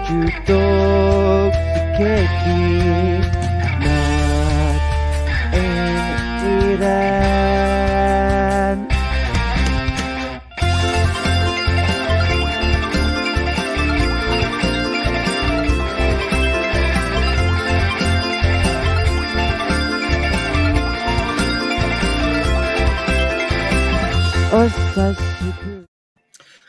to talk the Kēki, not in Iran. Osashiku.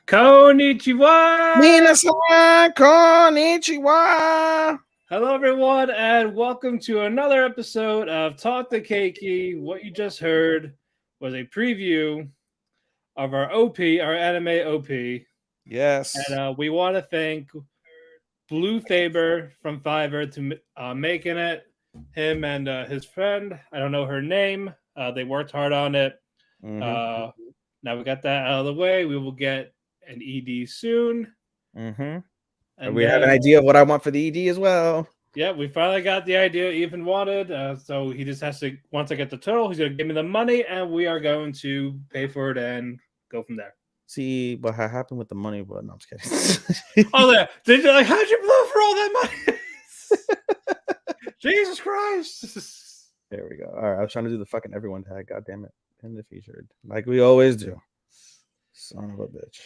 Konnichiwa! Minasan konnichiwa! Hello, everyone, and welcome to another episode of Talk the Kēki. What you just heard was a preview of our OP, our anime OP. Yes. And we want to thank Blue Faber from Fiverr to making it. Him and his friend, I don't know her name. They worked hard on it. Now we got that out of the way. We will get an ED soon. And we have an idea of what I want for the ED as well. Yeah, we finally got the idea Ethan wanted. So he just has to, once I get the total, he's going to give me the money and we are going to pay for it and go from there. See what happened with the money, but no, I'm just kidding. Oh, there. Did you like, how'd you blow for all that money? Jesus Christ. There we go. All right, I was trying to do the fucking everyone tag. God damn it. In the featured. Like we always do. Son of a bitch.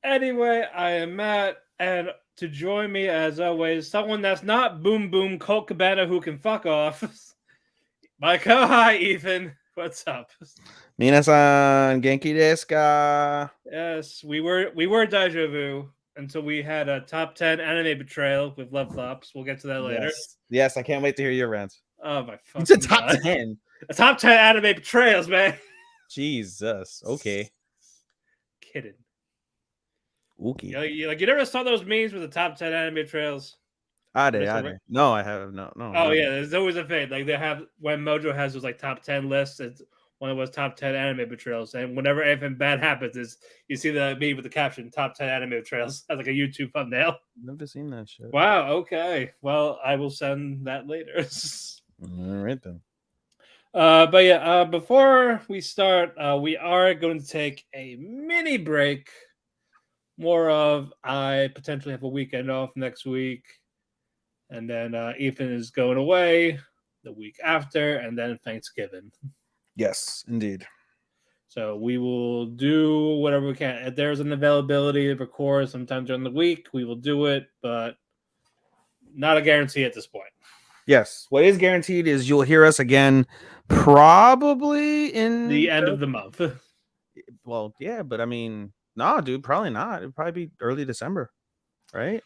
Anyway, I am Matt, and to join me, as always, someone that's not Boom Boom Colt Cabana who can fuck off. My co-hi, Ethan. What's up? Minasan genki desu ka? Yes, we were Deja Vu until we had a top 10 anime betrayal with Love Flops. We'll get to that later. Yes, I can't wait to hear your rants. Oh my fucking It's a top God. 10. A top 10 anime betrayals, man. Jesus. Okay. Kidding. Okay. You never saw those memes with the top 10 anime betrayals? I did. No, I have no. Oh yeah, there's always a thing. Like they have when Mojo has those like top 10 lists. It's one of those top 10 anime betrayals, and whenever anything bad happens, is you see the meme with the caption "top 10 anime betrayals" as like a YouTube thumbnail. Never seen that shit. Wow. Okay. Well, I will send that later. All right then. But yeah, before we start, we are going to take a mini break. More of I potentially have a weekend off next week. And then Ethan is going away the week after, and then Thanksgiving. Yes, indeed. So we will do whatever we can. If there's an availability to record sometime during the week, we will do it, but not a guarantee at this point. Yes. What is guaranteed is you'll hear us again probably in the end of the month. Well, yeah, but I mean, no, dude, probably not. It'd probably be early December, right?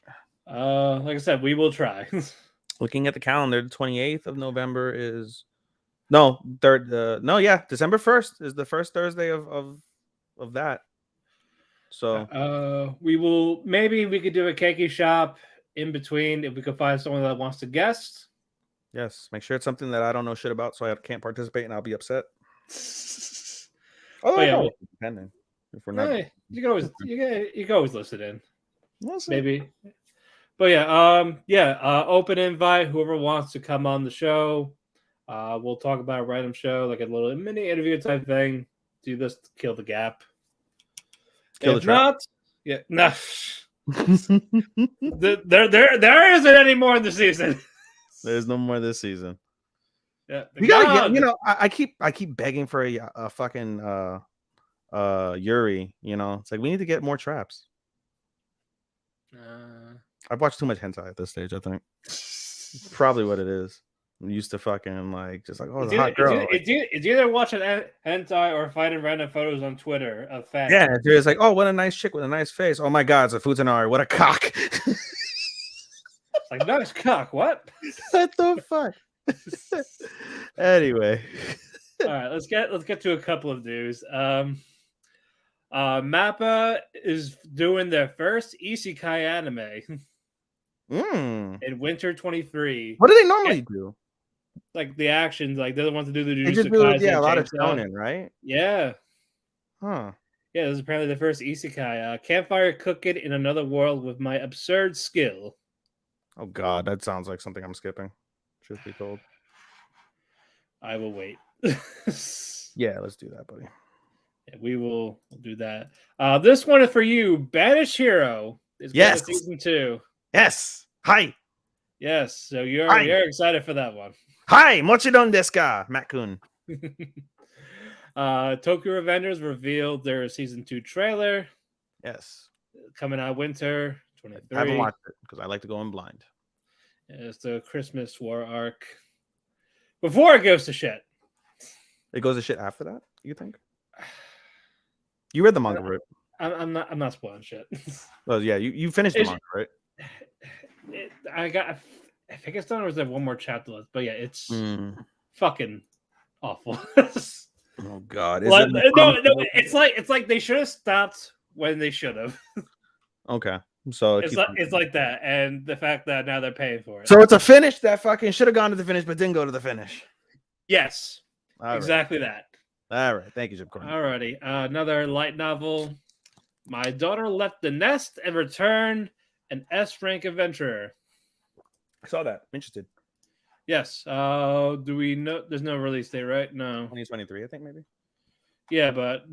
Like I said, we will try. Looking at the calendar, the 28th of November is December 1st is the first Thursday of that. So we could do a Keki shop in between if we could find someone that wants to guest. Yes, make sure it's something that I don't know shit about, so I can't participate and I'll be upset. Depending if we're not, you can always listen in. Maybe. But open invite, whoever wants to come on the show. We'll talk about a random show, like a little mini interview type thing. Do this to kill the gap. Kill the trap. Yeah, no. There isn't any more in the season. There's no more this season. Yeah, you gotta get. I keep begging for a fucking Yuri. It's like we need to get more traps. I've watched too much hentai at this stage, I think. Probably what it is. I'm used to fucking it's hot girl. It's either watching hentai or finding random photos on Twitter of fans. Yeah, it's like, oh, what a nice chick with a nice face. Oh my God, it's a Futanari. What a cock. It's like, nice cock. What? What the fuck? Anyway. All right, let's get to a couple of news. Mappa is doing their first isekai anime in winter 23. What do they normally do? Like the actions, like they're the ones to do the They just do a lot of shonen, right? Yeah. Huh. Yeah, this is apparently the first isekai. Campfire cooking in another world with my absurd skill. Oh God, that sounds like something I'm skipping. Truth be told. I will wait. Yeah, let's do that, buddy. Yeah, we'll do that. This one is for you. Banish Hero is going to season 2. Yes. Hi. Yes, so you're Hi. excited for that one. Hi. Mochidon desu ka, Matt Kun. Tokyo Revengers revealed their season 2 trailer Yes. coming out winter I haven't 23. watched it because I like to go in blind. It's the Christmas War arc. Before it goes to shit. It goes to shit after that, you think? You read the manga, right? I'm not spoiling shit. Well, yeah, you finished the It's- manga, right? I think it's done, or is there one more chapter left? But yeah, it's Mm. fucking awful. Oh God. Like, no, it's like they should have stopped when they should have. Okay. So It's like that, and the fact that now they're paying for it. So it's a finish that fucking should have gone to the finish, but didn't go to the finish. Yes, All exactly that. Right. All right. Thank you, Jim Corn. Alrighty, another light novel. My daughter left the nest and returned, an S rank adventurer. I saw that. I'm interested. Yes. Do we know? There's no release date, right? No. 2023, I think maybe. Yeah, but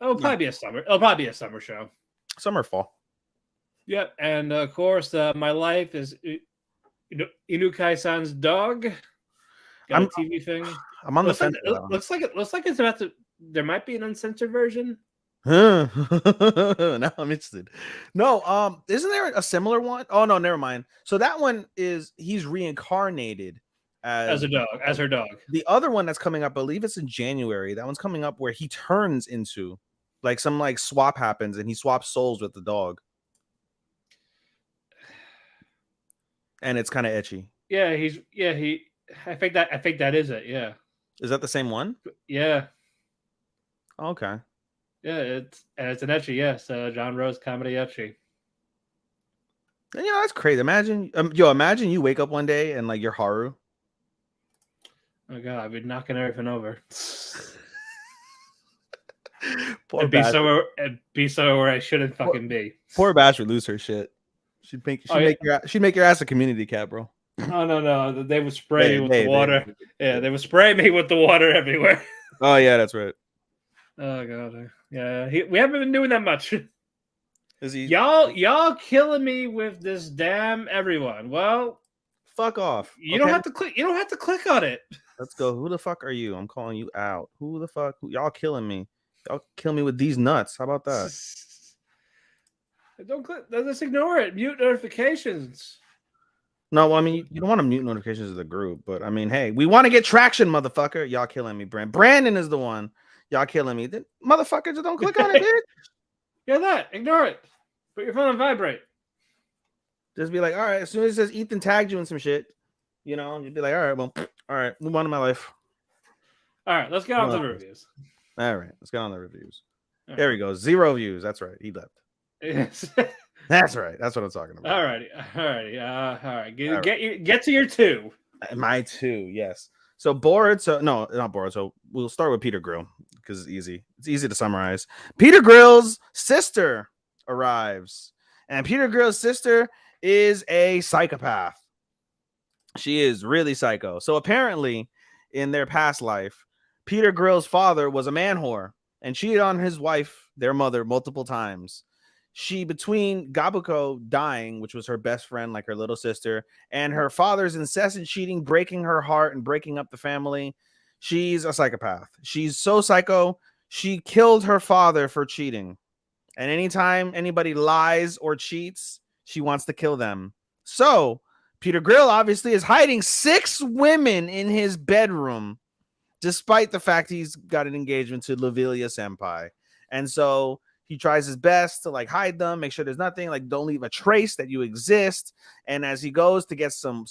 it'll probably be a summer. It'll probably be a summer show. Summer, fall. Yep, and of course, my life is Inukai-san's dog. Got a TV thing. I'm on the Looks like, fence. looks like it's about to. There might be an uncensored version. Now I'm interested. No, isn't there a similar one? Oh no, never mind. So that one is he's reincarnated As a dog, as her dog. The other one that's coming up, I believe it's in January. That one's coming up where he turns into like some like swap happens and he swaps souls with the dog. And it's kind of etchy. Yeah, he. I think that is it. Yeah. Is that the same one? Yeah. Okay. Yeah, it's an etchy. Yes, John Rose comedy etchy. And, that's crazy. Imagine, imagine you wake up one day and like you're Haru. Oh god, I'd be knocking everything over. Poor It'd be somewhere where I shouldn't fucking be. Poor Bash would lose her shit. She'd make your ass a community cat, bro. Oh no, they would spray me with the water. They would spray me with the water everywhere. Oh yeah, that's right. Oh god, yeah. We haven't been doing that much. Is he? Y'all killing me with this damn everyone. Well, fuck off. You don't have to click. You don't have to click on it. Let's go. Who the fuck are you? I'm calling you out. Who the fuck? Y'all killing me. Y'all kill me with these nuts. How about that? Don't click. Just ignore it. Mute notifications. No, well, I mean, you don't want to mute notifications of the group, but I mean, hey, we want to get traction, motherfucker. Y'all killing me, Brandon is the one. Y'all killing me. Motherfucker, just don't click on it, dude. Yeah, that. Ignore it. Put your phone on vibrate. Just be like, all right, as soon as it says Ethan tagged you in some shit, you'd be like, all right, well, all right, move on to my life. All right, let's get on to the reviews. All right, let's get on the reviews. There we go. 0 views. That's right. He left. Yes. That's right. That's what I'm talking about. All right. Get to your 2. My 2, yes. So Bored. So no, not Bored. So we'll start with Peter Grill because it's easy. It's easy to summarize. Peter Grill's sister arrives, and Peter Grill's sister is a psychopath. She is really psycho. So apparently, in their past life, Peter Grill's father was a man whore and cheated on his wife, their mother, multiple times. She, between Gabuko dying, which was her best friend, like her little sister, and her father's incessant cheating, breaking her heart and breaking up the family, she's a psychopath. She's so psycho, she killed her father for cheating. And anytime anybody lies or cheats, she wants to kill them. So Peter Grill obviously is hiding 6 women in his bedroom, despite the fact he's got an engagement to Lavilia Senpai. And so he tries his best to like hide them, make sure there's nothing, like don't leave a trace that you exist. And as he goes to get some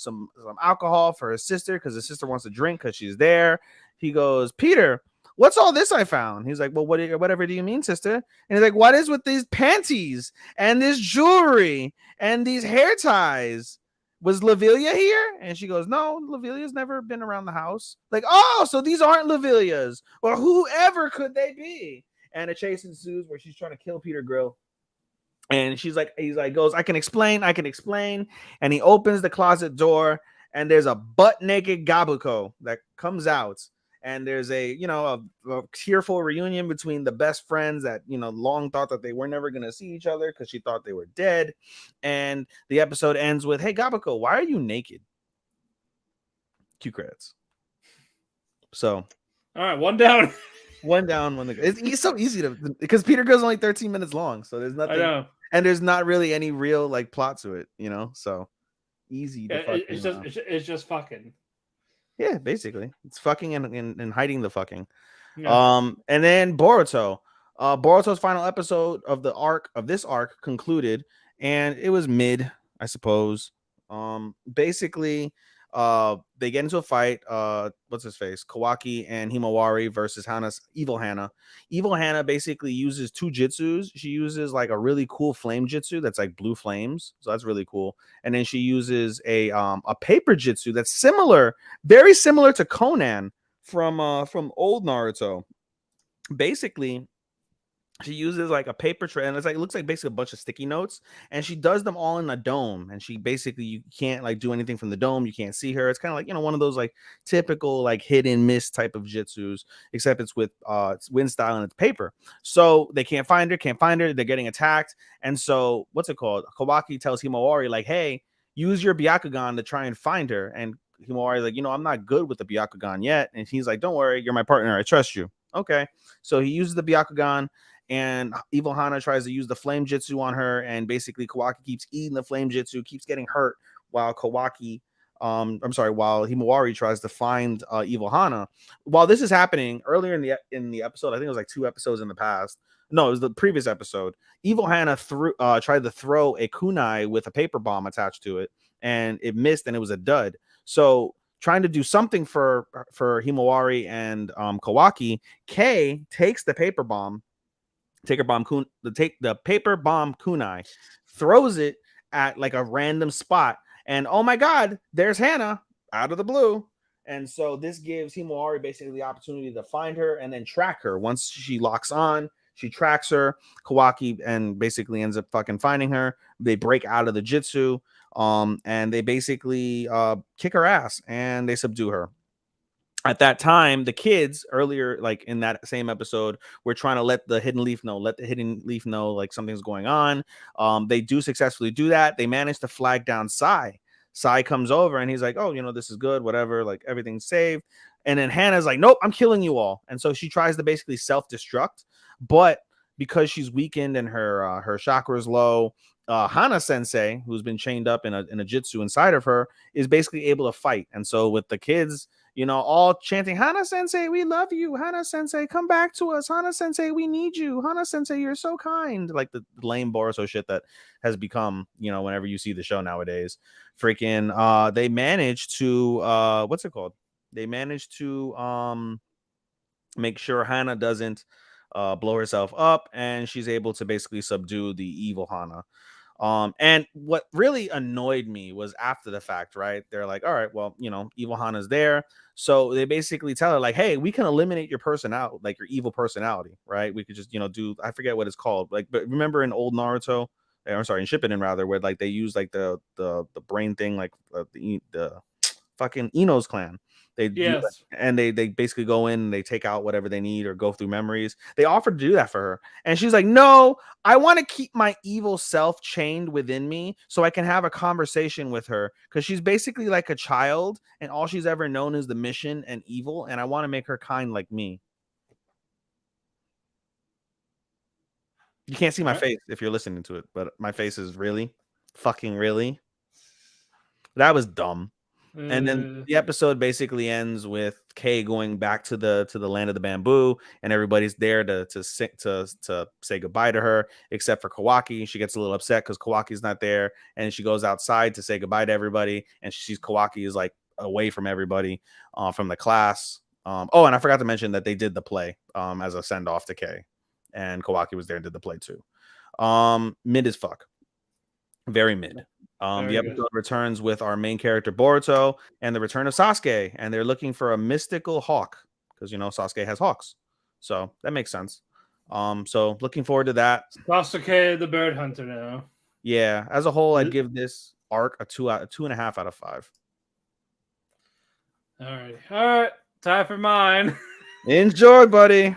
alcohol for his sister, because his sister wants to drink because she's there, he goes, Peter, what's all this I found? He's like, well, whatever do you mean, sister? And he's like, what is with these panties and this jewelry and these hair ties? Was Lavilia here? And she goes, no, Lavilia's never been around the house. Like, oh, so these aren't Lavilia's. Well, whoever could they be? And a chase ensues where she's trying to kill Peter Grill. And he's like, goes, I can explain. And he opens the closet door and there's a butt naked Gabuko that comes out. and there's a tearful reunion between the best friends that long thought that they were never gonna see each other because she thought they were dead. And the episode ends with, "Hey Gabako, why are you naked?" Cue credits. So all right, one down. one down, one to go. It's so easy to, because Peter Grill's only 13 minutes long, so there's nothing. I know. And there's not really any real like plot to it, so easy to It's just fucking. Yeah, basically it's fucking and hiding the fucking. Yeah. And then Boruto. Boruto's final episode of this arc concluded, and it was mid, I suppose. Basically, they get into a fight. What's his face? Kawaki and Himawari versus Hana's Evil Hana. Evil Hana basically uses two jutsus. She uses like a really cool flame jutsu that's like blue flames, so that's really cool. And then she uses a paper jutsu that's very similar to Conan from old Naruto. Basically, she uses like a paper tray, and it's like it looks like basically a bunch of sticky notes, and she does them all in a dome. And she basically, you can't like do anything from the dome. You can't see her. It's kind of like one of those like typical like hit and miss type of jutsus, except it's with it's wind style and it's paper. So they can't find her. They're getting attacked, and so what's it called? Kawaki tells Himawari like, "Hey, use your Byakugan to try and find her." And Himawari like, "I'm not good with the Byakugan yet." And he's like, "Don't worry, you're my partner. I trust you." Okay, so he uses the Byakugan, and Evil Hana tries to use the flame jutsu on her, and basically Kawaki keeps eating the flame jutsu, keeps getting hurt, while while Himawari tries to find Evil Hana. While this is happening, earlier in the episode, I think it was like 2 episodes in the past. No, it was the previous episode. Evil Hana tried to throw a kunai with a paper bomb attached to it, and it missed, and it was a dud. So trying to do something for Himawari and Kawaki, Kei takes the paper bomb kunai, throws it at like a random spot, and oh my god, there's Hana out of the blue. And so this gives Himawari basically the opportunity to find her and then track her. Once she locks on, she tracks her. Kawaki and basically ends up fucking finding her. They break out of the jutsu, and they basically kick her ass and they subdue her. At that time, the kids earlier, like in that same episode, were trying to let the hidden leaf know like something's going on. They do successfully do that. They manage to flag down Sai. Sai comes over and he's like, "Oh, this is good, whatever, like everything's saved." And then Hannah's like, "Nope, I'm killing you all." And so she tries to basically self-destruct, but because she's weakened and her chakra is low, Hana Sensei, who's been chained up in a jutsu inside of her, is basically able to fight. And so with the kids, all chanting, "Hana Sensei, we love you. Hana Sensei, come back to us. Hana Sensei, we need you. Hana Sensei, you're so kind." Like the lame Boruto shit that has become, whenever you see the show nowadays. Freaking, they managed to, what's it called? They managed to make sure Hana doesn't blow herself up, and she's able to basically subdue the evil Hana. And what really annoyed me was after the fact, right? They're like, "All right, well, Evil Hana's there." So they basically tell her like, "Hey, we can eliminate your personality, like your evil personality, right? We could just, do, I forget what it's called. Like, but remember in old Naruto, I'm sorry, in Shippuden rather, where like they use like the brain thing, like the fucking Ino's clan. They do that, and they basically go in and they take out whatever they need or go through memories. They offered to do that for her, and she's like, "No, I want to keep my evil self chained within me so I can have a conversation with her, because she's basically like a child and all she's ever known is the mission and evil, and I want to make her kind like me." You can't see my face if you're listening to it, but my face is really fucking really. That was dumb. And then the episode basically ends with Kei going back to the land of the bamboo, and everybody's there to say goodbye to her, except for Kawaki. She gets a little upset because Kawaki's not there, and she goes outside to say goodbye to everybody, and she sees Kawaki is like away from everybody, from the class. Oh, and I forgot to mention that they did the play as a send off to Kei, and Kawaki was there and did the play too. Mid as fuck, very mid. The episode returns with our main character Boruto and the return of Sasuke, and they're looking for a mystical hawk because Sasuke has hawks, so that makes sense. So looking forward to that. Sasuke the bird hunter now. Yeah, as a whole, I'd give this arc a 2.5 out of 5. All right. time for mine. Enjoy, buddy.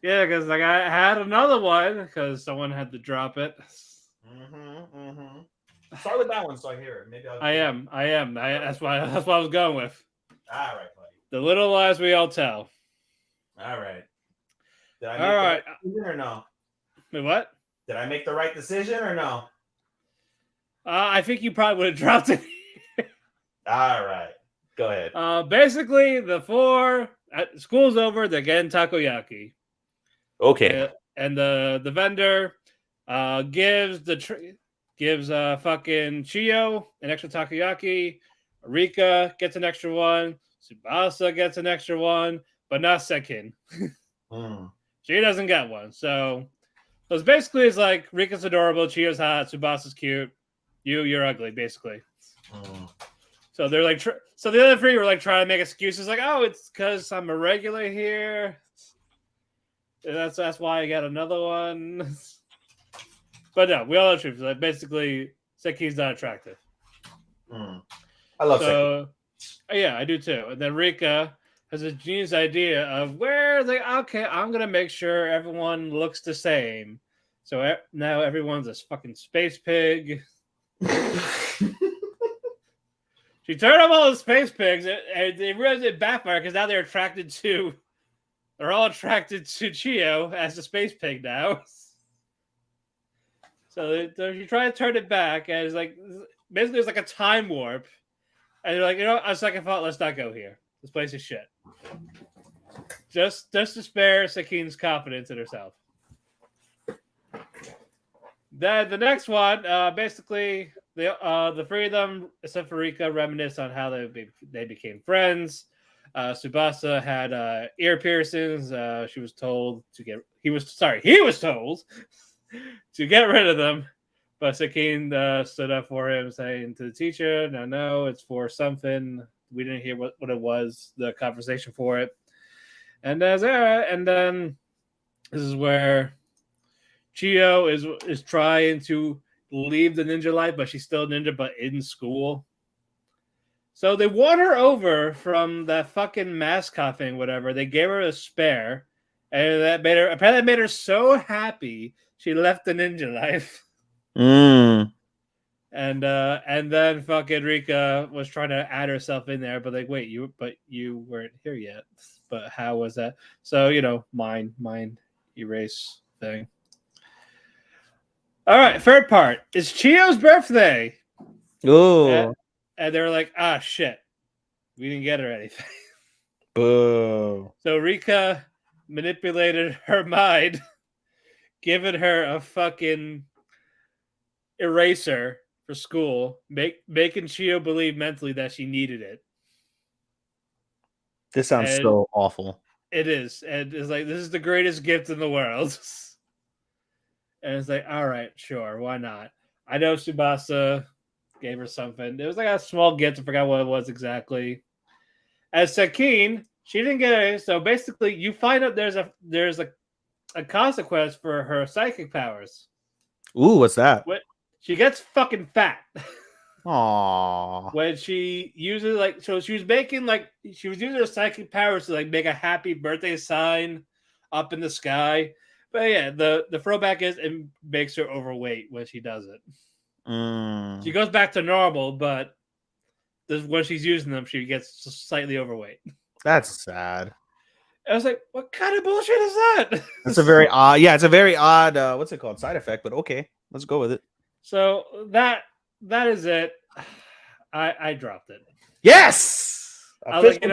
Yeah, because like I had another one because someone had to drop it. Start with that one so I hear it. Maybe I'll. I am. That's what I was going with. All right, buddy. The little lies we all tell. All right. Did I All make the right. right decision or no? Wait, what? Did I make the right decision or no? I think you probably would have dropped it. All right. Go ahead. Basically, the four school's over. They're getting takoyaki. Okay. And the vendor gives fucking Chio an extra takoyaki. Rika gets an extra one. Tsubasa gets an extra one, but not Sekin. She doesn't get one. So it's basically it's like Rika's adorable, Chio's hot, Tsubasa's cute. You're ugly, basically. So they're like, so the other three were like trying to make excuses, like, oh, it's because I'm a regular here. That's why I got another one. But no, we all know the truth. Like basically, Seki's not attractive. I love Seki. Yeah, I do too. And then Rika has a genius idea of where like, okay, I'm gonna make sure everyone looks the same. So now everyone's a fucking space pig. She turned up all the space pigs, and they realized it backfired because now they're all attracted to Chio as a space pig now. So she tried to turn it back, and it's like basically it's like a time warp. And they're like, on second thought, let's not go here. This place is shit. Just to spare Sekin's confidence in herself. Then the next one, basically, the three of them, except for Rika, reminisce on how they became friends. Tsubasa had ear piercings. He was told to get rid of them. But Sekin stood up for him, saying to the teacher, no, it's for something. We didn't hear what it was, the conversation for it. And then this is where Chio is trying to leave the ninja life, but she's still a ninja, but in school. So they won her over from that fucking mascot thing, whatever. They gave her a spare, and that made her so happy she left the ninja life. And then fucking Rika was trying to add herself in there, but like, wait, you weren't here yet. But how was that? So mind erase thing. All right, third part. It's Chio's birthday. Oh. And they were like, shit. We didn't get her anything. Boo. So Rika manipulated her mind, giving her a fucking eraser for school, making Chio believe mentally that she needed it. This sounds so awful. It is. And it's like, this is the greatest gift in the world. And it's like, all right, sure, why not? I know Tsubasa gave her something. It was like a small gift. I forgot what it was exactly. As Sekin, she didn't get it. So basically, you find out there's a consequence for her psychic powers. Ooh, what's that? She gets fucking fat. Aww. When she uses she was using her psychic powers to make a happy birthday sign up in the sky. But yeah, the throwback is it makes her overweight when she does it. She goes back to normal, but when she's using them, she gets slightly overweight. That's sad. I was like, what kind of bullshit is that? It's a very odd. Yeah, it's a very odd. What's it called? Side effect. But okay, let's go with it. So that is it. I dropped it. Yes. I was like, you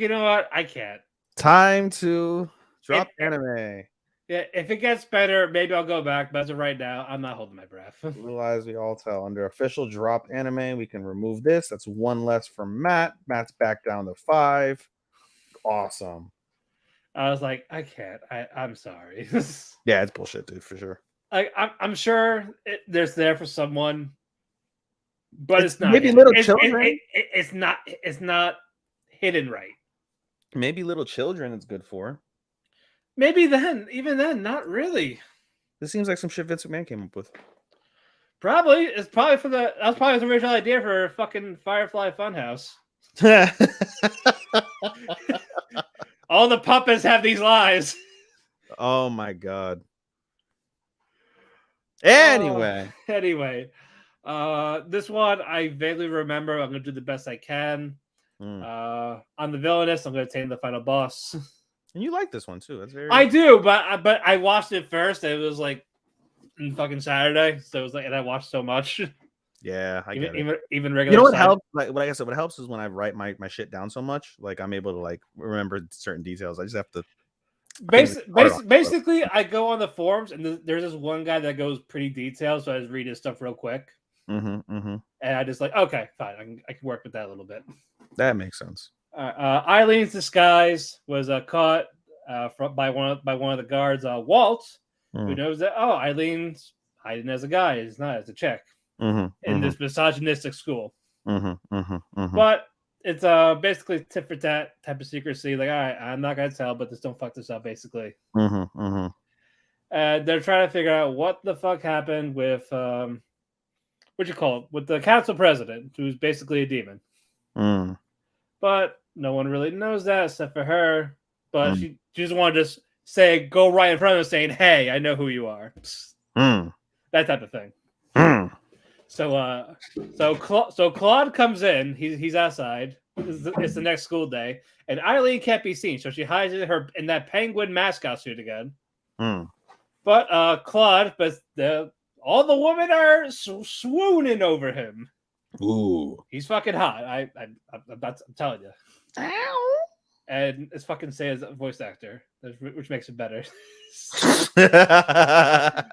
know what? I can't. Time to drop anime. Yeah, if it gets better, maybe I'll go back. But as of right now, I'm not holding my breath. Realize we all tell under official drop anime, we can remove this. That's one less for Matt. Matt's back down to 5. Awesome. I was like, I can't. I'm sorry. Yeah, it's bullshit, dude, for sure. I'm sure there's there for someone, but it's not. Maybe little children. It's not hidden right. Maybe little children it's good for. Maybe even then, not really. This seems like some shit Vince McMahon came up with. Probably. That was probably the original idea for fucking Firefly Funhouse. All the puppets have these lives. Oh my god. Anyway. Anyway. This one I vaguely remember. I'm gonna do the best I can. On the villainous, I'm gonna tame the final boss. And you like this one too. That's very I do, but I watched it first. And it was like fucking Saturday, so it was like, and I watched so much. Yeah, I get even it. even regular. You know what helps? Like I said, what helps is when I write my shit down so much, like I'm able to like remember certain details. I just have to basically I go on the forums and there's this one guy that goes pretty detailed, so I just read his stuff real quick. And I just like, okay, fine, I can work with that a little bit. That makes sense. Eileen's disguise was caught by one of the guards, Walt, who knows that Eileen's hiding as a guy, it's not as a chick in this misogynistic school. But it's basically tit for tat type of secrecy. Like, all right, I'm not gonna tell, but just don't fuck this up, basically. They're trying to figure out what the fuck happened with with the council president, who's basically a demon. But no one really knows that except for her. But she just wanted to just say, go right in front of him saying, hey, I know who you are. That type of thing. So Claude comes in. He's outside. It's the next school day, and Eileen can't be seen, so she hides in that penguin mascot suit again. But Claude, all the women are swooning over him. Ooh, he's fucking hot. I'm telling you. Ow. And it's fucking say as a voice actor, which makes it better. So I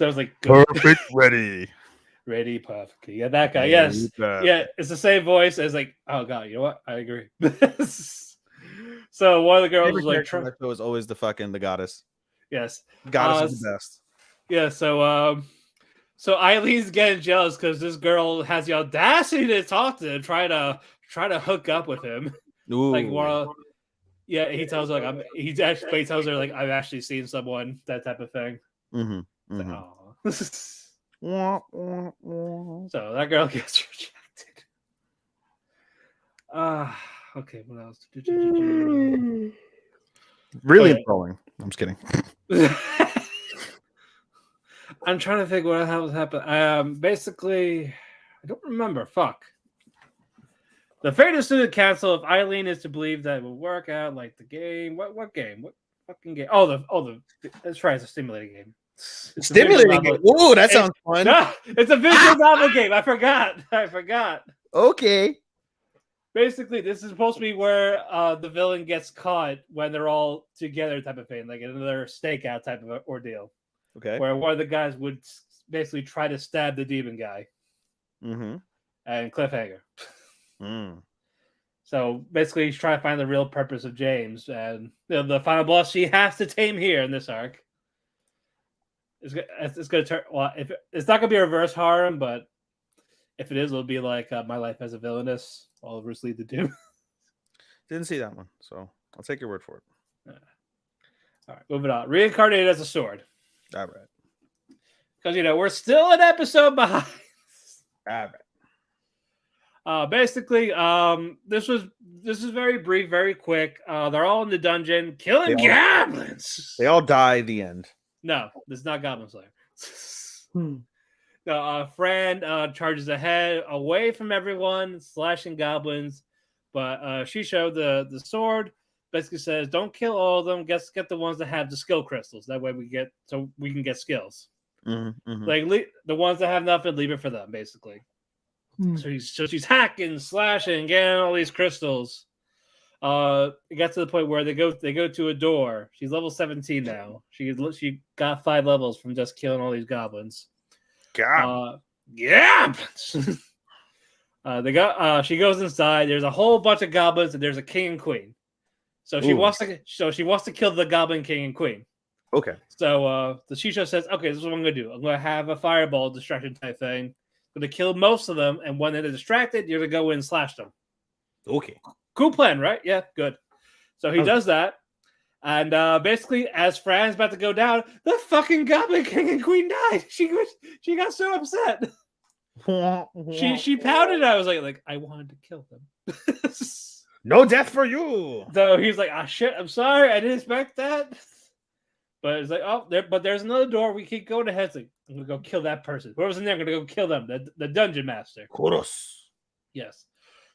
was like, perfect, ready, perfect. Yeah, that guy. Yes, yeah, it's the same voice as like. Oh god, you know what? I agree. So one of the girls was like, "It was always the goddess." Yes, goddess is the best. Yeah. So Eileen's getting jealous because this girl has the audacity to talk to him, try to hook up with him. Ooh. Like, yeah, he tells her like he tells her like I've actually seen someone, that type of thing. Like, so that girl gets rejected. Okay, what else? Really enthralling. I'm just kidding. I'm trying to think what else happened. Basically, I don't remember. Fuck. The fate of student council, if Eileen is to believe that it will work out like the game. What game? What fucking game? That's right, it's a stimulating game. Stimulating game. Ooh, that sounds fun. No, it's a visual novel game. I forgot. Okay. Basically, this is supposed to be where the villain gets caught when they're all together, type of thing, like another stakeout type of ordeal. Okay. Where one of the guys would basically try to stab the demon guy. And cliffhanger. So basically, he's trying to find the real purpose of James, and the final boss she has to tame here in this arc. It's going to turn. Well, it's not going to be a reverse harem, but if it is, it'll be like My Life as a Villainess. All of us lead the doom. Didn't see that one, so I'll take your word for it. All right, moving on. Reincarnated as a sword. All right. Because we're still an episode behind. All right. Basically, this is very brief, very quick. They're all in the dungeon killing goblins. They all die at the end. No, this is not Goblin Slayer. Fran charges ahead, away from everyone, slashing goblins. But Shisho, the sword, basically says, "Don't kill all of them. Get the ones that have the skill crystals. That way we can get skills. Like the ones that have nothing, leave it for them, basically." So she's hacking, slashing, getting all these crystals. It got to the point where they go to a door. She's level 17 now. She got 5 levels from just killing all these goblins. She goes inside. There's a whole bunch of goblins, and there's a king and queen. So she wants to kill the goblin king and queen. Okay. So the Shisho says, "Okay, this is what I'm gonna do. I'm gonna have a fireball distraction type thing. I'm gonna kill most of them, and when they're distracted, you're gonna go in and slash them." Okay. Cool plan, right? Yeah, good. So he does that, and basically, as Fran's about to go down, the fucking Goblin King and Queen died. She got so upset. She pouted. I was like I wanted to kill them. No death for you. So he's like, ah, shit, I'm sorry, I didn't expect that. But it's like, oh, there's another door. We keep going ahead. It's like, I'm gonna go kill that person. Whoever's in there, I'm gonna go kill them. The dungeon master. Kudos. Yes.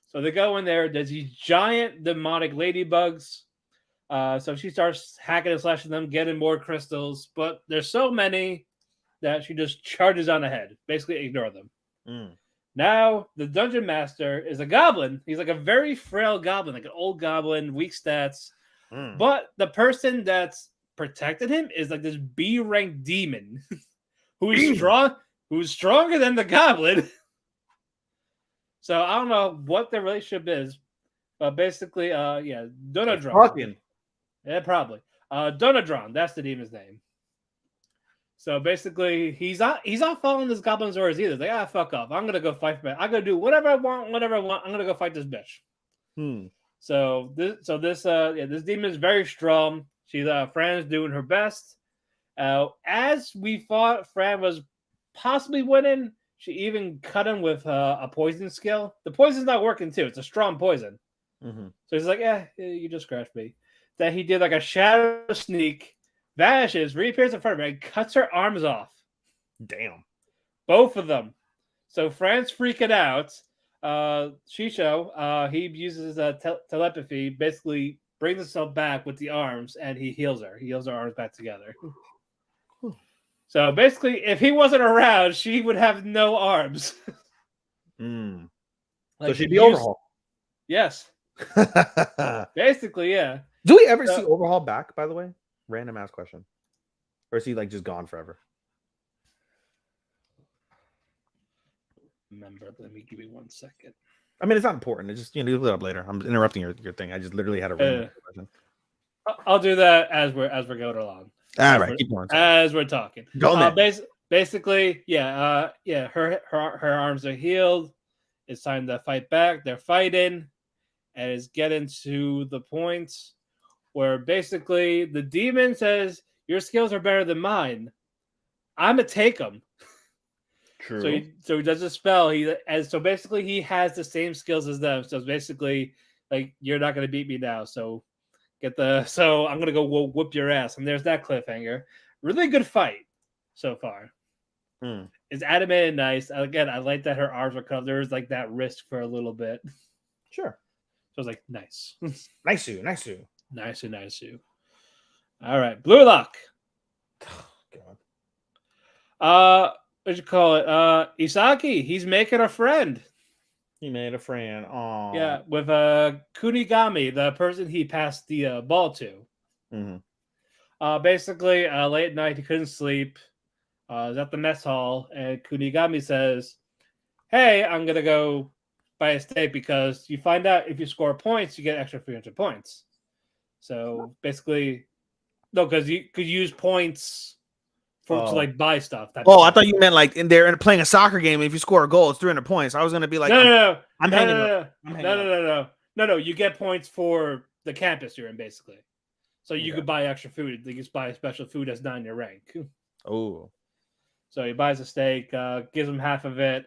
So they go in there. There's these giant demonic ladybugs. So she starts hacking and slashing them, getting more crystals. But there's so many that she just charges on ahead. Basically, ignore them. Now the dungeon master is a goblin. He's like a very frail goblin, like an old goblin, weak stats. But the person that's protected him is like this B-rank demon who is strong, who's stronger than the goblin. So I don't know what their relationship is, but basically, yeah, Donadron. Yeah, probably. Donadron, that's the demon's name. So basically, he's not following this goblin's orders either. He's like, fuck off. I'm gonna go fight for it. I'm gonna do whatever I want, whatever I want. I'm gonna go fight this bitch. So this demon is very strong. She's Fran's doing her best. As we thought Fran was possibly winning, she even cut him with a poison skill. The poison's not working too. It's a strong poison. So he's like, you just scratched me. Then he did like a shadow sneak, vanishes, reappears in front of her, and cuts her arms off. Damn. Both of them. So Fran's freaking out. Shisho, he uses telepathy, basically brings himself back with the arms, and he heals her. He heals her arms back together. So basically, if he wasn't around, she would have no arms. So she'd be Overhaul. Yes. Basically, yeah. Do we ever see Overhaul back, by the way? Random ass question. Or is he like just gone forever? Let me give you 1 second. I mean, it's not important. It's just, you look it up later. I'm interrupting your thing. I just literally had a random question. I'll do that as we're going along. All right, keep going. As we're talking. Go basically, her arms are healed. It's time to fight back. They're fighting, and it's getting to the point where basically the demon says, "Your skills are better than mine. I'm gonna take them." True. So he does a spell. So basically he has the same skills as them. So it's basically like, you're not gonna beat me now. So I'm gonna go whoop your ass. And there's that cliffhanger. Really good fight so far. It's animated nice. Again, I like that her arms were cut. There was like that risk for a little bit. Sure. So I was like, nice. Nice. All right, Blue Lock. What'd you call it? Isaki, he's making a friend. He made a friend. Oh. Yeah, with Kunigami, the person he passed the ball to. Basically, late at night, he couldn't sleep. Was at the mess hall, and Kunigami says, "Hey, I'm gonna go buy a steak because you find out if you score points, you get extra 300 points." So basically, no, because you could use points to like buy stuff. I thought you meant like they're playing a soccer game. And if you score a goal, it's 300 points. I was gonna be like, no. You get points for the campus you're in, basically. So you could buy extra food. You just buy special food that's not in your rank. Oh. So he buys a steak, gives him half of it.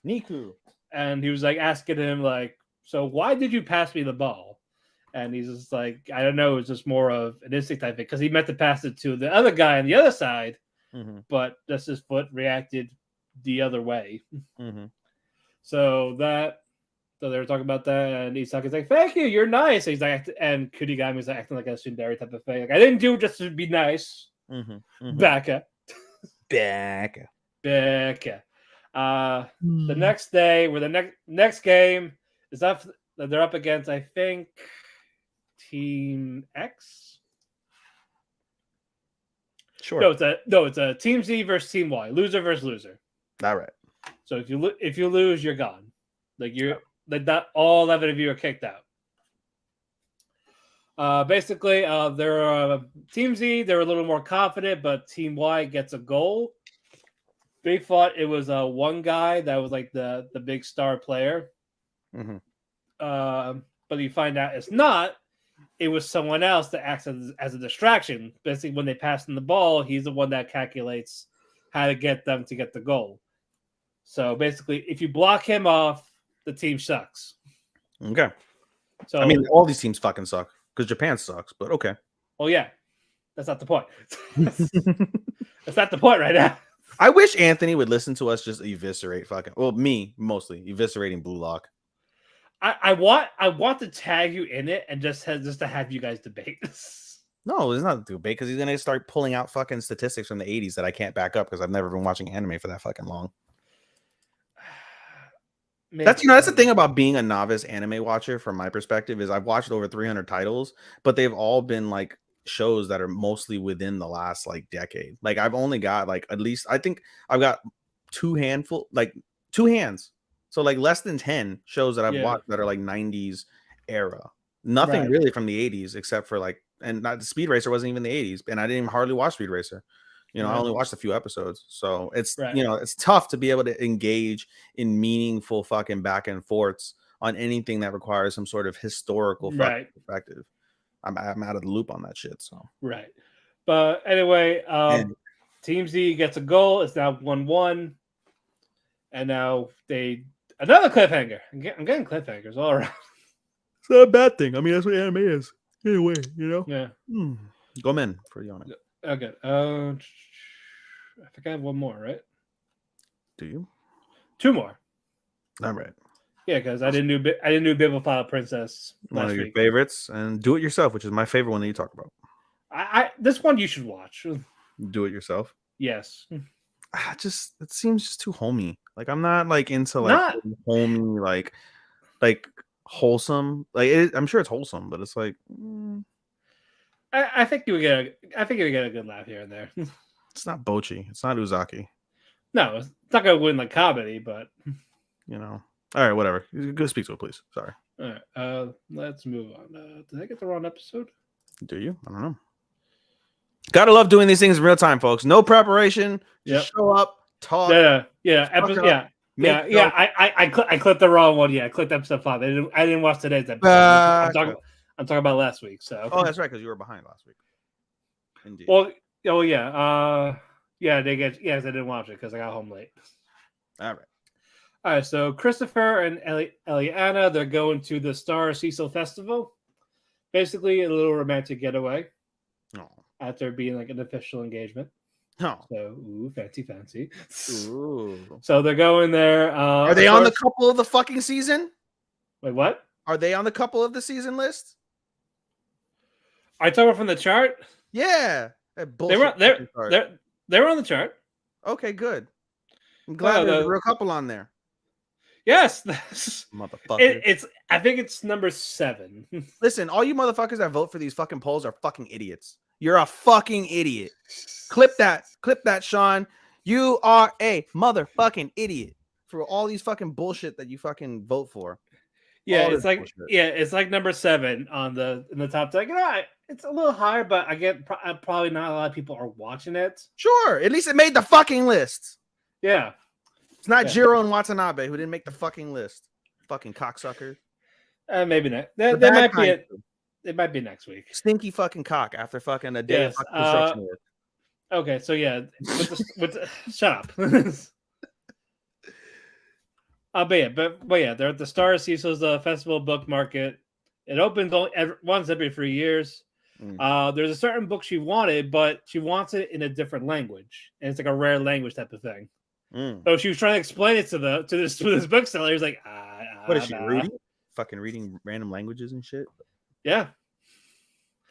Niku. And he was like asking him, like, so why did you pass me the ball? And he's just like, I don't know. It's just more of an instinct type thing, because he meant to pass it to the other guy on the other side, but just his foot reacted the other way. So they were talking about that, and Isaki's like, "Thank you, you're nice." And he's like, and Kunigami's like acting like a tsundere type of thing. Like, I didn't do it just to be nice. Baka. The next day, where the next game is up, they're up against, I think, Team X. Sure. No, it's a Team Z versus Team Y. Loser versus loser. All right. So if you lose, you're gone. Like that, all 11 of you are kicked out. Basically, they're Team Z. They're a little more confident, but Team Y gets a goal. They thought it was one guy that was like the big star player. But you find out it's not. It was someone else that acts as a distraction. Basically, when they pass him the ball, he's the one that calculates how to get them to get the goal. So basically, if you block him off, the team sucks. Okay. So I mean, all these teams fucking suck because Japan sucks, but okay. well, yeah, that's not the point. That's not the point right now. I wish Anthony would listen to us just eviscerate fucking. Well, me mostly eviscerating Blue Lock. I want to tag you in it and just to have you guys debate. No, it's not a debate because he's gonna start pulling out fucking statistics from the 80s that I can't back up because I've never been watching anime for that fucking long. That's the thing about being a novice anime watcher from my perspective is I've watched over 300 titles, but they've all been like shows that are mostly within the last like decade. Like I've only got like at least I think I've got two hands. So like less than 10 shows that I've watched that are like 90s era. Nothing really from the 80s except for like and not Speed Racer wasn't even the 80s and I didn't even hardly watch Speed Racer. You know, I only watched a few episodes. So it's, it's tough to be able to engage in meaningful fucking back and forths on anything that requires some sort of historical perspective. I'm out of the loop on that shit. So, But anyway, Team Z gets a goal. It's now 1-1. And now another cliffhanger. I'm getting cliffhangers all around. It's not a bad thing. I mean, that's what anime is. Anyway, you know? Yeah. Go men for yawning. Okay. I think I have one more, right? Do you? Two more. All right. Yeah, because I didn't do Bibliophile Princess. One of your favorites, and Do It Yourself, which is my favorite one that you talk about. This one you should watch. Do It Yourself. Yes. It seems just too homey. Like I'm not like into like homey like wholesome. Like I'm sure it's wholesome, but it's like. I think you would get a good laugh here and there. It's not Bocchi. It's not Uzaki. No, it's not gonna win like comedy, but you know. All right, whatever. Go speak to it, please. Sorry. All right. Let's move on. Did I get the wrong episode? Do you? I don't know. Gotta love doing these things in real time, folks. No preparation. Just show up, talk. I clicked the wrong one. Yeah, I clicked episode 5. I didn't watch today's episode. I'm talking about last week. So. Oh, that's right, because you were behind last week. Indeed. Well, I didn't watch it because I got home late. All right. So Christopher and Eliana, they're going to the Star Cecil Festival. Basically, a little romantic getaway. After being like an official engagement. So, fancy. Ooh. So they're going there. Are they on the couple of the fucking season? Wait, what? Are they on the couple of the season list? Are you talking from the chart? Yeah. They were on the chart. Okay, good. I'm glad there's a real couple on there. Yes. Motherfucker. I think it's number 7. Listen, all you motherfuckers that vote for these fucking polls are fucking idiots. You're a fucking idiot. Clip that, Sean. You are a motherfucking idiot for all these fucking bullshit that you fucking vote for. Yeah, it's like number 7 in the top 10. You know, it's a little higher, but I get probably not a lot of people are watching it. Sure, at least it made the fucking list. Yeah, it's not Jiro and Watanabe who didn't make the fucking list. Fucking cocksuckers. Maybe not. That might be it. It might be next week. Stinky fucking cock after fucking a day of fucking construction work. Okay, so yeah, shut up. But yeah, they're at the Star Cecil's Festival Book Market. It opens once every 3 years. There's a certain book she wanted, but she wants it in a different language, and it's like a rare language type of thing. So she was trying to explain it to this bookseller. He's like, what is she reading? Fucking reading random languages and shit. Yeah.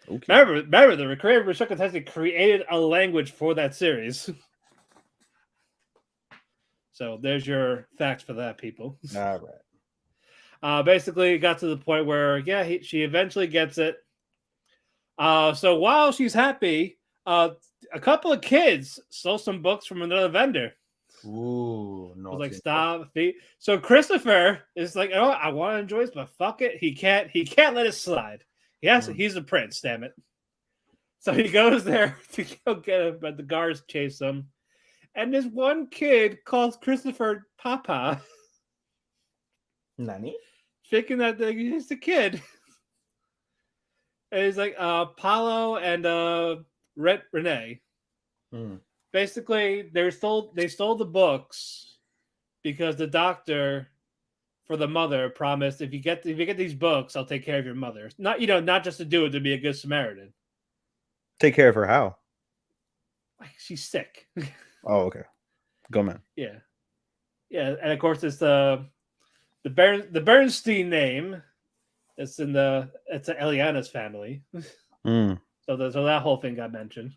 Okay. Remember, the creator of Rishoku Tensei created a language for that series. So there's your facts for that, people. All right. Basically, it got to the point where, she eventually gets it. So while she's happy, a couple of kids stole some books from another vendor. Ooh, no! Like, stop. So Christopher is like, oh, I want to enjoy this, but fuck it, he can't let it slide. He's a prince, damn it. So he goes there to go get him, but the guards chase him. And this one kid calls Christopher Papa. Nani? Thinking that he's the kid. And he's like, Paulo and Renee. Basically, they stole the books because the doctor for the mother promised if you get these books, I'll take care of your mother. Not not just to do it to be a good Samaritan. Take care of her how? Like she's sick. Oh, okay. Go, man. Yeah, and of course it's the Bernstein name. It's it's Eliana's family. Mm. So that whole thing got mentioned.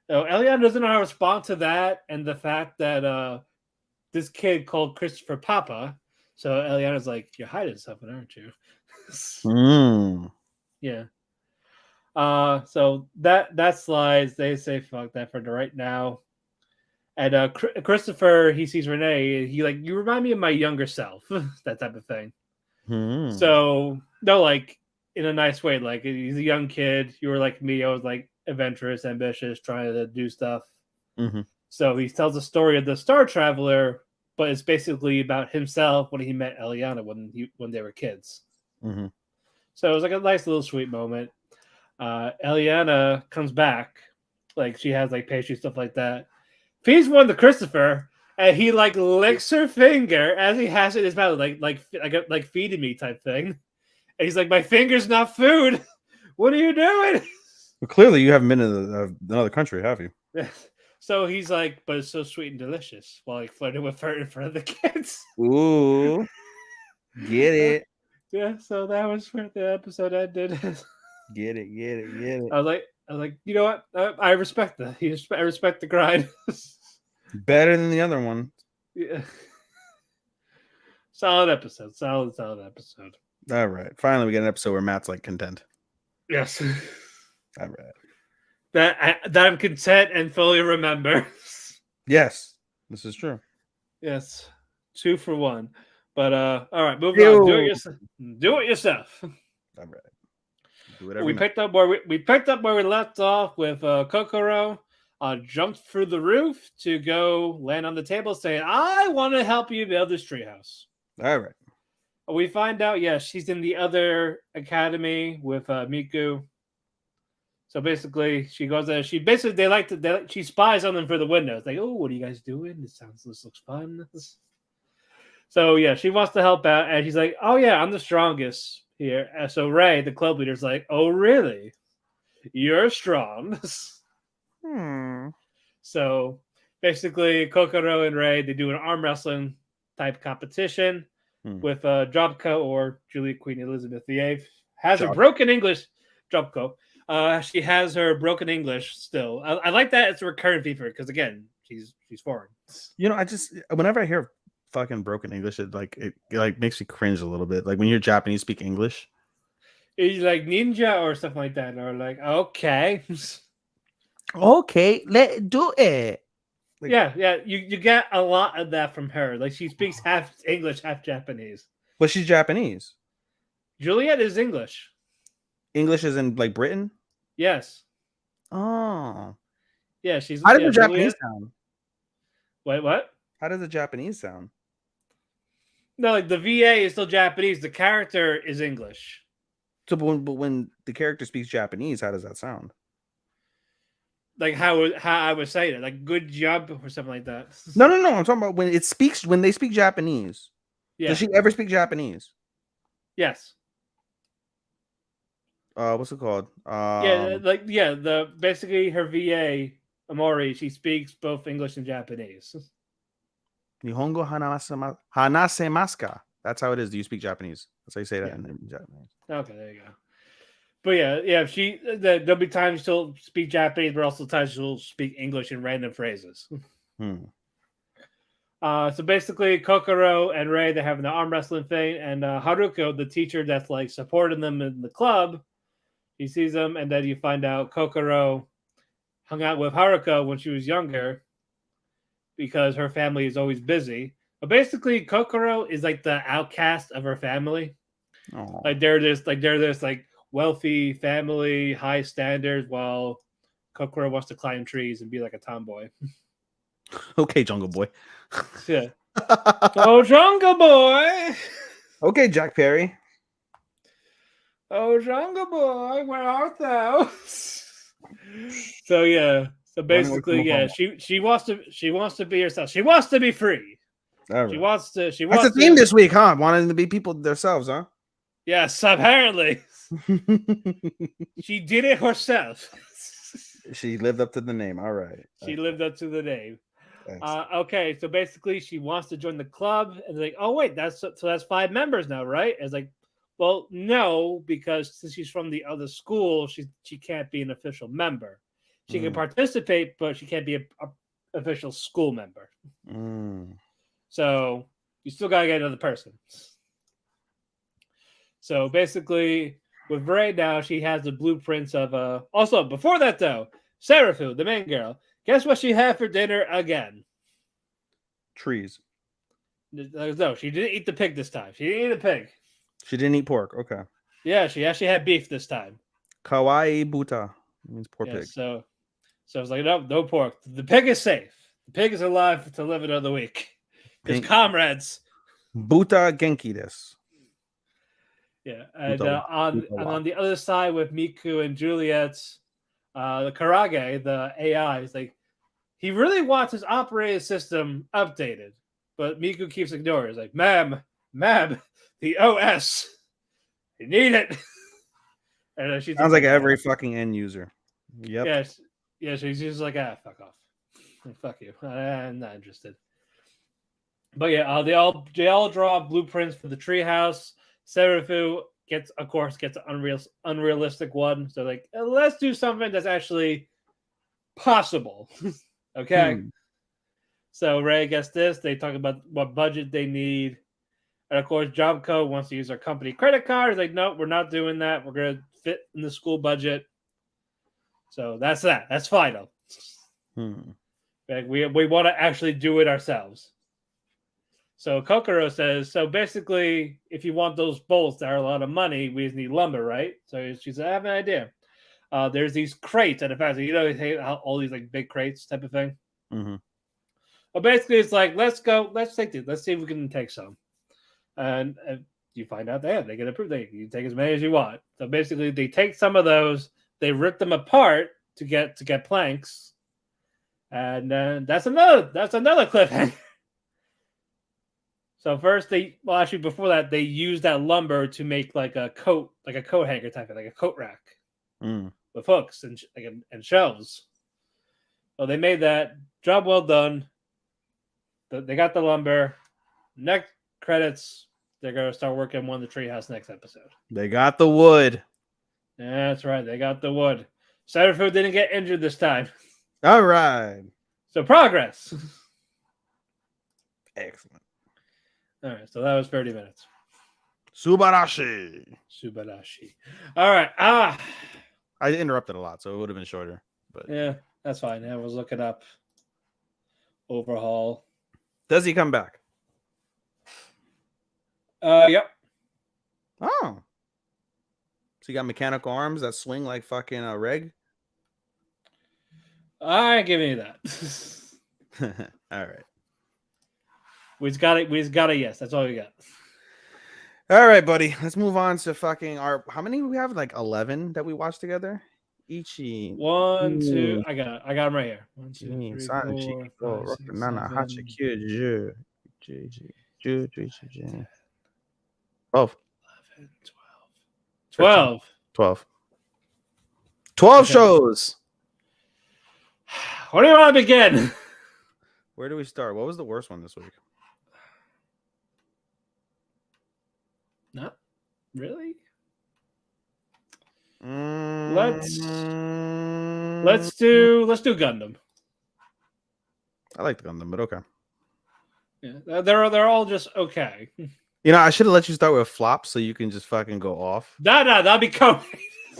So Eliana doesn't know how to respond to that, and the fact that this kid called Christopher Papa. So Eliana's like, "You're hiding something, aren't you?" Mm. Yeah. So that slides. They say fuck that for right now. And Christopher, he sees Renee. He like, you remind me of my younger self. That type of thing. Mm. So no, like in a nice way. Like he's a young kid. You were like me. I was like adventurous, ambitious, trying to do stuff. Mm-hmm. So he tells the story of the Star Traveler, but it's basically about himself when he met Eliana when they were kids. Mm-hmm. So it was like a nice little sweet moment. Eliana comes back, like she has like pastry stuff like that. Feeds one to Christopher, and he like licks her finger as he has it in his mouth, like feeding me type thing. And he's like, "My finger's not food. What are you doing?" Well, clearly, you haven't been in another country, have you? So he's like, "But it's so sweet and delicious," while like flirting with her in front of the kids. Ooh, get it, Yeah. So that was where the episode ended. get it. I was like, you know what? I respect that. I respect the grind. Better than the other one. Yeah. Solid episode. Solid episode. All right. Finally, we get an episode where Matt's like content. Yes. All right. That I'm content and fully remember. Yes, this is true. Yes. 2 for 1. But all right, moving on. Do it yourself. All right. Do whatever. We picked up where we left off with Kokoro jumped through the roof to go land on the table saying, "I want to help you build this treehouse." All right. We find out, she's in the other academy with Miku. So basically, she goes there. She spies on them through the windows. Like, "Oh, what are you guys doing? This looks fun." So she wants to help out, and she's like, "Oh yeah, I'm the strongest here." And so Ray, the club leader, is like, "Oh really? You're strong." So basically, Kokoro and Ray, they do an arm wrestling type competition with Jobko, or Julie Queen Elizabeth VIII. Has a broken English. Jobko. She has her broken English still. I like that it's a recurring feature because again, she's foreign. I just whenever I hear fucking broken English, it makes me cringe a little bit. Like when you hear Japanese speak English, it's like ninja or something like that, or like okay. Okay, let's do it. Like, yeah. You get a lot of that from her. Like she speaks half English, half Japanese. But she's Japanese. Juliet is English. English is in like Britain. Yes. Oh. Yeah, she's. How does the Japanese sound? Wait, what? How does the Japanese sound? No, like the VA is still Japanese. The character is English. So, but when the character speaks Japanese, how does that sound? Like how I would say it, like good job or something like that. No. I'm talking about when they speak Japanese. Yeah. Does she ever speak Japanese? Yes. What's it called? Basically her VA Amori, she speaks both English and Japanese. Nihongo hanasemasu ka? That's how it is. Do you speak Japanese? That's how you say that in Japanese. Okay, there you go. But there'll be times she'll speak Japanese, but also times she'll speak English in random phrases. So basically, Kokoro and Ray, they're having the arm wrestling thing, and Haruko, the teacher that's like supporting them in the club, he sees them, and then you find out Kokoro hung out with Haruko when she was younger because her family is always busy. But basically, Kokoro is like the outcast of her family. Aww. Like they're this wealthy family, high standards, while Kokoro wants to climb trees and be like a tomboy. Okay, Jungle Boy. Yeah. Oh, Jungle Boy. Okay, Jack Perry. Oh, Jungle Boy, where art thou? So basically, she wants to be herself. She wants to be free. All She right. wants to. She That's wants the theme to. this week, huh? Wanting to be people themselves, huh? Yes, apparently she did it herself. She lived up to the name. All right. She lived up to the name. Thanks. Okay, so basically, she wants to join the club, and they're like, "Oh wait, that's 5 members now, right?" It's like, well, no, because since she's from the other school, she can't be an official member. She can participate, but she can't be a official school member. So you still gotta get another person. So basically, with Ray now, she has the blueprints of Also, before that though, Seraphim, the main girl, guess what she had for dinner again? Trees. No, she didn't eat the pig this time. She didn't eat the pig. She didn't eat pork. Okay. Yeah, she actually had beef this time. Kawaii buta means poor pig. So it's like no pork. The pig is safe. The pig is alive to live another week. His comrades. Buta genki desu. Yeah, and on the other side with Miku and Juliet's the Karage, the AI, is like he really wants his operating system updated, but Miku keeps ignoring. It's like, ma'am, the OS, you need it. And she sounds like every fucking end user. Yep. Yeah. She's just like, fuck off, fuck you. I'm not interested. But yeah, they all draw blueprints for the treehouse. Seraphim gets an unrealistic one. So like, let's do something that's actually possible. Okay. So Ray gets this. They talk about what budget they need. And of course, Jobco wants to use our company credit card. He's like, no, we're not doing that. We're going to fit in the school budget. So that's that. That's final. Like, we want to actually do it ourselves. So Kokoro says, so basically, if you want those bolts that are a lot of money, we just need lumber, right? So she said, I have an idea. There's these crates at the factory. You know, they have all these like big crates type of thing. But basically, it's like, let's take these. Let's see if we can take some. And you find out they get approved. You can take as many as you want. So basically, they take some of those, they rip them apart to get planks, and then that's another cliffhanger. So first before that, they used that lumber to make like a coat hanger type of, like a coat rack with hooks and shelves. So they made that. Job well done. They got the lumber. Next credits, they're going to start working on the treehouse next episode. They got the wood. Yeah, that's right. They got the wood. Seraphim didn't get injured this time. All right. So progress. Excellent. All right, so that was 30 minutes. Subarashi. All right. I interrupted a lot, so it would have been shorter. But yeah, that's fine. I was looking up Overhaul. Does he come back? Yep. Oh. So you got mechanical arms that swing like fucking Reg? I ain't giving you that. All right. We just got a yes. That's all we got. All right, buddy. Let's move on to fucking how many we have? Like 11 that we watched together? Ichi. 1, 2. I got them right here. 1, 2, 3, 4, 5, 6, 7, 12. 12. 12 shows. Where do you want to begin? Where do we start? What was the worst one this week? Not really. Let's do Gundam. I like the Gundam, but okay. Yeah, they're all just okay. You know, I should have let you start with flops so you can just fucking go off. No, that'd be co-main.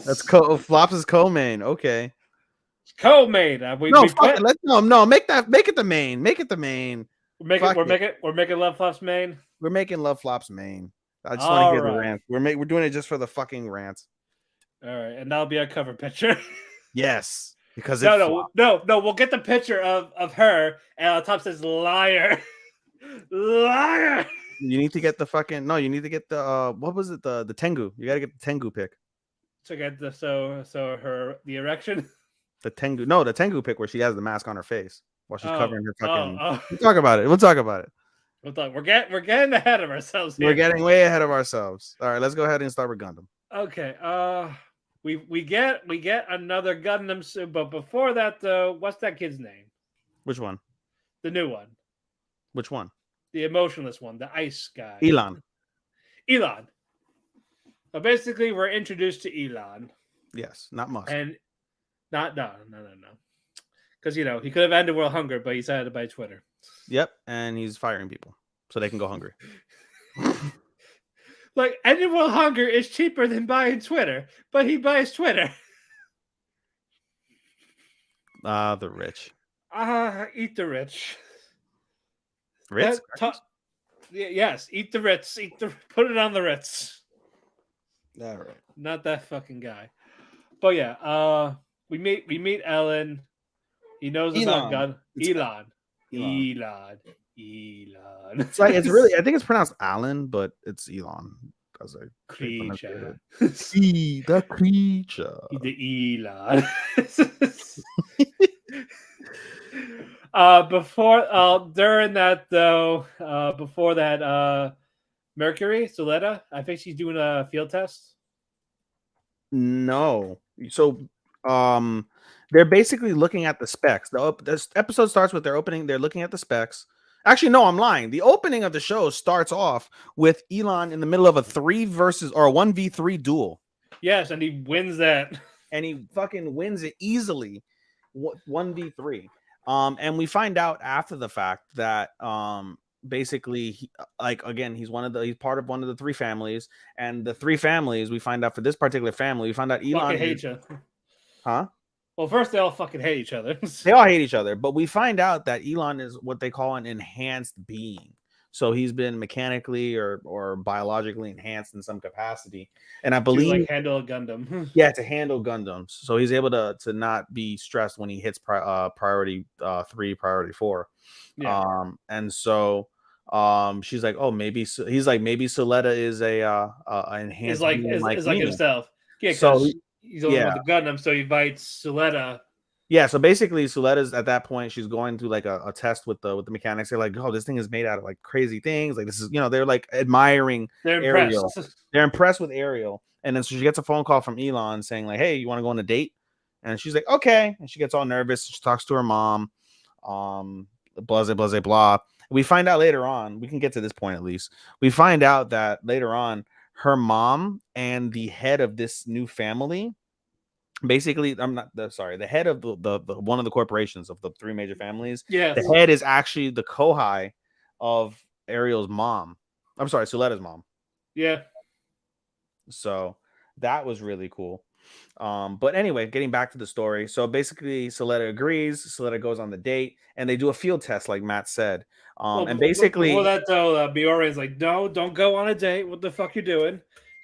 That's flops is co-main. Okay. Co-main. Make it the main. Make it the main. We're making Love Flops main. We're making Love Flops main. I just want to hear the rant. We're doing it just for the fucking rants. All right, and that'll be our cover picture. Yes, because no. We'll get the picture of her, and on top says liar, liar. You need to get the fucking You need to get the what was it? The Tengu. You gotta get the Tengu pic. To get the the erection. The Tengu pic where she has the mask on her face while she's covering her fucking. Oh. We'll talk about it. We're getting ahead of ourselves here. We're getting way ahead of ourselves. All right, let's go ahead and start with Gundam. Okay. We get another Gundam soon, but before that, though, what's that kid's name? Which one? The new one, Which one? the emotionless one, the ice guy. Elon. Elon. So basically, we're introduced to Elon, Yes, not Musk. and no, because he could have ended world hunger, but he decided to buy Twitter. Yep, and he's firing people so they can go hungry. Like, ending world hunger is cheaper than buying Twitter, but he buys Twitter. The rich. Eat the rich. Ritz? Yes, eat the Ritz. Put it on the Ritz. All right. Not that fucking guy. But yeah, we meet Ellen. He knows about gun. Elon. It's like I think it's pronounced Alan, but it's Elon. As a creature. The creature. The Elon. During that though, before that, Mercury, Soletta, I think she's doing a field test. No. So they're basically looking at the specs. This episode starts with they're looking at the specs. Actually, no, I'm lying. The opening of the show starts off with Elon in the middle of a 1v3 duel. Yes, and he wins that. And he fucking wins it easily. 1v3. And we find out after the fact that basically he's part of one of the three families, and the three families we find out for this particular family, we find out Elon fucking hate you. Huh? Well, first they all fucking hate each other. They all hate each other, but we find out that Elon is what they call an enhanced being. So he's been mechanically or biologically enhanced in some capacity, and I believe to handle a Gundam. Yeah, to handle Gundams. So he's able to not be stressed when he hits priority 3, priority 4. Yeah. And so she's like, oh, maybe he's like, maybe Soletta is a enhanced being like himself. Yeah, so he's only with the Gundam, so he bites Soletta. Yeah, so basically Soletta's at that point, she's going through like a test with the mechanics. They're like, oh, this thing is made out of like crazy things. Like this is, they're like admiring Ariel. They're impressed with Ariel. And then so she gets a phone call from Elon saying like, hey, you want to go on a date? And she's like, okay. And she gets all nervous. She talks to her mom. Blah, blah, blah. We find out later on, we can get to this point at least. We find out that later on, her mom and the head of this new family, basically, the head of the one of the corporations of the three major families. Yeah, the head is actually the Kohai of Ariel's mom. I'm sorry, Soletta's mom. Yeah. So that was really cool. But anyway, getting back to the story. So basically, Soletta agrees. Soletta goes on the date, and they do a field test, like Matt said. And basically, before that though, Biore is like, "No, don't go on a date. What the fuck you doing?"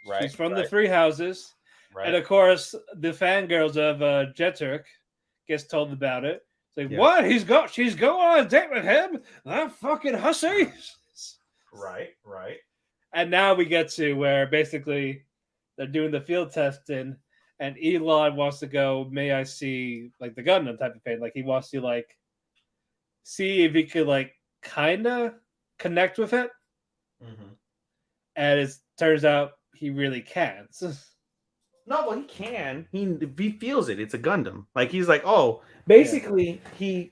Right. She's from the three houses. Right. And of course, the fangirls of Jet Turk gets told about it. It's like, what? She's going on a date with him? That fucking hussy. Right. And now we get to where basically they're doing the field testing, and Elon wants to go, may I see like the Gundam type of thing. Like he wants to like see if he could like kind of connect with it. Mm-hmm. And it turns out he really can't. No, well, he can. He feels it. It's a Gundam. Like he's like, oh, basically he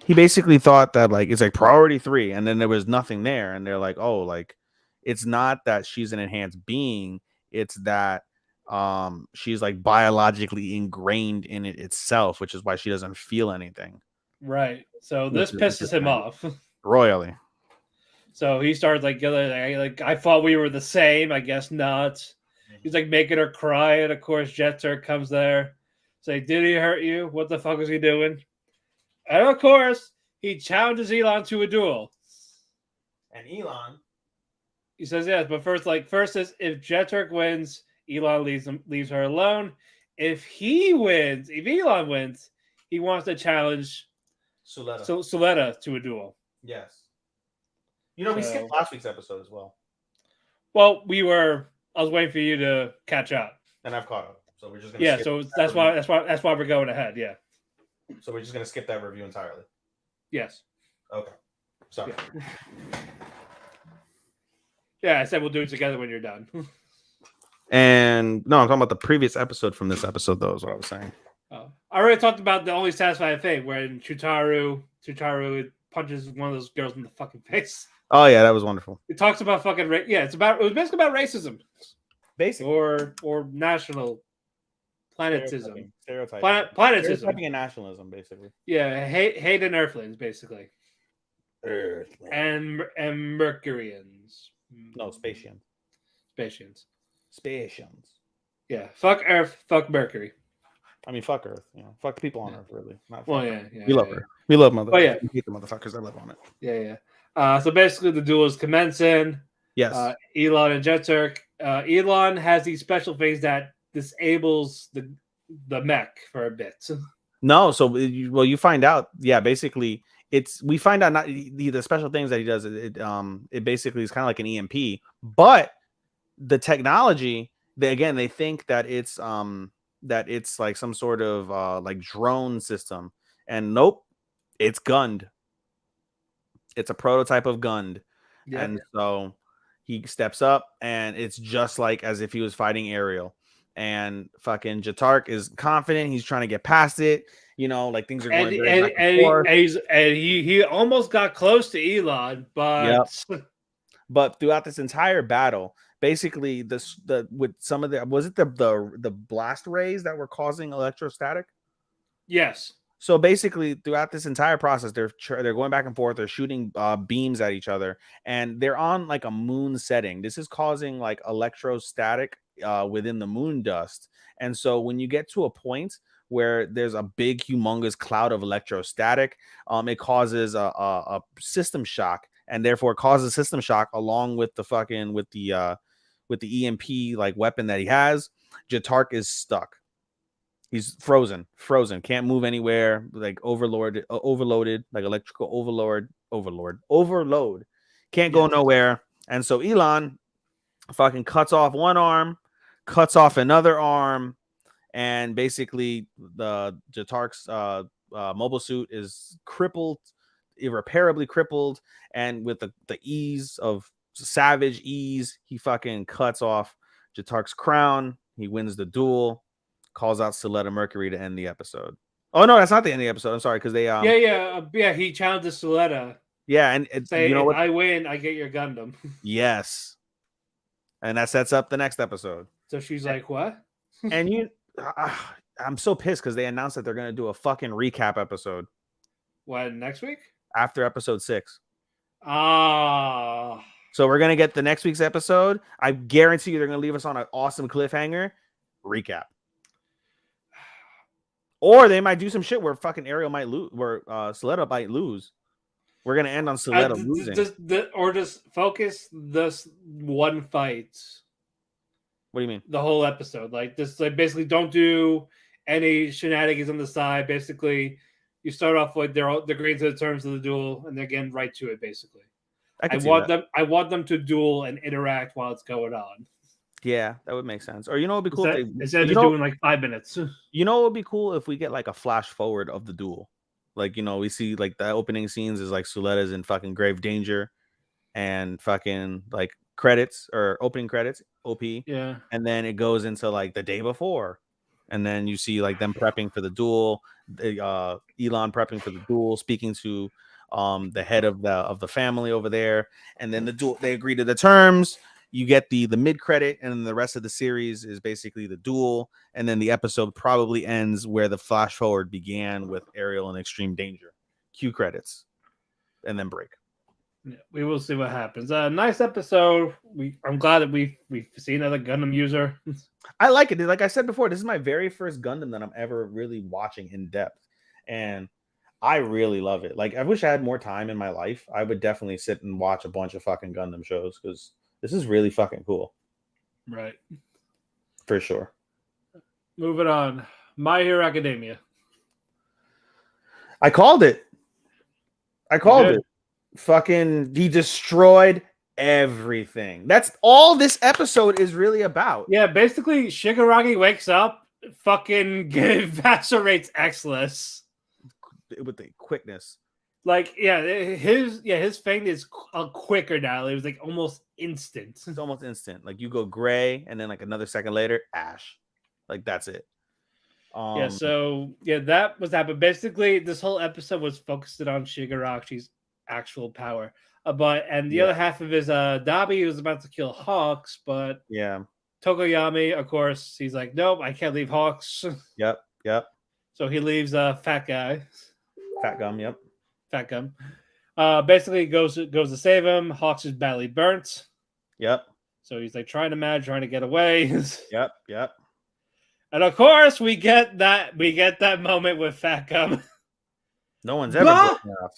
basically thought that like it's like priority 3, and then there was nothing there, and they're like, oh, like it's not that she's an enhanced being, it's that she's like biologically ingrained in it itself, which is why she doesn't feel anything. Right. So this pisses him off royally. So he starts like I thought we were the same. I guess not. He's like making her cry, and of course Jet Turk comes there. It's like, did he hurt you? What the fuck is he doing? And of course, he challenges Elon to a duel. And Elon, he says yes, but first is if Jet Turk wins, Elon leaves her alone. If Elon wins, he wants to challenge Soletta to a duel. Yes. We skipped last week's episode as well. Well, I was waiting for you to catch up. And I've caught up. So we're just gonna so that's why we're going ahead, yeah. So we're just gonna skip that review entirely. Yes. Okay. Sorry. Yeah, I said we'll do it together when you're done. And no, I'm talking about the previous episode from this episode, though, is what I was saying. I already talked about the only satisfying fate when Chutaru punches one of those girls in the fucking face. Oh yeah, that was wonderful. It talks about fucking it was basically about racism, Basically, or national planetism, stereotyping, planetism, stereotyping and nationalism, basically. Yeah, hate and Earthlings, basically, Earthlings and Mercurians. No, Spatians. Yeah, fuck Earth, fuck Mercury. I mean, fuck Earth. You know, fuck people on Earth, really. Not well, yeah, yeah, we love her. We love motherfuckers. Oh, yeah. We hate the motherfuckers that live on it. Yeah. So basically, the duel is commencing. Yes. Elon and Jeturk. Elon has these special things that disables the mech for a bit. No, so you find out. Yeah, basically, we find out not the special things that he does. It basically is kind of like an EMP, but the technology. They think that it's like some sort of like drone system, and nope, it's gunned. It's a prototype of gunned, and so he steps up, and it's just like as if he was fighting Ariel. And fucking Jeturk is confident. He's trying to get past it. You know, like things are going back and forth. And he almost got close to Elon, but but throughout this entire battle, basically with some of the blast rays that were causing electrostatic. Yes. So basically, throughout this entire process, they're going back and forth. They're shooting beams at each other, and they're on like a moon setting. This is causing like electrostatic within the moon dust. And so when you get to a point where there's a big, humongous cloud of electrostatic, it causes a system shock, and therefore causes system shock along with the EMP like weapon that he has. Jeturk is stuck. He's frozen, can't move anywhere, like overloaded, like electrical overload, can't go nowhere. And so Elon fucking cuts off one arm, cuts off another arm, and basically the Jeturk's mobile suit is crippled, irreparably crippled, and with the ease of savage ease, he fucking cuts off Jeturk's crown. He wins the duel. Calls out Suletta Mercury to end the episode. Oh no, that's not the end of the episode. I'm sorry, because they he challenges Suletta. Yeah, and say, you know what? I win, I get your Gundam. Yes, and that sets up the next episode. So she's like, "What?" And I'm so pissed because they announced that they're gonna do a fucking recap episode. What, next week? After episode 6. Ah. So we're gonna get the next week's episode. I guarantee you they're gonna leave us on an awesome cliffhanger. Recap. Or they might do some shit where fucking Ariel might lose, where Suletta might lose. We're gonna end on Suletta losing. Or just focus this one fight. What do you mean? The whole episode, like just like basically don't do any shenanigans on the side. Basically, you start off with they're agreeing to the terms of the duel, and they're getting right to it. Basically, I want them to duel and interact while it's going on. Yeah, that would make sense. Or you know, it'd be cool instead of doing like 5 minutes. You know, it would be cool if we get like a flash forward of the duel. Like, you know, we see like the opening scenes is like Suletta's in fucking grave danger, and fucking like credits or opening credits, OP. Yeah, and then it goes into like the day before, and then you see like them prepping for the duel. Elon prepping for the duel, speaking to the head of the family over there, and then the duel. They agree to the terms. You get the mid credit, and then the rest of the series is basically the duel, and then the episode probably ends where the flash forward began with Ariel in extreme danger. Cue credits, and then break. Yeah, we will see what happens. Nice episode. I'm glad that we've seen another Gundam user. I like it. Like I said before, this is my very first Gundam that I'm ever really watching in depth, and I really love it. Like I wish I had more time in my life. I would definitely sit and watch a bunch of fucking Gundam shows because this is really fucking cool. Right. For sure. Moving on. My Hero Academia. I called it. Fucking, he destroyed everything. That's all this episode is really about. Yeah, basically, Shigaraki wakes up, fucking eviscerates X-Less. With the quickness. Like, his fade is quicker now. It was like almost instant. It's almost instant. Like you go gray, and then like another second later, ash. Like that's it. That was that. But basically, this whole episode was focused on Shigarakshi's actual power. The other half of his Dabi was about to kill Hawks, but yeah, Tokoyami, of course, he's like, nope, I can't leave Hawks. Yep. So he leaves Fat Guy. Fat Gum. Yep. Fat Gum. Basically goes to save him. Hawks is badly burnt. Yep. So he's like trying to get away. Yep. And of course we get that moment with Fat Gum. No one's ever broken out.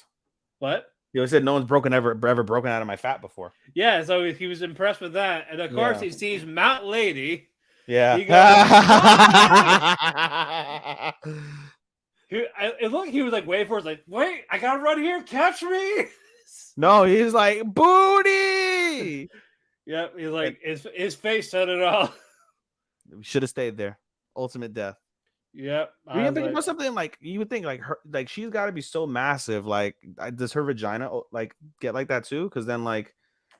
What? You always said no one's ever broken out of my fat before. Yeah, so he was impressed with that. And of course he sees Mount Lady. Yeah. He was like waiting for us, like, wait, I gotta run here, catch me. No, he's like, booty. Yep, he's like, his face said it all. We should have stayed there. Ultimate death. Yep. You think about something like you would think like her, like she's got to be so massive. Like, does her vagina like get like that too? Because then, like,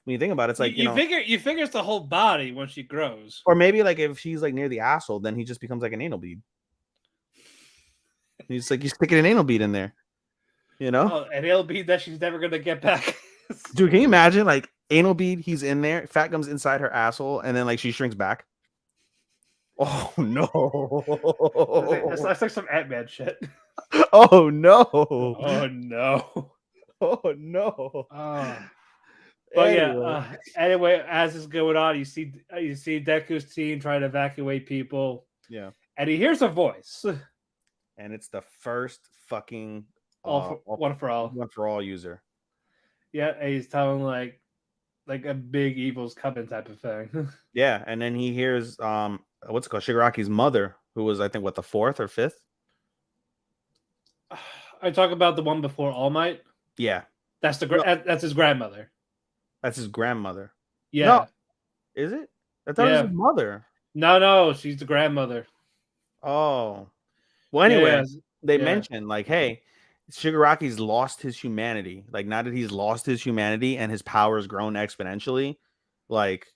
when you think about it, it's like you figure it's the whole body when she grows. Or maybe like if she's like near the asshole, then he just becomes like an anal bead. He's like, you sticking an anal bead in there, you know? Oh, an anal bead that she's never gonna get back. Dude, can you imagine like anal bead? He's in there, fat comes inside her asshole, and then like she shrinks back. Oh no! That's like some Ant-Man shit. Oh no! Oh no! Oh no! But anyway, as this is going on, you see Deku's team trying to evacuate people. Yeah, and he hears a voice, and it's the first fucking one for all user. Yeah, and he's telling like a big evil's coming type of thing. Yeah, and then he hears what's it called, Shigaraki's mother, who was I think the fourth or fifth. I talk about the one before All Might. Yeah, that's his grandmother. That's his grandmother. Yeah, no. Is it? I thought it was his mother. No, she's the grandmother. Oh, well. Anyway, they mentioned like, hey, Shigaraki's lost his humanity. Like now that he's lost his humanity and his power has grown exponentially, like.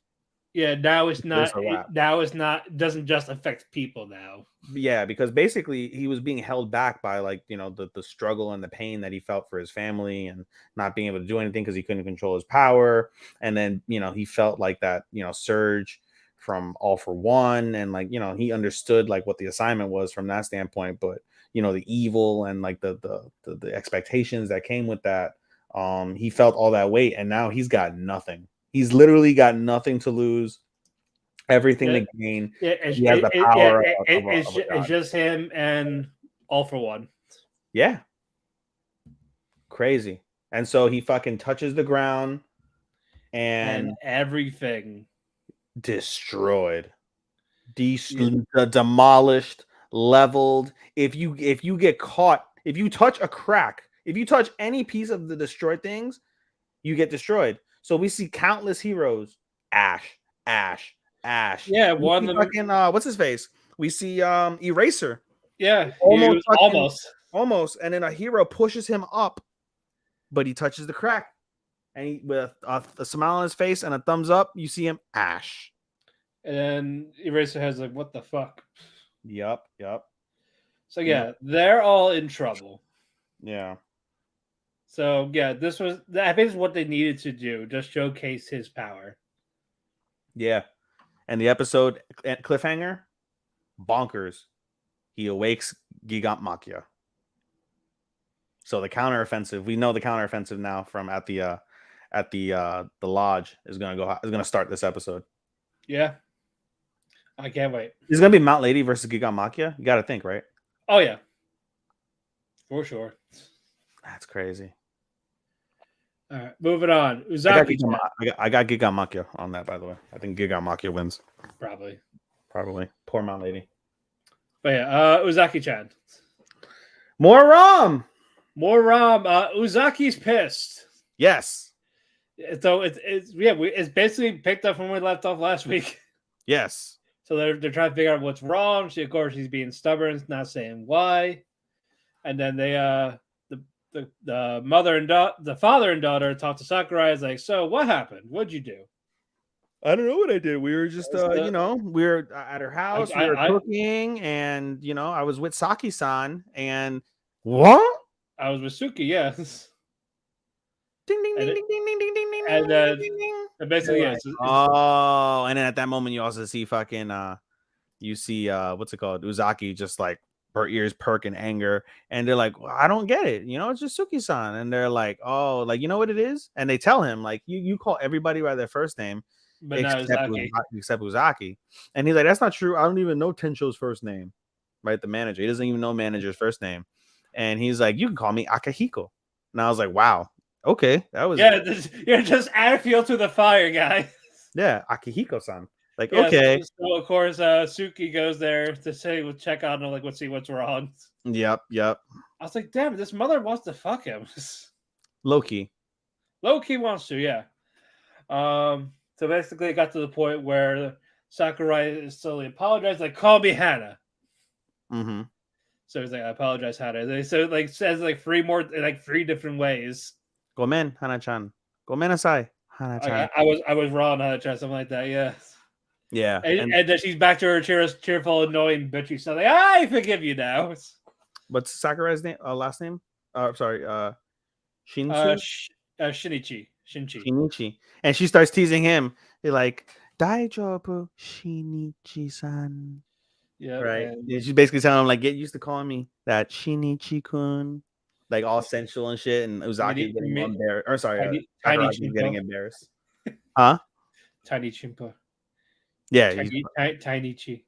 Yeah, now it's not. Doesn't just affect people now. Yeah, because basically he was being held back by like the struggle and the pain that he felt for his family and not being able to do anything because he couldn't control his power. And then he felt like that surge from All for One, and like he understood like what the assignment was from that standpoint. But the evil and like the expectations that came with that, he felt all that weight, and now he's got nothing. He's literally got nothing to lose, everything to gain. Yeah, he has the power. It's just him and All for One. Yeah, crazy. And so he fucking touches the ground, and everything destroyed, demolished, leveled. If you get caught, if you touch a crack, if you touch any piece of the destroyed things, you get destroyed. So we see countless heroes. Ash. Yeah, one of them. Fucking, what's his face? We see Eraser. Yeah, almost. And then a hero pushes him up, but he touches the crack. And he, with a smile on his face and a thumbs up, you see him Ash. And then Eraser has like, what the fuck? Yup. So yeah, they're all in trouble. Yeah. So yeah, I think this is what they needed to do, just showcase his power. Yeah. And the episode cliffhanger, bonkers. He awakes Gigant Machia. So the counteroffensive, we know the counteroffensive now from at the lodge is gonna start this episode. Yeah. I can't wait. It's gonna be Mount Lady versus Gigant Machia. You gotta think, right? Oh yeah. For sure. That's crazy. All right, moving on. Uzaki. I got Gigant Machia on that, by the way. I think Gigant Machia wins. Probably. Poor Mount Lady. But yeah, Uzaki-chan. More Ram. Uzaki's pissed. Yes. So it's basically picked up from where we left off last week. Yes. So they're trying to figure out what's wrong. Of course, she's being stubborn, not saying why. And then they the father and daughter talk to Sakurai. Is like, so what happened? What'd you do? I don't know what I did. We were just, we were at her house. We were cooking, and I was with Saki-san, and what? I was with Suki. Yes. Ding ding ding ding ding ding ding ding ding. And basically, yes. Oh, and then at that moment, you also see fucking you see what's it called? Uzaki just like her ears perk in anger, and they're like, well, I don't get it. It's just Suki-san, and they're like, oh, like you know what it is, and they tell him like you call everybody by their first name. But except Uzaki. And he's like, that's not true. I don't even know Tensho's first name. Right? The manager. He doesn't even know manager's first name. And he's like, you can call me Akihiko. And I was like, wow. Okay. That was you're just add fuel to the fire, guy. Yeah, Akihiko-san. Like, okay. So of course Suki goes there to say we'll check out and like let's see what's wrong. Yep. I was like, damn, this mother wants to fuck him. Low-key wants to, yeah. So basically, it got to the point where Sakurai is slowly apologized, like, call me Hana. Mm-hmm. So he's like, I apologize, Hana. So like says like three different ways. Gomen, Hana-chan. Gomenasai, Hana-chan. I was wrong, Hana-chan, something like that, yeah. Yeah. And then she's back to her cheerful, annoying, bitchy stuff. Like, I forgive you now. What's Sakurai's name? Last name? Sorry. Shinichi. And she starts teasing him. You're like, Daijobu Shinichi-san. Yeah. Right. And she's basically telling him, like, get used to calling me that Shinichi-kun. Like all sensual and shit. And Uzaki getting embarrassed. Or sorry, Tiny getting embarrassed. Huh? Tiny Chimpa. Yeah. Tiny Chi.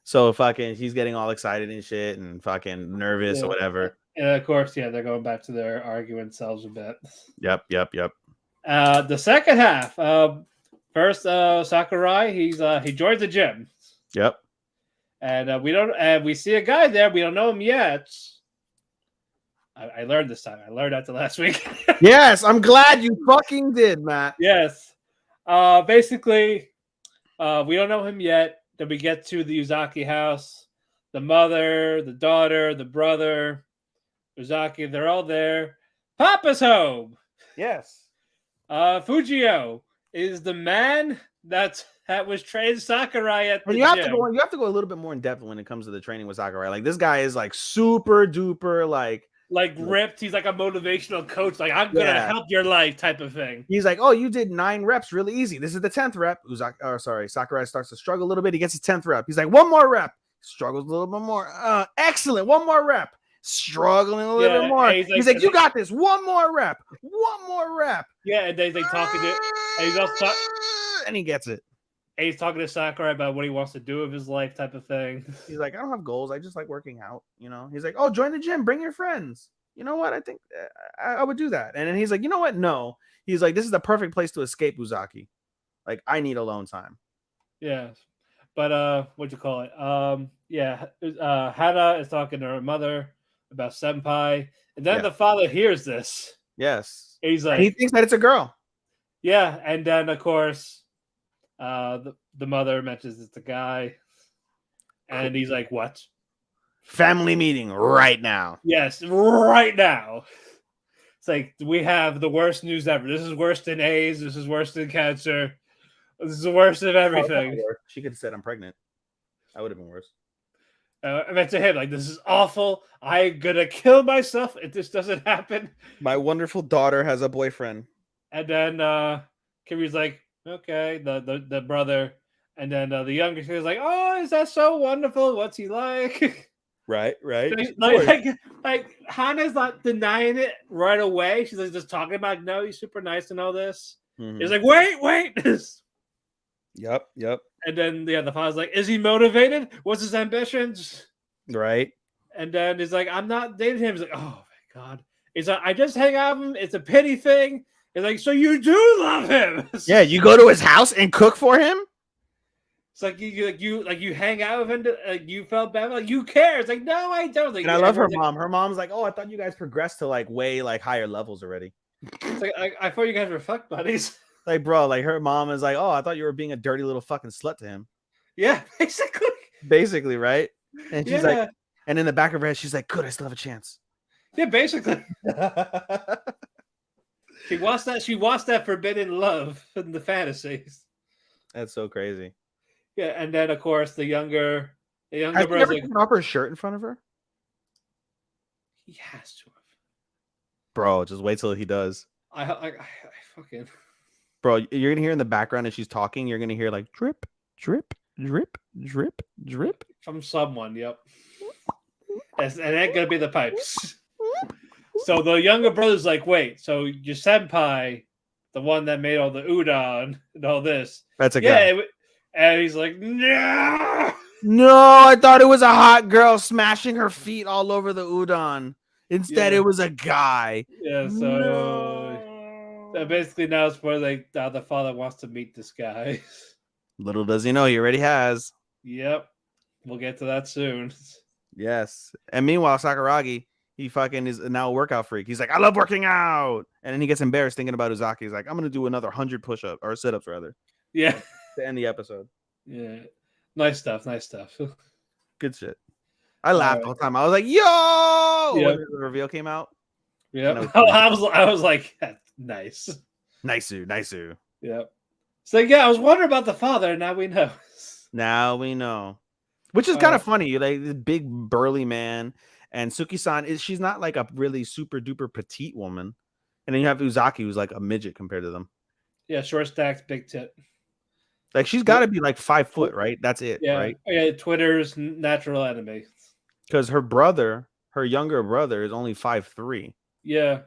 So fucking he's getting all excited and shit and fucking nervous or whatever. And of course, yeah, they're going back to their arguing selves a bit. Yep. The second half. First, Sakurai, he joins the gym. Yep. And we see a guy there. We don't know him yet. I learned this time. I learned after last week. Yes, I'm glad you fucking did, Matt. Yes. Basically, we don't know him yet. Then we get to the Uzaki house. The mother, the daughter, the brother, Uzaki, they're all there. Papa's home. Yes. Fujio is the man that was trained Sakurai at the you gym. You have to go a little bit more in depth when it comes to the training with Sakurai. Like this guy is like super duper like ripped. He's like a motivational coach. Like I'm gonna help your life type of thing. He's like, oh, you did 9 reps really easy. This is the 10th rep. Sakurai starts to struggle a little bit. He gets his 10th rep. He's like, one more rep. Struggles a little bit more. Excellent. One more rep. Struggling a little bit more. He's like, you got this. One more rep. Yeah, and they talking to, and he's also and he gets it. And he's talking to Sakurai about what he wants to do with his life, type of thing. He's like, I don't have goals. I just like working out. He's like, oh, join the gym. Bring your friends. You know what? I think I would do that. And then he's like, you know what? No. He's like, this is the perfect place to escape Uzaki. Like, I need alone time. Yeah. But what'd you call it? Hana is talking to her mother about senpai, and then the father hears this. Yes. He's like, and he thinks that it's a girl. Yeah, and then of course, the mother mentions it's a guy, and he's like, "What? Family meeting right now." Yes, right now. It's like we have the worst news ever. This is worse than AIDS. This is worse than cancer. This is the worst of everything. She could have said, "I'm pregnant." That would have been worse. I meant to him, like, this is awful. I'm gonna kill myself if this doesn't happen. My wonderful daughter has a boyfriend. And then Kiri's like, okay, the brother. And then the younger kid is like, oh, is that so wonderful? What's he like? Right. Like Hana's not denying it right away. She's like just talking about, no, he's super nice and all this. Mm-hmm. He's like, wait. Yep. And then the father's like, is he motivated? What's his ambitions? Right. And then he's like, I'm not dating him. He's like, oh my god. He's like, I just hang out with him. It's a pity thing. He's like, so you do love him? Yeah, you go to his house and cook for him. It's like you hang out with him. You felt bad. Like you care. It's like, no, I don't. Like, and I love her mom. Her mom's like, oh, I thought you guys progressed to like way like higher levels already. It's like I thought you guys were fuck buddies. Like, bro, like her mom is like, oh, I thought you were being a dirty little fucking slut to him. Yeah, basically. Basically, right? And she's like, and in the back of her head, she's like, good, I still have a chance. Yeah, basically. She wants that. She wants that forbidden love in the fantasies. That's so crazy. Yeah, and then of course the younger Has he brother's ever like, taken off her shirt in front of her? he has to have. Bro, just wait till he does. I fucking. Bro, you're gonna hear in the background as she's talking, you're gonna hear like drip, drip, drip, drip, drip. From someone, yep. And it ain't gonna be the pipes. So the younger brother's like, wait, so your senpai, the one that made all the udon and all this. That's a guy. And he's like, no. No, I thought it was a hot girl smashing her feet all over the udon. Instead, it was a guy. Yeah, so basically now it's where the father wants to meet this guy. Little does he know, he already has. Yep. We'll get to that soon. Yes. And meanwhile, Sakuragi, he fucking is now a workout freak. He's like, I love working out. And then he gets embarrassed thinking about Uzaki. He's like, I'm going to do another 100 push-ups or sit-ups rather. Yeah. To end the episode. Yeah. Nice stuff. Nice stuff. Good shit. I laughed the whole time. I was like, yo! Yep. When the reveal came out. Yeah. I was like, nice. Nice. Yep. So yeah, I was wondering about the father. Now we know. Now we know. Which is kind of funny. Like this big burly man. And Suki-san she's not like a really super duper petite woman. And then you have Uzaki, who's like a midget compared to them. Yeah, short stacks, big tit. Like she's got to be like 5 foot, right? That's it, yeah. right? Yeah, Twitter's natural enemy. Because her younger brother, is only 5'3". Yeah,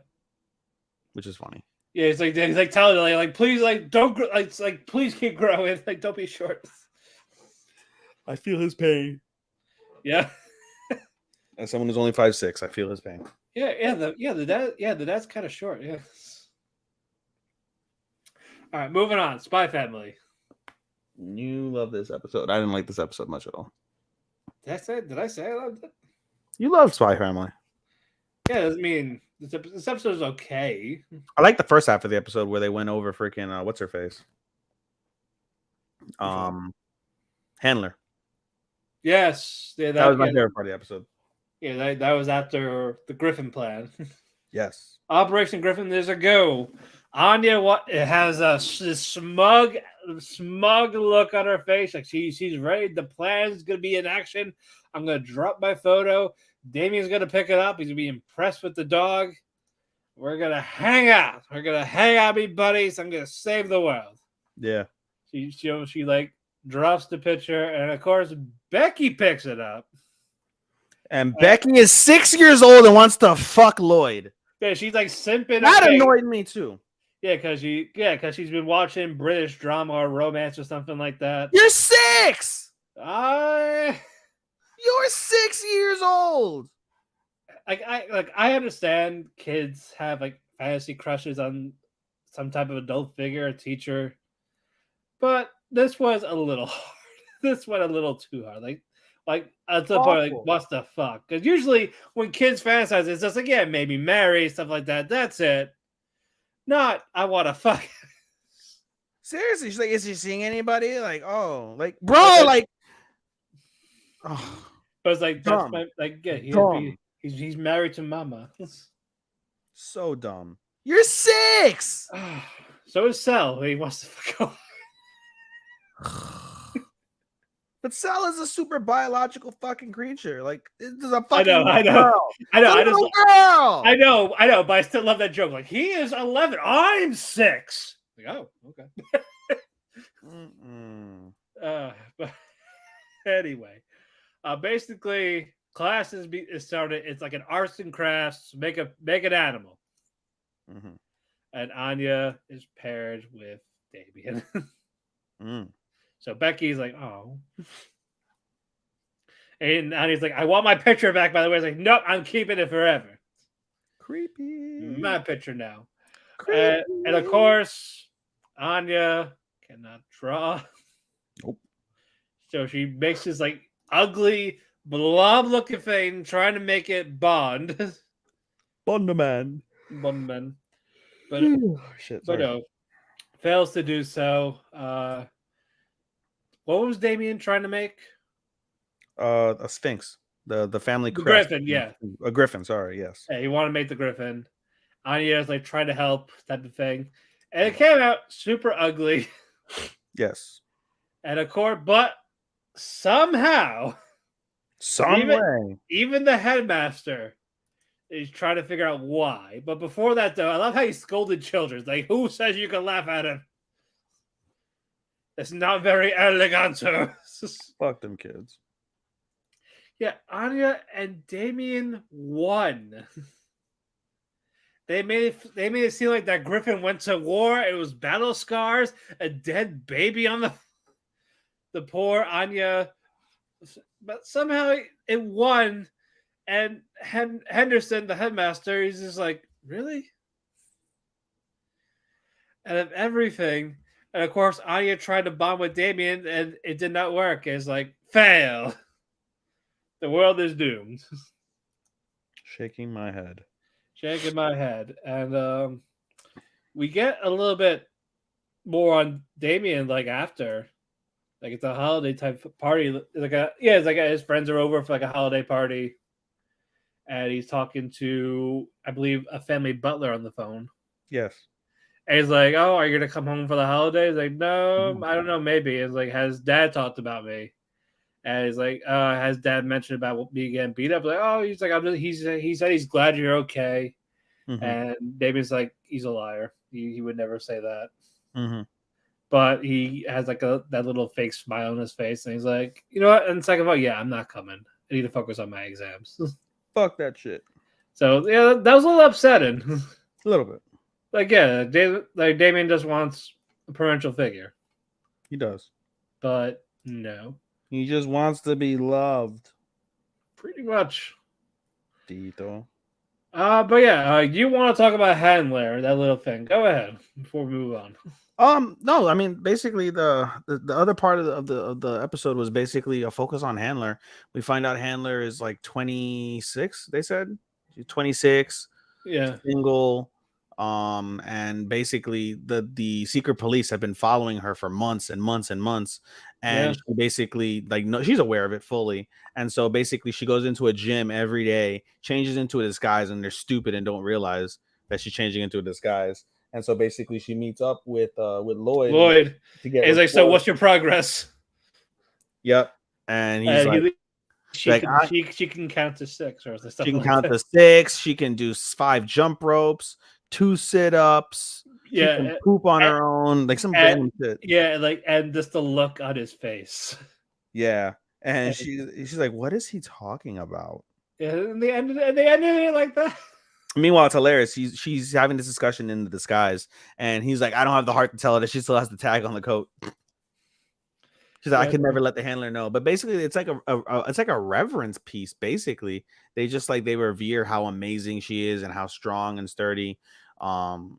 which is funny. Yeah, he's like telling her like please don't please keep growing, like don't be short. I feel his pain. Yeah. As someone who's only 5'6", I feel his pain. The dad's kind of short. Yeah. All right, moving on. Spy Family. You love this episode. I didn't like this episode much at all. Did I say I loved it? You love Spy Family. Yeah, I mean this episode is okay. I like the first half of the episode where they went over freaking what's her face, Handler. Yes, yeah, that was my favorite part of the episode. Yeah, that was after the Griffin plan. Yes, Operation Griffin. There's a go. Anya, it has this smug look on her face, like she's ready. The plan's gonna be in action. I'm gonna drop my photo. Damien's gonna pick it up. He's gonna be impressed with the dog. We're gonna hang out. Be buddies. I'm gonna save the world. Yeah. She like drops the picture, and of course Becky picks it up. And Becky is 6 years old and wants to fuck Lloyd. Yeah, she's like simping. That annoyed me too. Yeah, because she's been watching British drama or romance or something like that. You're 6. You're 6 years old. I understand kids have like fantasy crushes on some type of adult figure, a teacher, but this was a little hard. This went a little too hard. Like at the point, like what the fuck? Because usually when kids fantasize, it's just like maybe marry, stuff like that. That's it. Not I want to fuck. Seriously, she's like, is she seeing anybody? Like, oh, like, bro, like, oh. But it's like dumb. He's married to Mama. So dumb. You're 6. So is Cell. He wants to fuck off. But Cell is a super biological fucking creature. Like, this is a fucking girl. I know, but I still love that joke. Like, he is 11. I'm 6. Like, oh, okay. But anyway, basically, class is started. It's like an arts and crafts. Make an animal. Mm-hmm. And Anya is paired with Damien. So Becky's like, oh. And Annie's like, I want my picture back, by the way. It's like, nope, I'm keeping it forever. Creepy. My picture now. And of course, Anya cannot draw. Nope. So she makes this like ugly blob looking thing, trying to make it Bond. Bondman. But shit, but no, fails to do so. What was Damien trying to make? A sphinx. the family The crest. Griffin, yeah. A griffin. Sorry, yes. Yeah, he wanted to make the Griffin. Anya's like trying to help type of thing, and it came out super ugly. Yes. And of course, but somehow, Some way. even the headmaster is trying to figure out why. But before that, though, I love how he scolded children. Like, who says you can laugh at him? It's not very elegant. Fuck them kids. Yeah, Anya and Damien won. They made it seem like that Griffin went to war. It was battle scars, a dead baby on the poor Anya. But somehow it won. And Henderson, the headmaster, he's just like, really? And of everything, and of course, Anya tried to bond with Damien, and it did not work. It's like, fail. The world is doomed. Shaking my head. Shaking my head. And we get a little bit more on Damien, like, after. Like, it's a holiday type party. It's like his friends are over for, like, a holiday party. And he's talking to, I believe, a family butler on the phone. Yes. And he's like, oh, are you going to come home for the holidays? Like, no, I don't know, maybe. It's like, has Dad talked about me? And he's like, has Dad mentioned about me getting beat up? Like, oh, he's like, he said he's glad you're okay. Mm-hmm. And David's like, he's a liar. He would never say that. Mm-hmm. But he has like that little fake smile on his face. And he's like, you know what? And second of all, yeah, I'm not coming. I need to focus on my exams. Fuck that shit. So, yeah, that was a little upsetting. A little bit. Like, yeah, Damien just wants a parental figure. He does. But no. He just wants to be loved. Pretty much. Tito. But yeah, you want to talk about Handler, that little thing. Go ahead before we move on. No, I mean, basically the other part of the episode was basically a focus on Handler. We find out Handler is like 26, they said. She's 26. Yeah. Single. And basically the secret police have been following her for months and months and months, and she basically, like, no, she's aware of it fully. And so basically she goes into a gym every day, changes into a disguise, and they're stupid and don't realize that she's changing into a disguise. And so basically she meets up with Lloyd to get he's like, so what's your progress? Yep. And he's like, she can count to 6 or something. She can count to 6. She can do 5 jump ropes, 2 sit-ups. Yeah, she can poop on her own, like some random shit. Yeah, like, and just the look on his face. Yeah, and she's like, "What is he talking about?" Yeah, and they ended it like that. Meanwhile, it's hilarious. She's having this discussion in the disguise, and he's like, "I don't have the heart to tell her that she still has the tag on the coat." She's like, I could never let the handler know. But basically, it's like a reverence piece. Basically, they just like they revere how amazing she is and how strong and sturdy. And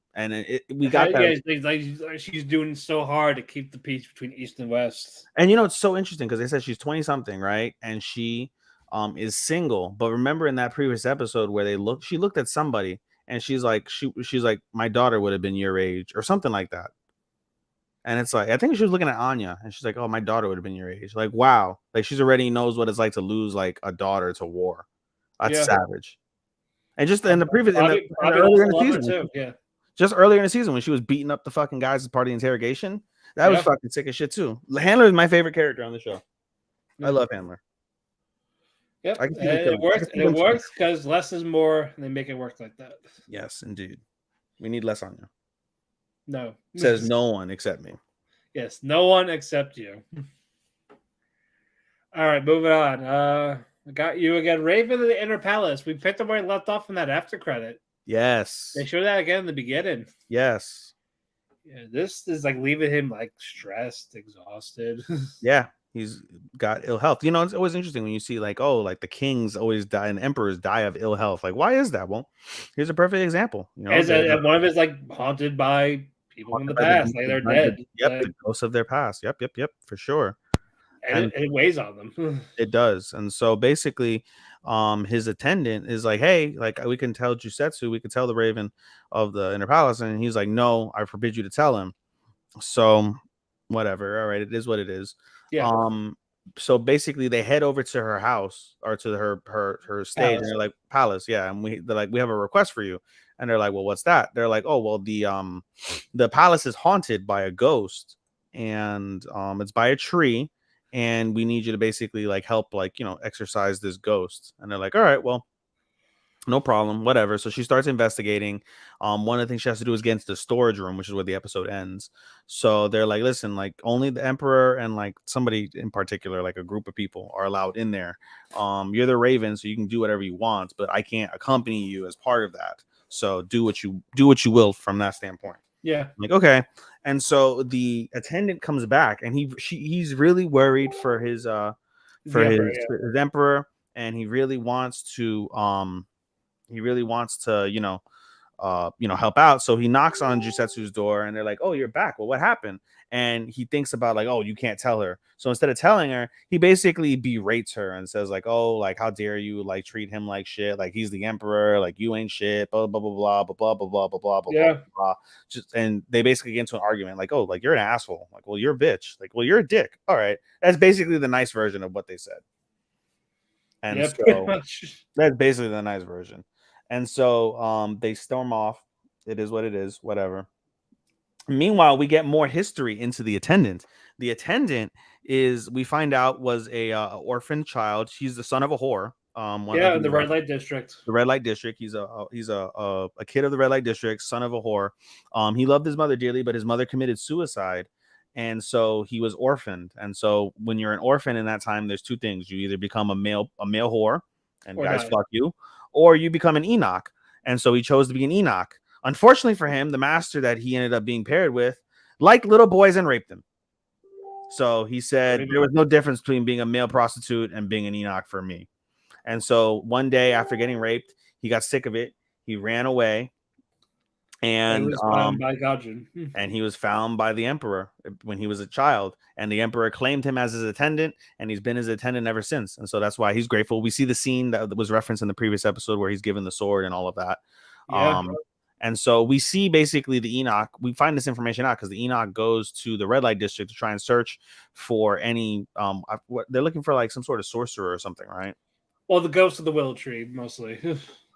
we got that. Like she's doing so hard to keep the peace between East and West. And you know, it's so interesting because they said she's 20 something, right? And she is single. But remember in that previous episode where she looked at somebody and she's like, my daughter would have been your age or something like that. And it's like, I think she was looking at Anya and she's like, oh, my daughter would have been your age. Like, wow. Like, she's already knows what it's like to lose like a daughter to war. That's savage. And just in the previous, earlier in the season, too. Yeah. Just earlier in the season when she was beating up the fucking guys as part of the interrogation, that was fucking sick as shit too. Handler is my favorite character on the show. I love Handler. Yep. It works because less is more, and they make it work like that. Yes, indeed. We need less Anya. No. Says no one except me. Yes, no one except you. All right, moving on. I got you again. Raven in the Inner Palace. We picked up where he left off from that after credit. Yes. They showed that again in the beginning. Yes. Yeah, this is like leaving him like stressed, exhausted. Yeah, he's got ill health. You know, it's always interesting when you see like, oh, like the kings always die and emperors die of ill health. Like, why is that? Well, here's a perfect example. You know, and one of it's like haunted by people from the past, like they're dead. Yep, the ghosts of their past. Yep, for sure. And it weighs on them. It does. And so basically, his attendant is like, hey, like we can tell Jusetsu, we can tell the Raven of the Inner Palace. And he's like, no, I forbid you to tell him. So whatever. All right, it is what it is. Yeah. so basically they head over to her house or to her stage, and they're like, palace, yeah, and they're like, we have a request for you. And they're like, well, what's that? They're like, oh, well, the palace is haunted by a ghost, and it's by a tree, and we need you to basically like help, like, exorcise this ghost. And they're like, all right, well, no problem, whatever. So she starts investigating. One of the things she has to do is get into the storage room, which is where the episode ends. So they're like, listen, like, only the emperor and like somebody in particular, like a group of people, are allowed in there. You're the Raven, so you can do whatever you want, but I can't accompany you as part of that. So do what you will from that standpoint. Yeah. Like, okay. And so the attendant comes back, and he's really worried for his his emperor, and he really wants to help out. So he knocks on Jusetsu's door, and they're like, oh, you're back. Well, what happened? And he thinks about like, oh, you can't tell her. So instead of telling her, he basically berates her and says like, oh, like, how dare you like treat him like shit? Like, he's the emperor, like, you ain't shit, blah blah blah blah blah blah blah blah blah blah blah Yeah. blah. And they basically get into an argument like, oh, like, you're an asshole. Like, well, you're a bitch. Like, well, you're a dick. All right. That's basically the nice version of what they said. And Yeah, so that's basically the nice version. And so they storm off. It is what it is, whatever. Meanwhile, we get more history into the attendant. The attendant we find out, was a orphan child. He's the son of a whore. In the red light district. The red light district. He's a kid of the red light district, son of a whore. He loved his mother dearly, but his mother committed suicide. And so he was orphaned. And so when you're an orphan in that time, there's two things. You either become a male whore, and guys fuck you, or you become an Enoch. And so he chose to be an Enoch. Unfortunately for him, the master that he ended up being paired with liked little boys and raped them. So he said there was no difference between being a male prostitute and being an Enoch for me. And so one day after getting raped, he got sick of it. He ran away. And he was found by Gaijin. And he was found by the emperor when he was a child, and the emperor claimed him as his attendant, and he's been his attendant ever since. And so that's why he's grateful. We see the scene that was referenced in the previous episode where he's given the sword and all of that. Yeah. And so we see basically the Enoch. We find this information out because the Enoch goes to the red light district to try and search for any they're looking for, like, some sort of sorcerer or something, right? Well, the ghost of the willow tree mostly.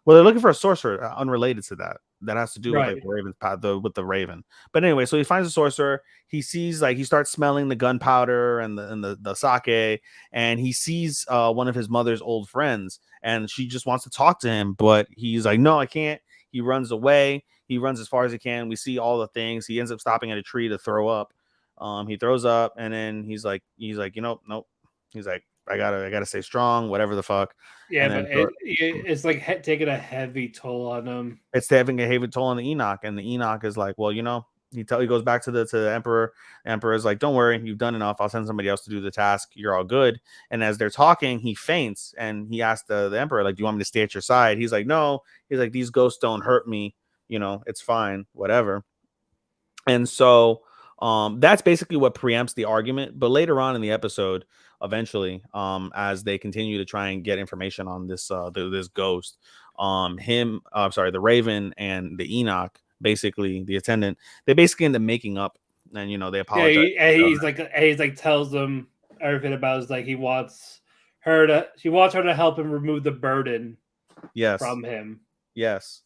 Well, they're looking for a sorcerer unrelated to that. That has to do with, Right. like, the Raven's path, with the Raven. But anyway, so he finds a sorcerer. He sees, like, he starts smelling the gunpowder and the sake, and he sees one of his mother's old friends, and she just wants to talk to him, but he's like, no, I can't. He runs away. He runs as far as he can. We see all the things. He ends up stopping at a tree to throw up. He throws up, and then he's like, nope. He's like, I gotta stay strong, whatever the fuck. Yeah, but it's like taking a heavy toll on him. It's having a heavy toll on the Enoch, and the Enoch is like, well, he goes back to the emperor. The emperor is like, don't worry, you've done enough. I'll send somebody else to do the task. You're all good. And as they're talking, he faints, and he asks the emperor, like, do you want me to stay at your side? He's like, no. He's like, these ghosts don't hurt me. It's fine, whatever. And so that's basically what preempts the argument. But later on in the episode, eventually, as they continue to try and get information on this this ghost, the Raven and the Enoch, basically the attendant, they basically end up making up, and they apologize. Yeah, he's like tells them everything about it. Like he wants her to help him remove the burden from him. Yes.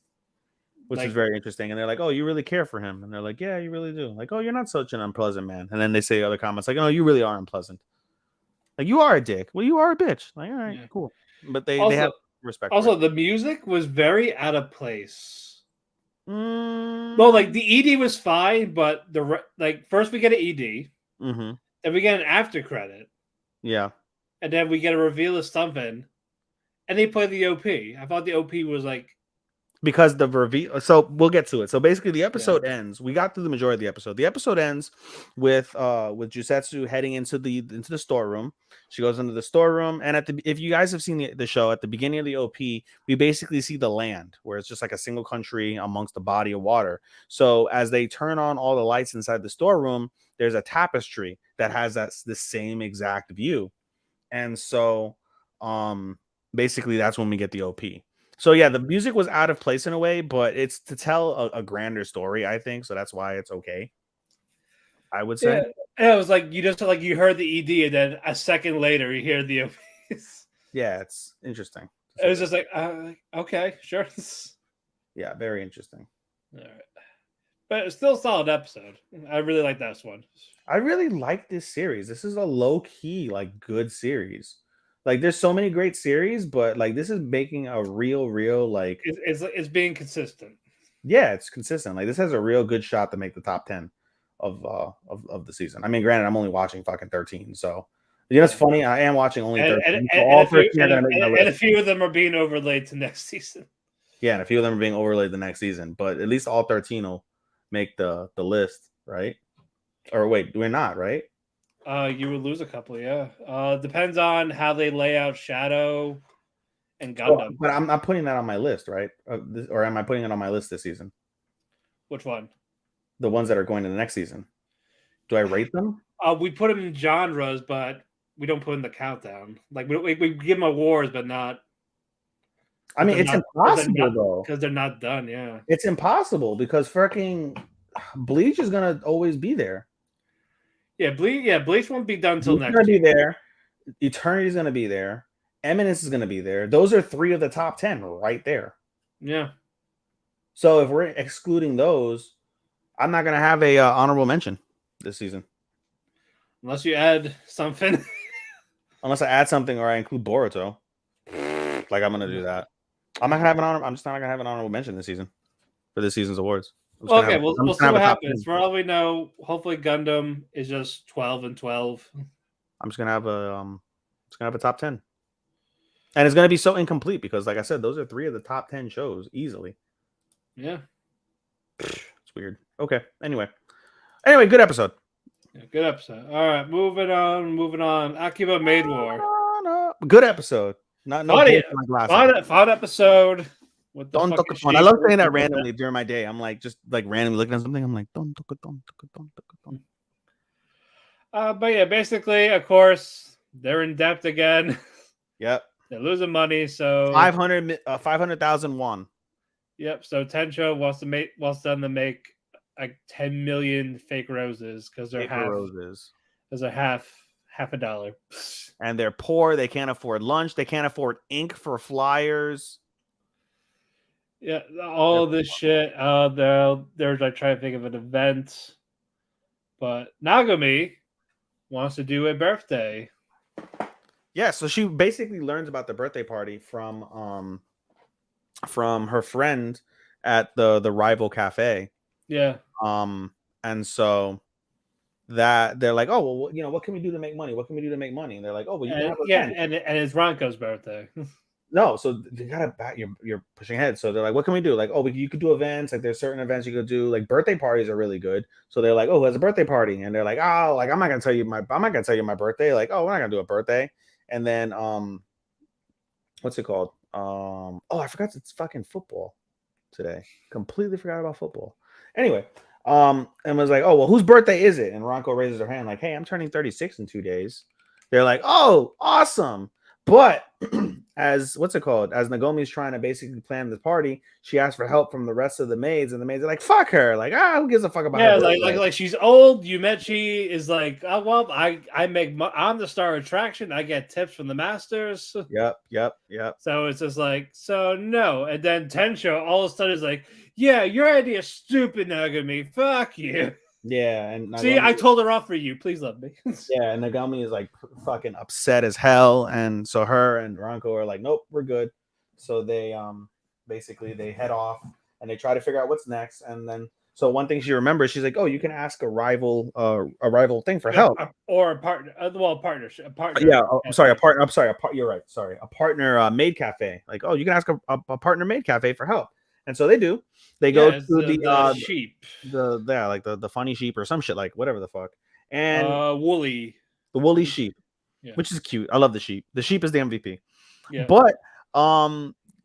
Which is very interesting. And they're like, oh, you really care for him. And they're like, yeah, you really do. Like, oh, you're not such an unpleasant man. And then they say other comments like, oh, you really are unpleasant. Like, you are a dick. Well, you are a bitch. Like, all right, cool. But they have respect. Also, the music was very out of place. Well, like the ED was fine, but first we get an ED, then we get an after credit. Yeah. And then we get a reveal of something. And they play the OP. I thought the OP was like, because the reveal, so we'll get to it. So basically the episode ends. We got through the majority of the episode. The episode ends with Jusetsu heading into the storeroom. She goes into the storeroom, and if you guys have seen the show, at the beginning of the OP, we basically see the land where it's just like a single country amongst a body of water. So as they turn on all the lights inside the storeroom, there's a tapestry that has the same exact view. And so basically that's when we get the OP. So yeah, the music was out of place in a way, but it's to tell a grander story, I think. So that's why it's okay, I would say. And it was like you heard the ED, and then a second later you hear the OPs. Yeah, it's interesting. It was just like, okay, sure. Yeah, very interesting. All right. But it's still a solid episode. I really like this one. I really like this series. This is a low key, like, good series. Like, there's so many great series, but like this is making a real like It's being consistent. Yeah, it's consistent. Like, this has a real good shot to make the top 10 of the season. I mean, granted, I'm only watching fucking 13, so you know it's funny. I am watching only 13. All 13 are gonna make my list. And a few of them are being overlaid to next season. Yeah, and a few of them are being overlaid the next season, but at least all 13 will make the list, right? Or wait, we're not, right? You would lose a couple, yeah. Depends on how they lay out Shadow and Gundam. But I'm not putting that on my list, right? Or am I putting it on my list this season? Which one? The ones that are going to the next season. Do I rate them? We put them in genres, but we don't put in the countdown. Like we give them awards, but not. I mean, it's impossible though, because they're not done. Yeah, it's impossible because fucking Bleach is gonna always be there. Yeah, Bleach won't be done until next year. Be there. Eternity is gonna be there. Eminence is gonna be there. Those are 3 of the top 10 right there. Yeah. So if we're excluding those, I'm not gonna have a honorable mention this season, unless you add something. Unless I add something or I include Boruto. Like, I'm gonna do that. I'm not gonna have an honor. I'm just not gonna have an honorable mention this season for this season's awards. Okay, we'll see what happens. For all we know, hopefully Gundam is just 12 and 12. I'm just gonna have a top 10, and it's gonna be so incomplete because, like I said, those are 3 of the top 10 shows easily. Yeah, it's weird. Okay. Anyway, good episode. Yeah, good episode. All right, moving on. Akiba Maid War. Good episode. Not fun episode. Don't talk I love saying that randomly during my day. I'm like just like randomly looking at something. I'm like, don't. But yeah, basically, of course, they're in debt again. Yep. They're losing money, so 500,000 won. Yep. So Tensho wants them to make like 10 million fake roses because they're half a dollar. And they're poor. They can't afford lunch. They can't afford ink for flyers. Yeah, all this shit. They're like trying to think of an event, but Nagami wants to do a birthday. Yeah, so she basically learns about the birthday party from her friend at the rival cafe. Yeah. And so that they're like, oh well, you know, what can we do to make money? What can we do to make money? And they're like, oh well, you can have a event. and it's Ranko's birthday. No, so you gotta you're pushing ahead. So they're like, what can we do? Like, oh, you could do events. Like, there's certain events you could do. Like, birthday parties are really good. So they're like, oh, who has a birthday party? And they're like, oh, like I'm not gonna tell you my birthday. Like, oh, we're not gonna do a birthday. And then what's it called? Oh, I forgot it's fucking football today. Completely forgot about football. Anyway, and was like, oh well, whose birthday is it? And Ranko raises her hand, like, hey, I'm turning 36 in 2 days. They're like, oh, awesome. But as Nagomi's trying to basically plan the party, she asks for help from the rest of the maids, and the maids are like, fuck her. Like, who gives a fuck about her? Like she's old. You met she is like, oh well, I'm the star attraction. I get tips from the masters. Yep. So it's just like, so no. And then Tensho all of a sudden is like, yeah, your idea is stupid, Nagami. Fuck you. Yeah, and see, I told her off for you. Please love me. Yeah, and Nagami is like fucking upset as hell, and so her and Ranko are like, nope, we're good. So they basically they head off and they try to figure out what's next. And then so one thing she remembers, she's like, oh, you can ask a rival thing for help or a partner. Well, a partnership. A partner. Yeah, a partner. I'm sorry. You're right. Sorry, a partner maid cafe. Like, oh, you can ask a partner maid cafe for help. And so they do. They go to the sheep. The funny sheep or some shit, like whatever the fuck. And woolly. The woolly sheep, which is cute. I love the sheep. The sheep is the MVP. Yeah. But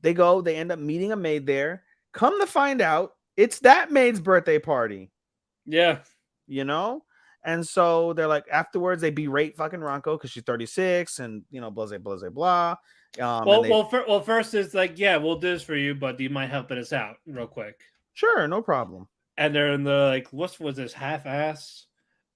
they end up meeting a maid there. Come to find out, it's that maid's birthday party. Yeah. You know? And so they're like, afterwards they berate fucking Ranko because she's 36 and blah blah. First it's like, yeah, we'll do this for you, but do you mind helping us out real quick? Sure, no problem. And they're in the like, what was this half-ass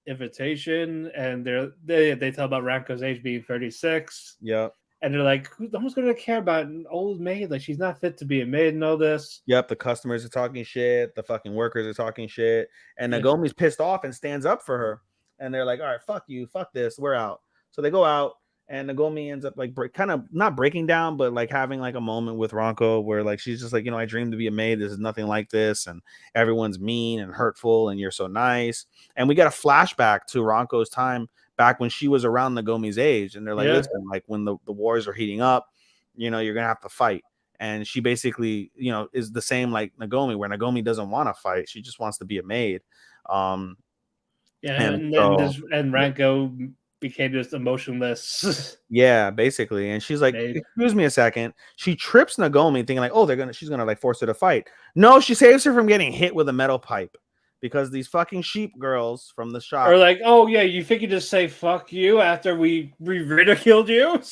invitation, and they tell about Ranko's age being 36. Yep. And they're like, "Who's going to care about an old maid? Like, she's not fit to be a maid and all this." Yep. The customers are talking shit. The fucking workers are talking shit. And Yeah. Nagomi's pissed off and stands up for her. And they're like, all right, fuck you. Fuck this. We're out. So they go out. And Nagomi ends up like kind of not breaking down, but like having like a moment with Ranko where like she's just like, I dreamed to be a maid. This is nothing like this. And everyone's mean and hurtful. And you're so nice. And we got a flashback to Ranko's time back when she was around Nagomi's age. And they're like, listen, like when the wars are heating up, you're going to have to fight. And she basically, is the same like Nagomi, where Nagomi doesn't want to fight. She just wants to be a maid. And Ranko became just emotionless. Yeah, basically. And she's like, excuse me a second. She trips Nagomi thinking like, she's gonna like force her to fight. No, she saves her from getting hit with a metal pipe because these fucking sheep girls from the shop are like, oh yeah, you think you just say fuck you after we ridiculed you?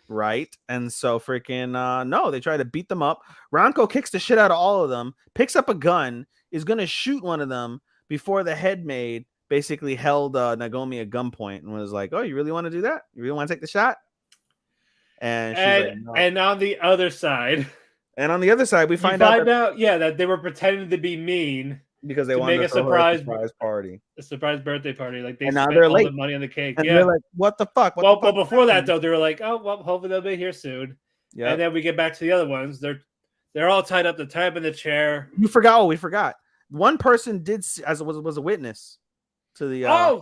Right. And so freaking no, they try to beat them up. Ranko kicks the shit out of all of them, picks up a gun, is gonna shoot one of them before the head maid basically held Nagomi at gunpoint and was like, "Oh, you really want to do that? You really want to take the shot?" And she's like, no. And on the other side, we find out that they were pretending to be mean because they wanted to make a surprise party, a surprise birthday party. Like they spent all the money on the cake. And they're like, "What the fuck?" Well, before that though, they were like, "Oh, well, hopefully they'll be here soon." Yeah. And then we get back to the other ones. They're all tied up. They're tied up in the chair. We forgot. One person was a witness to the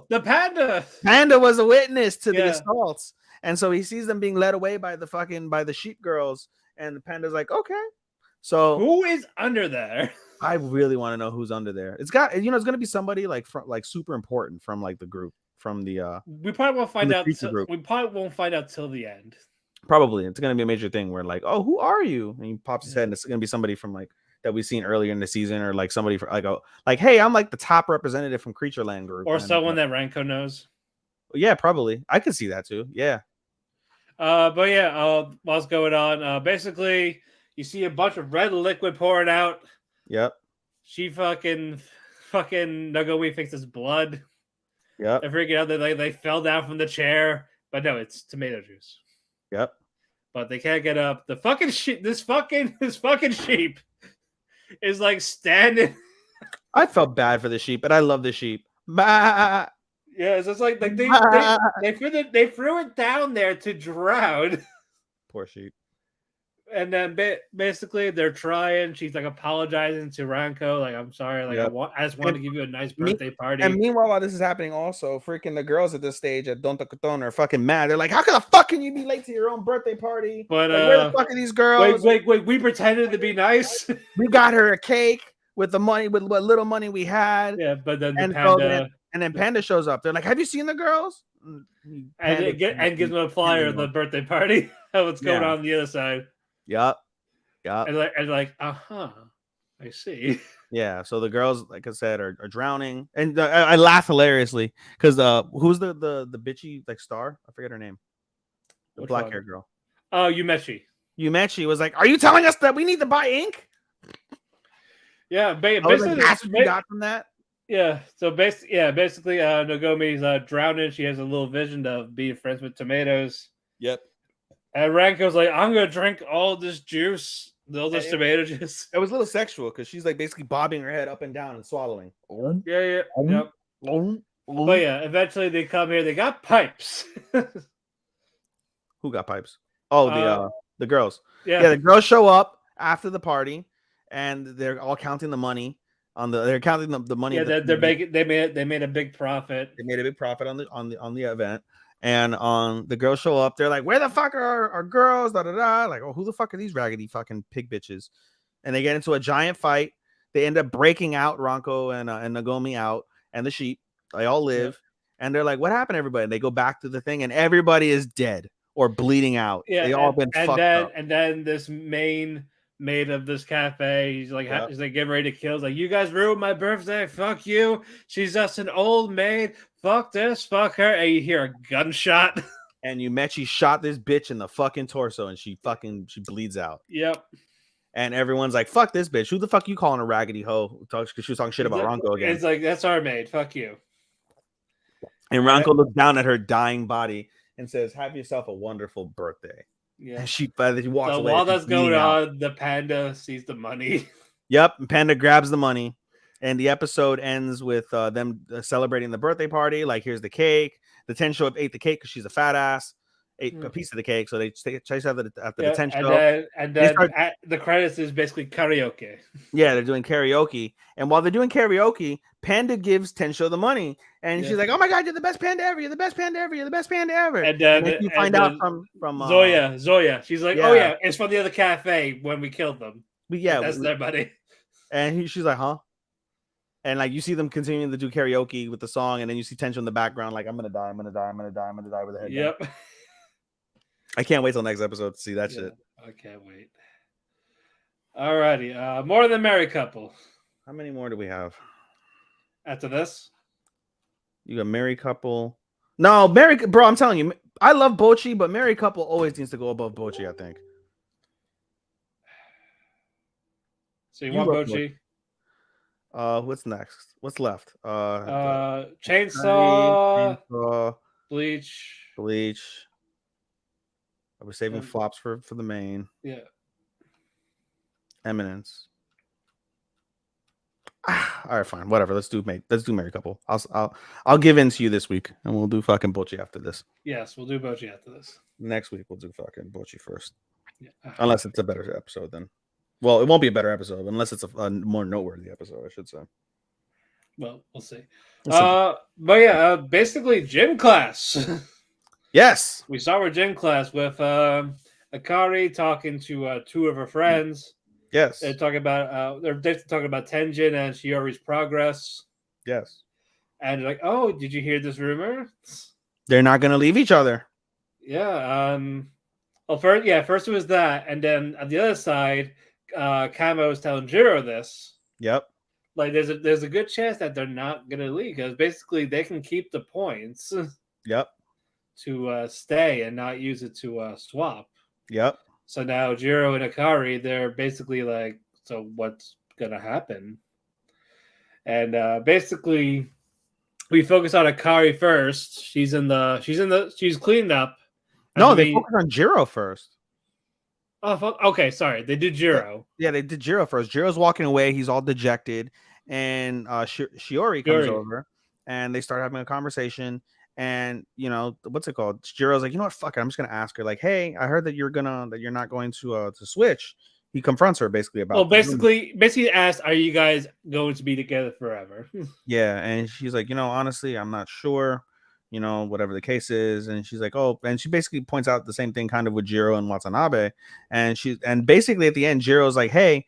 the panda. Panda was a witness to the assaults, and so he sees them being led away by the sheep girls, and the panda's like, okay, so who is under there? I really want to know who's under there. It's got it's gonna be somebody like super important from like the group from the we probably won't find out. We probably won't find out till the end. Probably it's gonna be a major thing where like, oh, who are you? And he pops his head, and it's gonna be somebody from like that we've seen earlier in the season, or like somebody for like, hey, I'm like the top representative from Creatureland Group, or someone that Ranko knows. Yeah, probably. I could see that too. Yeah. But yeah, what's going on? Basically, you see a bunch of red liquid pouring out. Yep. She fucking Nagomi thinks it's blood. Yep. They're freaking out. They fell down from the chair, but no, it's tomato juice. Yep. But they can't get up. The fucking sheep. This fucking sheep is like standing. I felt bad for the sheep, but I love the sheep. Bah! Yeah, it's just like they threw it down there to drown. Poor sheep. And then basically they're trying. She's like apologizing to Ranko, like, "I'm sorry, like I just want to give you a nice birthday party." And meanwhile, while this is happening, also freaking the girls at this stage at Donta Coton are fucking mad. They're like, "How the fuck can you be late to your own birthday party?" But like, where the fuck are these girls? Wait, we pretended to be nice. We got her a cake with the money, with what little money we had. Yeah, but then then Panda shows up. They're like, "Have you seen the girls?" And gives them a flyer of the birthday party. What's going on the other side? Yep. And like, I see. Yeah. So the girls, like I said, are drowning, and I laugh hilariously because who's the bitchy like star? I forget her name. The black hair girl. Oh, Yumechi. Yumechi was like, "Are you telling us that we need to buy ink?" Yeah, basically that's what you got from that. Yeah. So basically, Nagomi's drowning. She has a little vision of being friends with tomatoes. Yep. And Ranko's like, "I'm gonna drink all this juice, all this tomato juice." It was a little sexual because she's like basically bobbing her head up and down and swallowing. Yeah. Yep. But yeah, eventually they come here. They got pipes. Who got pipes? Oh, the girls. Yeah, the girls show up after the party, and they're all counting the money they're counting the money. Yeah, they're making. They made a big profit. They made a big profit on the event. And the girls show up. They're like, "Where the fuck are our girls?" Da da da. Like, "Oh, who the fuck are these raggedy fucking pig bitches?" And they get into a giant fight. They end up breaking out Ranko and Nagomi out, and the sheep. They all live, and they're like, "What happened, everybody?" And they go back to the thing, and everybody is dead or bleeding out. Yeah, they all been fucked up. And then this main maid of this cafe, he's like getting ready to kill. He's like, "You guys ruined my birthday. Fuck you. She's just an old maid. Fuck this, fuck her." And you hear a gunshot. And Yumechi shot this bitch in the fucking torso, and she bleeds out. Yep. And everyone's like, "Fuck this bitch. Who the fuck you calling a raggedy hoe?" Because she was talking shit about Ranko again. It's like, that's our maid. Fuck you. And Right. Ranko looks down at her dying body and says, "Have yourself a wonderful birthday." Yeah. And she walks So away. while She's that's going bleeding out. on, the panda sees the money. Yep. Panda grabs the money, and the episode ends with them celebrating the birthday party. Like, here's the cake. The Tensho ate the cake because she's a fat ass. Ate a piece of the cake, so they chase after the Yeah, Tensho. and They then start, at the credits is basically karaoke. yeah, they're doing karaoke, and while they're doing karaoke, Panda gives Tensho the money, and Yeah. she's like, "Oh my god, you're the best panda ever! You're the best panda ever! You're the best panda ever!" And And then then you find out from Zoya, she's like, "Oh yeah, yeah, it's from the other cafe when we killed them. yeah, That's their buddy." and she's like, "Huh?" And like you see them continuing to do karaoke with the song, and then you see Tensho in the background, like, "I'm gonna die, I'm gonna die, I'm gonna die, I'm gonna die" with her head down. Yep. I can't wait till next episode to see that shit. I can't wait. Alrighty, more than married couple. How many more do we have? After this, You got married couple. No, married, bro. I'm telling you, I love Bocchi, but married couple always needs to go above Bocchi, I think. so you You want love Bocchi? What's next? What's left? Chainsaw, Bleach. Bleach. Are we saving flops for the main? Yeah. Eminence. All right, fine, whatever. Let's do married couple. I'll give in to you this week, and we'll do fucking Bocchi after this. Yes, we'll do Bocchi after this. Next week we'll do fucking Bocchi first, Yeah. unless it's a better episode. Then, well, it won't be a better episode unless it's a more noteworthy episode, I should say. Well, we'll see. But yeah, basically gym class. Yes, we start with gym class with Akari talking to two of her friends. Yes, they're talking about Tenjin and Shiori's progress. Yes, and they're like, "Oh, did you hear this rumor? They're not gonna leave each other." Yeah. Well, first it was that, and then on the other side, Kamo is telling Jiro this. Yep. Like, there's a good chance that they're not gonna leave because basically they can keep the points. Yep. To stay and not use it to swap. Yep. So now Jiro and Akari, they're basically like, so what's gonna happen? And basically, we focus on Akari first. She's cleaned up. No, they focus on Jiro first. Oh, okay. Sorry, they did Jiro. Yeah, they did Jiro first. Jiro's walking away. He's all dejected, and Shiori comes over, and they start having a conversation. And what's it called? Jiro's like, you know what? Fuck it. I'm just gonna ask her. Like, hey, I heard that you're not going to switch. He confronts her basically about. Well, basically asked, "Are you guys going to be together forever?" Yeah, and she's like, honestly, I'm not sure. Whatever the case is, and she's like, oh, and she basically points out the same thing kind of with Jiro and Watanabe, and basically at the end, Jiro's like, hey,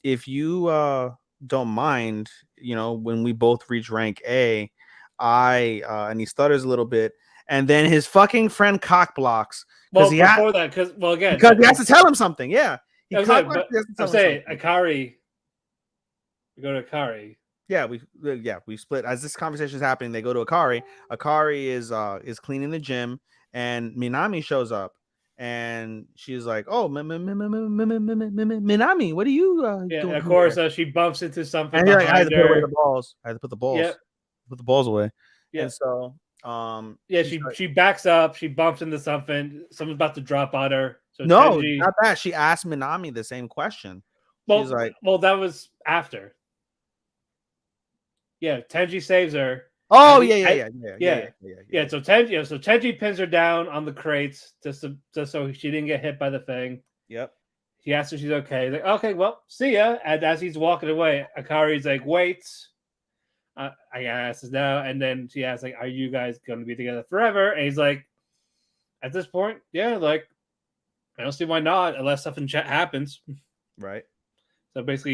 if you don't mind, when we both reach rank A, and he stutters a little bit, and then his fucking friend cock blocks because he has to tell him something. Yeah, I'm saying Akari. We go to Akari. Yeah, we split as this conversation is happening. They go to Akari. Akari is cleaning the gym, and Minami shows up, and she's like, "Oh, Minami, what are you doing?" Of course, she bumps into something. And I had to put away the balls. I had to put the balls. Yep. Put the balls away. Yeah. And so, she backs up. She bumps into something. Someone's about to drop on her. So no, not that. She asked Minami the same question. She's like, "Well, that was after." Yeah, Tenji saves her. Oh, yeah. So Tenji pins her down on the crates just so she didn't get hit by the thing. Yep. He asks if she's okay. He's like, okay, well, see ya. And as he's walking away, Akari's like, wait. I ask this now, and then she asks, like, are you guys going to be together forever? And he's like, at this point, yeah, like, I don't see why not, unless something happens. Right. So basically,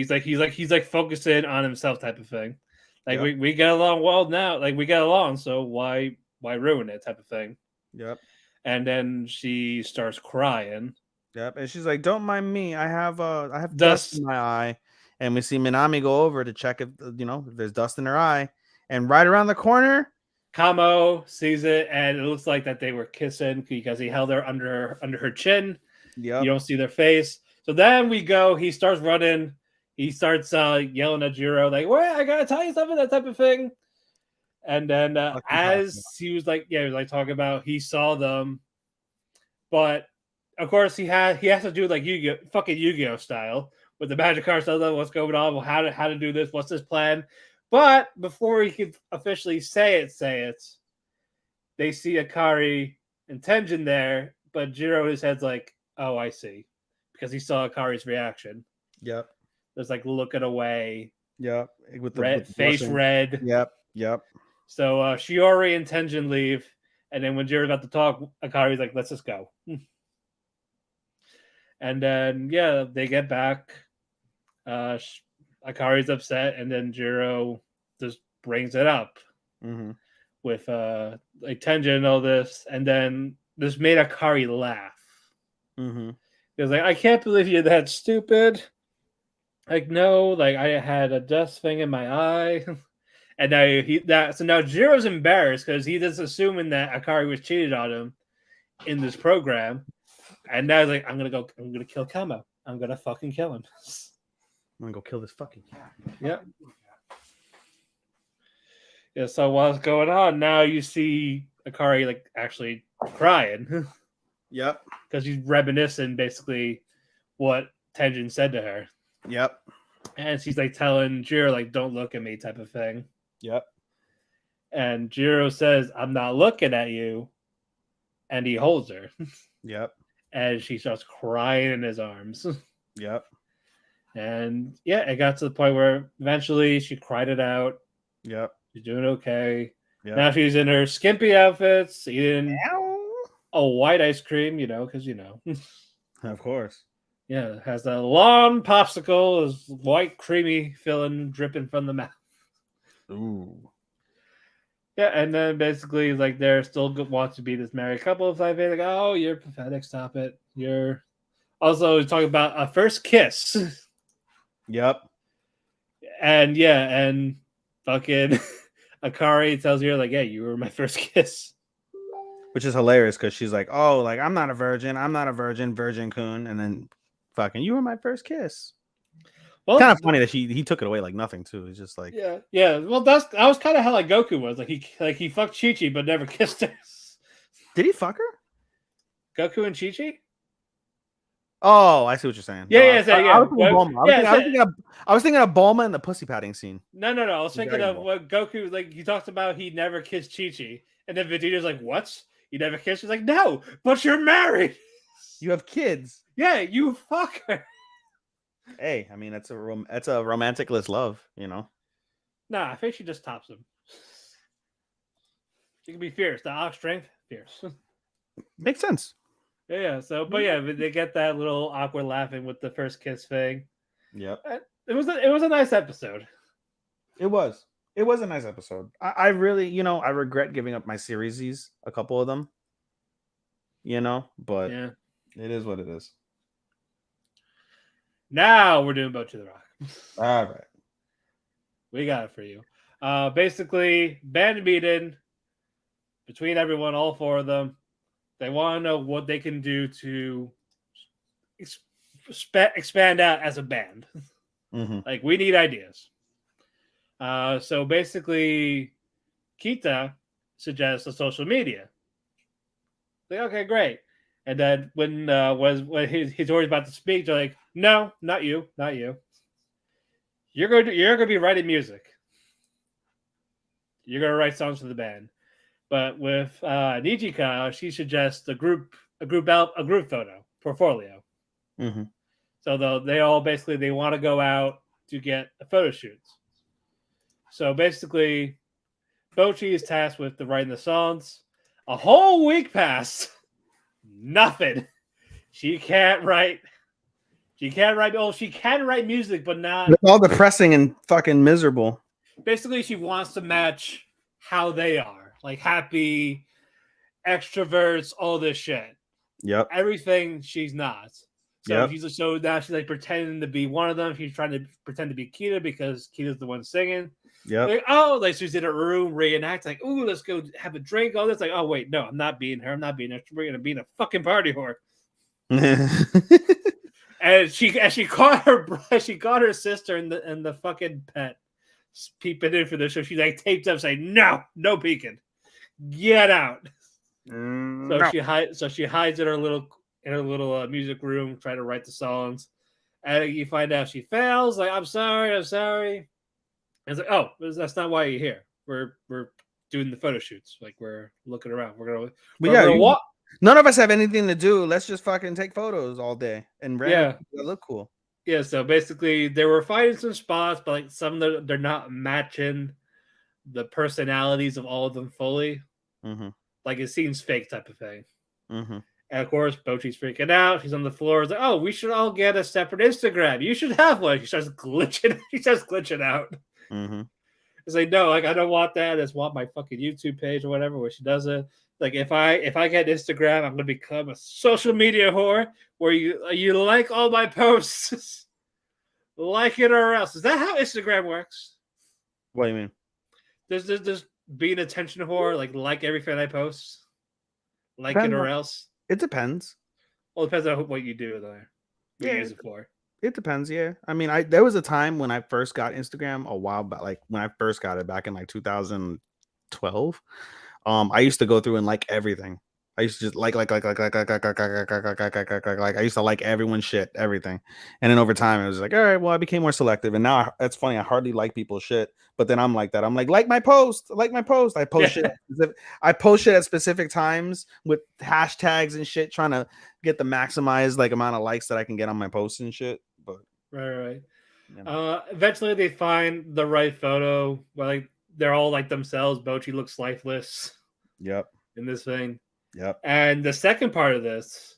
he's like focusing on himself, type of thing. Like, we get along well now. Like, we get along, so why ruin it, type of thing. Yep. And then she starts crying. Yep. And she's like, don't mind me. I have dust in my eye. And we see Minami go over to check if there's dust in her eye. And right around the corner, Kamo sees it, and it looks like that they were kissing because he held her under her chin. Yep. You don't see their face. So then we go. He starts running. He starts yelling at Jiro, like, "Wait, I gotta tell you something," that type of thing. And then Fucking as he was like, he was like talking about he saw them, but of course he has to do like Yu-Gi-Oh style with the magic cards. What's going on? Well, how to do this? What's his plan? But before he could officially say it, they see Akari and Tenjin there, but Jiro his head's like, oh, I see, because he saw Akari's reaction. Yep. There's like looking away. Yep. With the Red, face blushing. red. Yep. So Shiori and Tenjin leave, and then when Jiro's about to talk, Akari's like, let's just go. And then they get back. Akari's upset, and then Jiro just brings it up with like Tenjin and all this, and then this made Akari laugh. He was like, I can't believe you're that stupid. Like, no, like I had a dust thing in my eye. And now Jiro's embarrassed because he just assuming that Akari was cheated on him in this program. And now he's like, I'm gonna kill Kamo. I'm gonna fucking kill him. I'm gonna go kill this fucking cat. Yep. Yeah, so what's going on? Now you see Akari like actually crying. Yep. Because she's reminiscing basically what Tenjin said to her. Yep. And she's like telling Jiro, like, don't look at me type of thing. Yep. And Jiro says, I'm not looking at you. And he holds her. Yep. And she starts crying in his arms. Yep. And it got to the point where eventually she cried it out. Yep. She's doing okay. Yep. Now she's in her skimpy outfits, eating a white ice cream, because Of course. Yeah, it has a long popsicle, is white creamy filling dripping from the mouth. Ooh. Yeah, and then basically, like, they're still want to be this married couple. It's like, oh, you're pathetic. Stop it. You're also talking about a first kiss. Yep. And fucking Akari tells you, like, yeah, you were my first kiss. Which is hilarious because she's like, oh, like, I'm not a virgin, Virgin Kun. And then fucking, you were my first kiss. Well, kind of funny that he took it away like nothing, too. It's just like, yeah. Well, that was kind of how like Goku was. Like he fucked Chi-Chi but never kissed her. Did he fuck her? Goku and Chi-Chi? Oh, I see what you're saying. Yeah. I was thinking of Bulma and the pussy patting scene. No. I was thinking of what Goku, like, he talked about he never kissed Chi-Chi. And then Vegeta's like, what? You never kissed? He's like, no, but you're married. You have kids. Yeah, you fuck her. Hey, I mean, that's a romanticless love, Nah, I think she just tops him. She can be fierce. The ox strength, fierce. Makes sense. Yeah. So, but they get that little awkward laughing with the first kiss thing. Yep. It was a nice episode. It was a nice episode. I really, I regret giving up my series, a couple of them. But it is what it is. Now we're doing Bocchi the Rock. All right. We got it for you. Basically, band meeting between everyone, all four of them. They want to know what they can do to expand out as a band. Mm-hmm. Like, we need ideas. So basically, Kita suggests a social media. Like, okay, great. And then when he's already about to speak, they're like, no, not you. You're going to be writing music. You're going to write songs for the band. But with Nijika, she suggests a group photo portfolio. Mm-hmm. So they all basically they want to go out to get photo shoots. So basically, Bocchi is tasked with writing the songs. A whole week passed. Nothing. She can't write. Oh, she can write music, but not. It's all depressing and fucking miserable. Basically, she wants to match how they are, like happy, extroverts, all this shit. Yep. Everything she's not. So now she's like pretending to be one of them. She's trying to pretend to be Kita because Kita's the one singing. Yeah. Like she's in a room reenact, like, ooh, let's go have a drink. All this, like, oh wait, no, I'm not being her. I'm not being her. We're gonna be in a fucking party whore. And she caught her sister and the fucking pet. peeping in for this show. She's like taped up, saying, "No peeking, get out." So she hides in her little music room, trying to write the songs. And you find out she fails. Like, I'm sorry. And it's like, oh, that's not why you're here. We're doing the photo shoots. Like, we're looking around. We're gonna walk. None of us have anything to do. Let's just fucking take photos all day and Yeah, they look cool. Yeah. So basically, they were finding some spots, but like some of them, they're not matching the personalities of all of them fully. Mm-hmm. Like, it seems fake type of thing. Mm-hmm. And of course, Bocchi's freaking out. She's on the floor. It's like, oh, we should all get a separate Instagram. You should have one. She starts glitching out. Mm-hmm. It's like, no, like, I don't want that. I just want my fucking YouTube page or whatever where she does it. Like, if I get Instagram, I'm gonna become a social media whore where you like all my posts, like it or else. Is that how Instagram works? What do you mean? There's be an attention whore, like everything I post, like it or else. It depends. Well, it depends on what you do there. What you use it for. It depends, yeah. I mean, there was a time when I first got Instagram a while back, like when I first got it back in like 2012. I used to go through and like everything. I used to just like I used to like everyone's shit, everything. And then over time, it was like, all right, well, I became more selective. And now that's funny. I hardly like people's shit, but then I'm like that. I'm like my post, I post shit. I post shit at specific times with hashtags and shit, trying to get the maximized like amount of likes that I can get on my posts and shit. But right. You know. Eventually they find the right photo where like they're all like themselves. Bocchi looks lifeless. Yep. In this thing. Yep. And the second part of this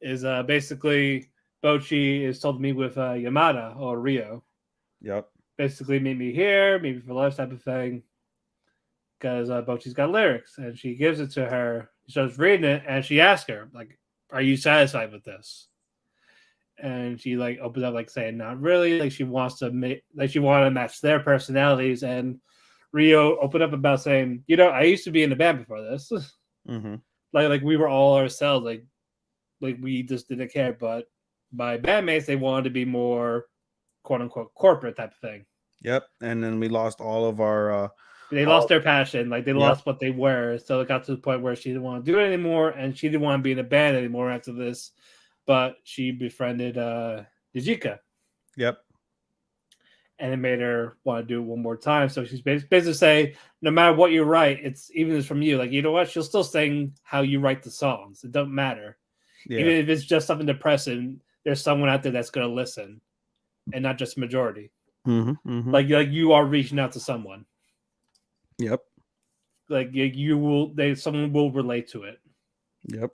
is basically Bocchi is told to meet with Yamada or Rio. Yep. Basically, meet me here, meet me for life type of thing. Because Bocchi's got lyrics, and she gives it to her. She starts reading it, and she asks her, like, "Are you satisfied with this?" And she like opens up, like saying, "Not really." Like she wants to match their personalities. And Rio opened up about saying, I used to be in a band before this. Mm-hmm. Like we were all ourselves, like we just didn't care. But my bandmates, they wanted to be more quote unquote corporate type of thing. Yep. And then we lost all of our they lost their passion, like they lost what they were. So it got to the point where she didn't want to do it anymore, and she didn't want to be in a band anymore after this. But she befriended Nijika. Yep. And it made her want to do it one more time. So she's basically saying, no matter what you write, it's even if it's from you. Like, you know what? She'll still sing how you write the songs. It doesn't matter. Yeah. Even if it's just something depressing, there's someone out there that's going to listen, and not just majority. Mm-hmm, mm-hmm. Like you are reaching out to someone. Yep. Like someone will relate to it. Yep.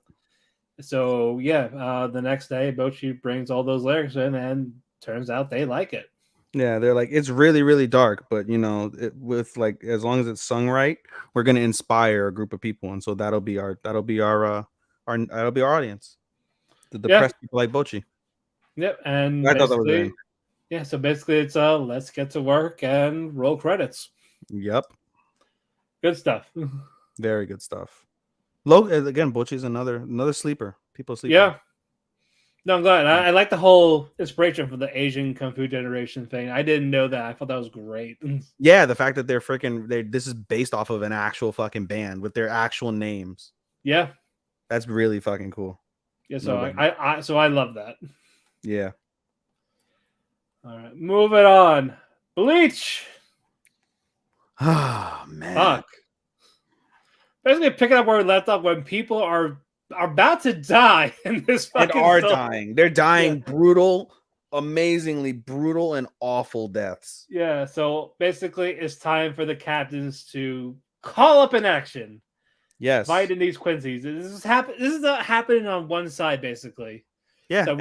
So yeah, the next day, Bocchi brings all those lyrics in, and turns out they like it. Yeah, they're like, it's really, really dark, but with like, as long as it's sung right, we're gonna inspire a group of people, and so that'll be our audience. The depressed people like Bocchi. Yep, and I thought that was good. Yeah, so basically it's let's get to work and roll credits. Yep. Good stuff. Very good stuff. Again, Bocchi's another sleeper. People sleep. Yeah. No, I'm glad. I like the whole inspiration for the Asian Kung Fu generation thing. I didn't know that. I thought that was great. Yeah, the fact that this is based off of an actual fucking band with their actual names. Yeah. That's really fucking cool. Yeah, so I love that. Yeah. All right, moving on. Bleach. Oh man. Fuck. Basically picking up where we left off, when people are about to die in this fucking dying. They're dying brutal, amazingly brutal and awful deaths. Yeah, so basically it's time for the captains to call up an action. Yes. Fighting these Quincy's. This is happening on one side, basically. Yeah. So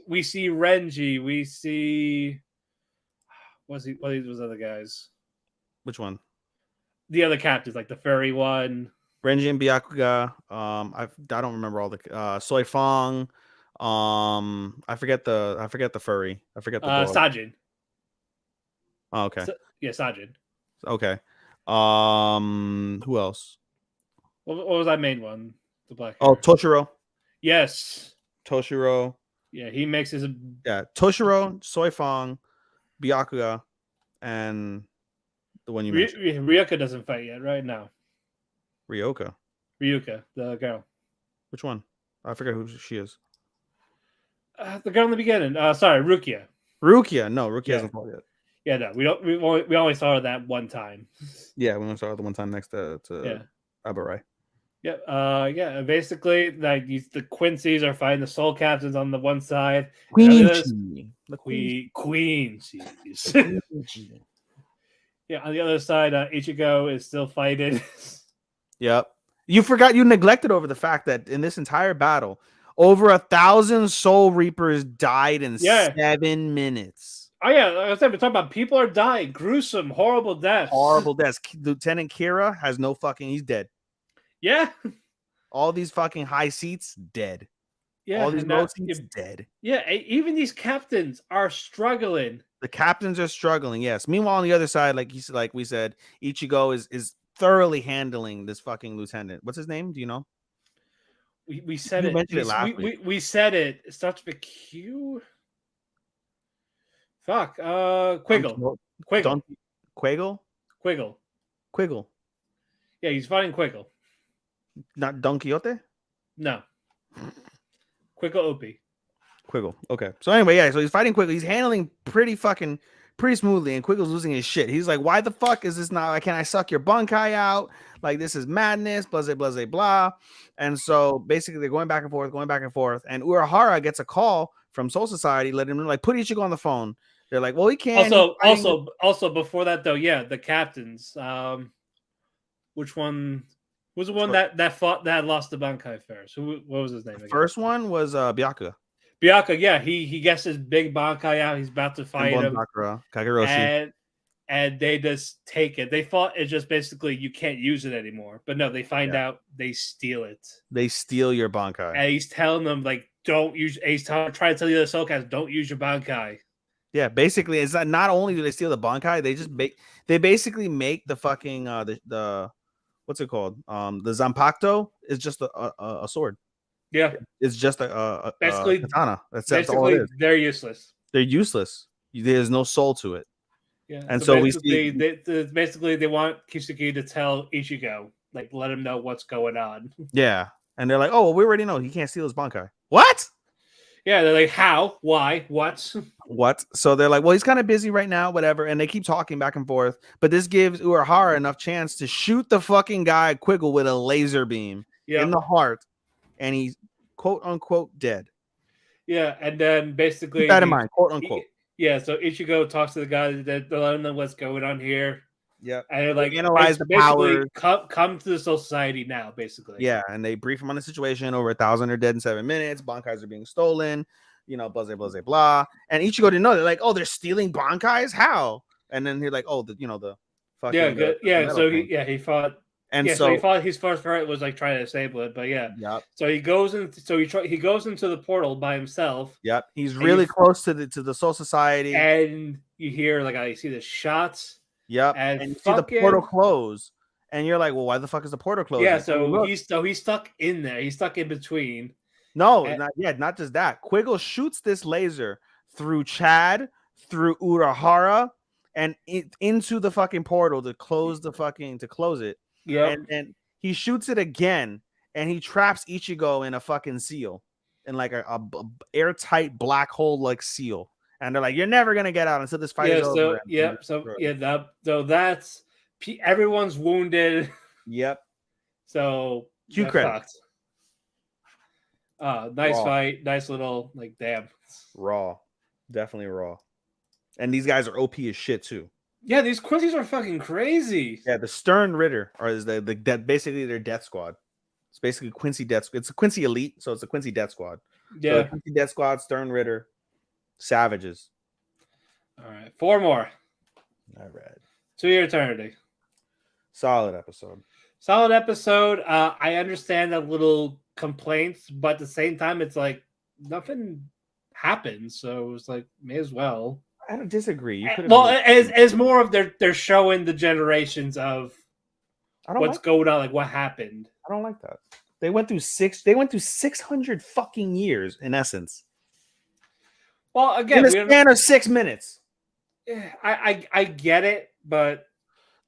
we see Renji, we see what are those other guys? Which one? The other captains, like the furry one. Renji and Byakuya. I don't remember all the Soy Fong. I forget the furry. I forget the Sajin. Oh, okay. Sajin. Okay. Who else? What was that main one? The black. Oh, Toshiro. Yes. Toshiro. Yeah, he makes his. Yeah, Toshiro, Soy Fong, Byakuya, and The one you mentioned. Ryuka doesn't fight yet, right? No. Ryuka. Ryuka, the girl. Which one? I forget who she is. The girl in the beginning. Sorry, Rukia. Rukia. No, Rukia hasn't fought yet. Yeah, no, we don't. We only saw her that one time. Yeah, we only saw her the one time next to Abarai. Yeah. Basically, like the Quincy's are fighting the Soul Captains on the one side. Queen. Yeah, on the other side, Ichigo is still fighting. Yep. You forgot, you neglected over the fact that in this entire battle, over 1,000 Soul Reapers died in 7 minutes. Oh yeah, like I said, we're talking about people are dying, gruesome, horrible deaths. Horrible deaths. Lieutenant Kira has no fucking. He's dead. Yeah. All these fucking high seats dead. Yeah. All these low seats dead. Yeah. Even these captains are struggling. The captains are struggling. Yes. Meanwhile, on the other side, like we said, Ichigo is thoroughly handling this fucking lieutenant. What's his name? Do you know? We said it. Mentioned it last week. We said it. It starts with a Q. Fuck. Quiggle. Quiggle. Quiggle? Quiggle. Yeah, he's fighting Quiggle. Not Don Quixote? No. Quiggle Opie. Quiggle. Okay. So anyway, yeah, so he's fighting Quiggle. He's handling pretty smoothly, and Quiggle's losing his shit. He's like, why the fuck is this not? Can I suck your Bankai out? Like, this is madness, blah, blah, blah, blah. And so basically they're going back and forth. And Urahara gets a call from Soul Society, letting him like, put Ichigo on the phone. They're like, well, he can't. Also before that though, yeah, the captains. Which one was the one that lost the Bankai first? What was his name again? First one was Byakuya. Byakuya, yeah, he gets his big Bankai out. He's about to fight him. Kageroshi. And they just take it. They thought it's just basically you can't use it anymore. But no, they find out they steal it. They steal your Bankai. And he's telling them, like, don't use. He's trying to tell the other Soulcats, don't use your Bankai. Yeah, basically, it's not only do they steal the Bankai, they basically make the fucking the what's it called? The Zanpakuto is just a sword. Yeah, it's just a basically katana. That's all it is. They're useless. They're useless. There's no soul to it. Yeah, and so we see basically they want Kiseki to tell Ichigo, like, let him know what's going on. Yeah, and they're like, oh, well, we already know he can't steal his Bankai. What? Yeah, they're like, how? Why? What? What? So they're like, well, he's kind of busy right now, whatever. And they keep talking back and forth. But this gives Urahara enough chance to shoot the fucking guy Quiggle with a laser beam in the heart, and he's quote unquote dead. Yeah, and then basically keep that in mind, quote unquote. Yeah, so Ichigo talks to the guys that they're letting them know what's going on here. Yeah, and they're like, analyze the power. Come to the Soul Society now, basically. Yeah, and they brief him on the situation. Over 1,000 are dead in 7 minutes. Bankais are being stolen. Blah, blah, blah, blah. And Ichigo didn't know. They're like, oh, they're stealing Bankais? How? And then he's like, oh, the fucking he fought. And so he thought his first fight was like trying to disable it, but So he goes he goes into the portal by himself. Yep. He's really close to the Soul Society. And you hear you see the shots. Yep. And you see the portal close. And you're like, well, why the fuck is the portal closed? Yeah, he's stuck in there. He's stuck in between. No, not just that. Quiggle shoots this laser through Chad, through Urahara, and into the fucking portal to close it. Yeah, and he shoots it again, and he traps Ichigo in a fucking seal, in like a airtight black hole like seal. And they're like, "You're never gonna get out until this fight is over." So that's everyone's wounded. Yep. So Q credits. Nice fight, nice little damn. Raw, definitely raw. And these guys are OP as shit too. Yeah, these Quincy's are fucking crazy. Yeah, the Stern Ritter is basically their death squad. It's basically Quincy death. It's a Quincy elite, so it's a Quincy death squad. Yeah, so Quincy death squad, Stern Ritter, savages. All right, 4 more. All right. To Your Eternity. Solid episode. I understand the little complaints, but at the same time, it's like nothing happened, so it's like may as well. I don't disagree. As more of they're showing the generations of what's going on, like what happened. I don't like that. They went through 600 fucking years in essence. Well, again, in a span of 6 minutes. I get it, but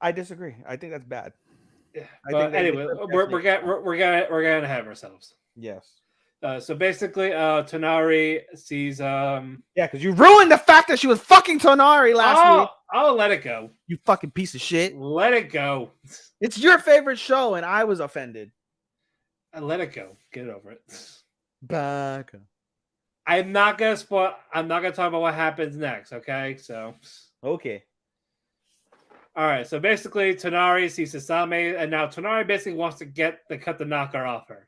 I disagree. I think that's bad. Yeah. I But think that anyway, we're gonna ahead of ourselves. yes. So basically, Tonari sees Yeah, because you ruined the fact that she was fucking Tonari last week. I'll let it go. You fucking piece of shit. Let it go. It's your favorite show, and I was offended. I let it go. Get over it. Back. I'm not gonna spoil. I'm not gonna talk about what happens next. Okay, so Okay. all right. So basically, Tonari sees Sasame, and now Tonari basically wants to cut the knocker off her.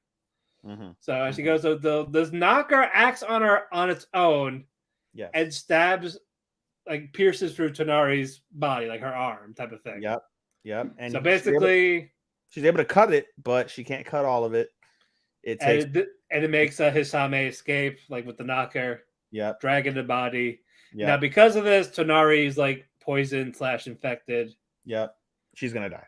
Mm-hmm. So as she goes, this knocker acts on its own, Yes. and stabs, like pierces through Tonari's body, like her arm, type of thing. Yep. And so basically, she's able to cut it, but she can't cut all of it. It takes and it makes Hisame escape, like with the knocker. Yep. Dragging the body. Yep. Now because of this, Tonari's like poisoned / infected. Yep. She's gonna die.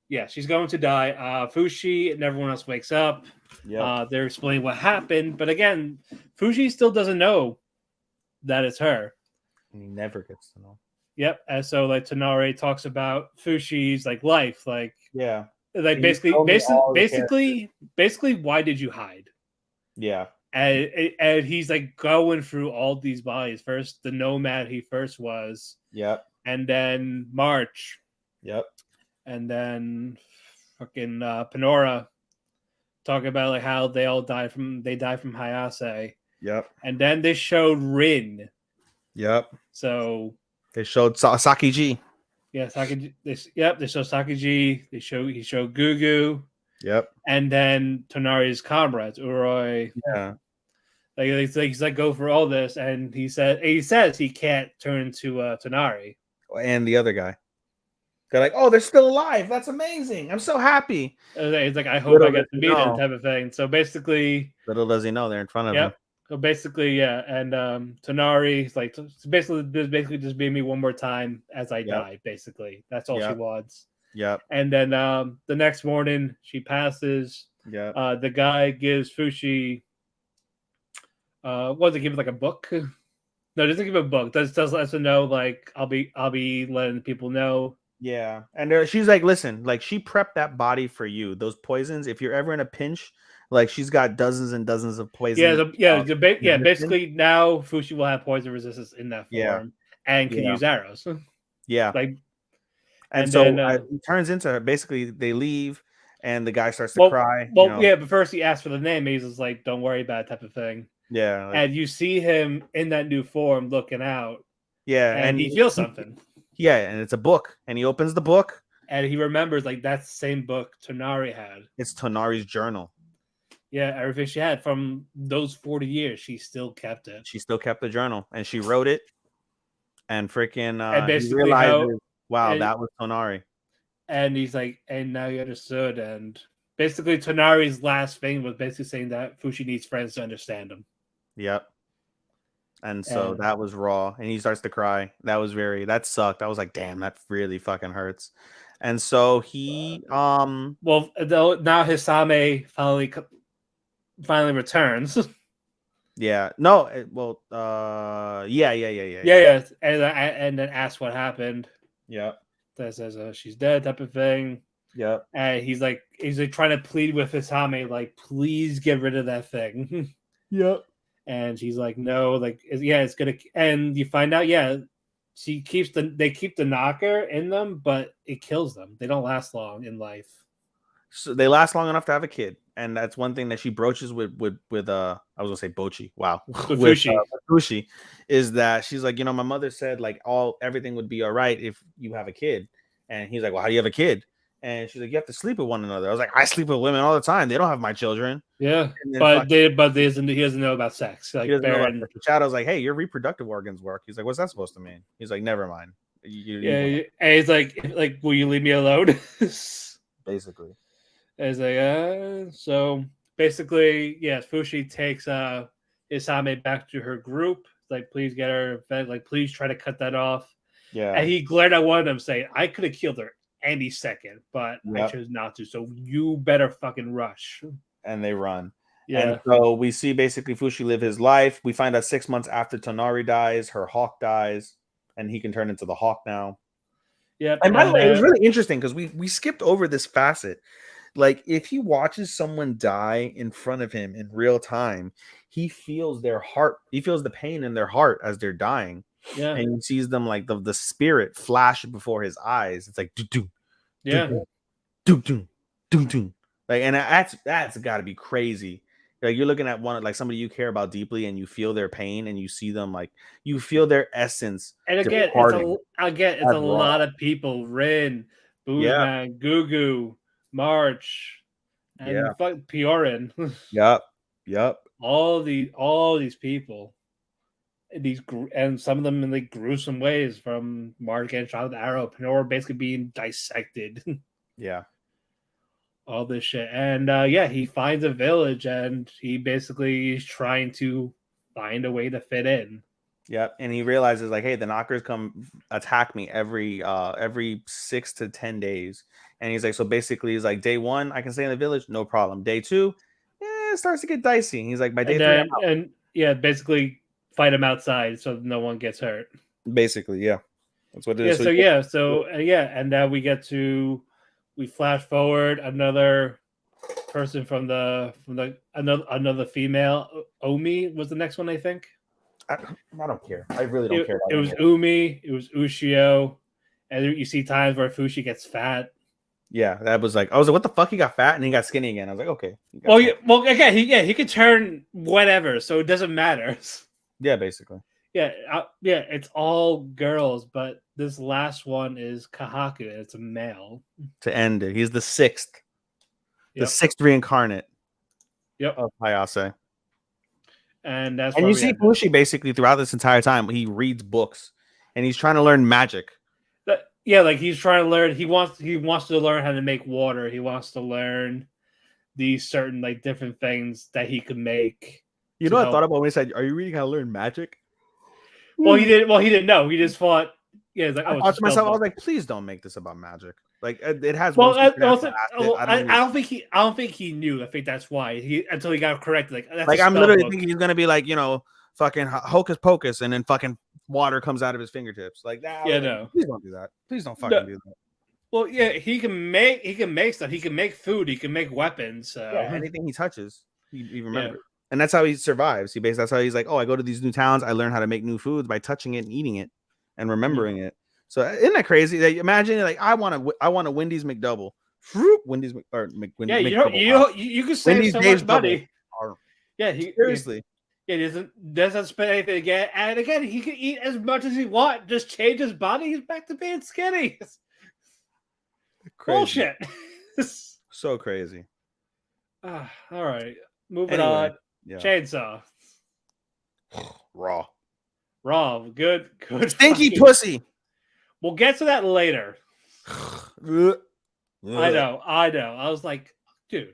Yeah, she's going to die. Fushi and everyone else wakes up. Yeah. They're explaining what happened, but again, Fushi still doesn't know that it's her. And he never gets to know. Yep. And so like Tonari talks about Fushi's like life, like yeah, like basically, why did you hide? Yeah. And he's like going through all these bodies. First, the nomad he first was. Yep. And then March. Yep. And then fucking Panora. Talking about like how they all died from Hayase. Yep. And then they showed Rin. Yep. So they showed Sakiji. Yeah, Sakiji. They showed Sakiji. He showed Gugu. Yep. And then Tonari's comrades, Uroi. Yeah. Like he's like go for all this, and he says he can't turn to Tonari. And the other guy. They're like, oh, they're still alive. That's amazing. I'm so happy. He's like, I hope I get to meet him, type of thing. So basically, little does he know they're in front of him. So basically, yeah, and Tonari like basically just be me one more time as I die. Basically, that's all she wants. Yep. And then the next morning she passes. Yeah. The guy gives Fushi. What does it give? Like a book? No, it doesn't give a book. Does let us know like I'll be letting people know. Yeah, and she's like, listen, like she prepped that body for you. Those poisons, if you're ever in a pinch, like she's got dozens and dozens of poisons. Basically now Fushi will have poison resistance in that form and can use arrows. Yeah, like, and so then, it turns into basically they leave and the guy starts to cry. Well, but first he asks for the name. He's just like, "Don't worry about it," type of thing. Yeah, and you see him in that new form looking out. Yeah, and he feels something. Yeah, and it's a book, and he opens the book, and he remembers like that's the same book Tonari had. It's Tonari's journal. Yeah, everything she had from those 40 years, she still kept it. She still kept the journal, and she wrote it. And freaking, and basically realizes, wow, that was Tonari. And he's like, and now you understood. And basically, Tonari's last thing was basically saying that Fushi needs friends to understand him. Yep. And so that was raw, and he starts to cry. That sucked. I was like, damn, that really fucking hurts. And so he, now Hisame finally returns. Yeah. No. Yeah. And then asks what happened. Yeah. That says she's dead, type of thing. Yeah. And he's like trying to plead with Hisame, like, please get rid of that thing. Yep. And she's like, no, like, it's gonna. And you find out, they keep the knocker in them, but it kills them. They don't last long in life. So they last long enough to have a kid, and that's one thing that she broaches with I was gonna say Bocchi. Wow, with Fushi, is that she's like, my mother said like everything would be all right if you have a kid, and he's like, well, how do you have a kid? And she's like, you have to sleep with one another. I was like, I sleep with women all the time. They don't have my children. Yeah, but he doesn't know about sex. Like Shadow's like, hey, your reproductive organs work. He's like, what's that supposed to mean? He's like, never mind. And he's like, will you leave me alone? Basically. As so basically, yes, Fushi takes Isame back to her group. Like, please get her fed. Like, please try to cut that off. Yeah. And he glared at one of them, saying, I could have killed her any second, but I chose not to. So you better fucking rush. And they run. Yeah. And so we see basically Fushi live his life. We find out 6 months after Tonari dies, her hawk dies, and he can turn into the hawk now. Yep. And by the way, it was really interesting because we skipped over this facet. Like, if he watches someone die in front of him in real time, he feels their heart. He feels the pain in their heart as they're dying. Yeah. And he sees them like the spirit flash before his eyes. It's like do do Yeah. do do do do. Like, and that's got to be crazy. Like, you're looking at one like somebody you care about deeply, and you feel their pain, and you see them like you feel their essence. And again, departing. it's a lot of people. Rin, Boozman, Gugu, March, and fuck Piorin. Yep. All these people, and some of them in like gruesome ways, from March getting shot with an arrow, Pinor basically being dissected. Yeah. All this shit, and he finds a village, and he basically is trying to find a way to fit in. Yep, and he realizes like, hey, the knockers come attack me every 6 to 10 days, and he's like, so basically, he's like, day 1, I can stay in the village, no problem. Day 2, it starts to get dicey. And he's like, by day 3, basically fight him outside so no one gets hurt. Basically, yeah, that's what it is. And now we flash forward another person from another female. Omi was the next one, I think. I don't care. I really don't care. It was Umi. It was Ushio, and you see times where Fushi gets fat. Yeah, that was like, I was like, what the fuck? He got fat and he got skinny again. I was like, okay. Again, he could turn whatever, so it doesn't matter. Yeah, basically. It's all girls, but this last one is Kahaku, and it's a male. To end it, he's the 6th, the 6th reincarnate. Yep. Of Hayase. And you see Fushi basically throughout this entire time, he reads books and he's trying to learn magic. He's trying to learn. He wants to learn how to make water. He wants to learn these certain like different things that he could make. You know what I thought about when he said, "Are you reading how to learn magic?" Well, he didn't know. He just thought. Yeah, it's like, I thought to myself, I was like, please don't make this about magic. Like, it has. I don't think he knew. I think that's why until he got corrected. Like I'm literally thinking he's gonna be like, fucking hocus pocus, and then fucking water comes out of his fingertips. Like that. Yeah, no. Please don't do that. Please don't fucking do that. Well, yeah, he can make stuff. He can make food. He can make weapons. So. Yeah, anything he touches, he remembers. Yeah. And that's how he survives. That's how he's like, oh, I go to these new towns. I learn how to make new foods by touching it and eating it and remembering it. So isn't that crazy? Like, imagine like I want a Wendy's McDouble. Wendy's you can save so much money. Yeah, seriously. He doesn't spend anything again. And again, he can eat as much as he wants. Just change his body. He's back to being skinny. Bullshit. So crazy. All right. Moving on. Yeah. Chainsaw. Raw. Good. Stinky pussy. We'll get to that later. I know. I was like, dude.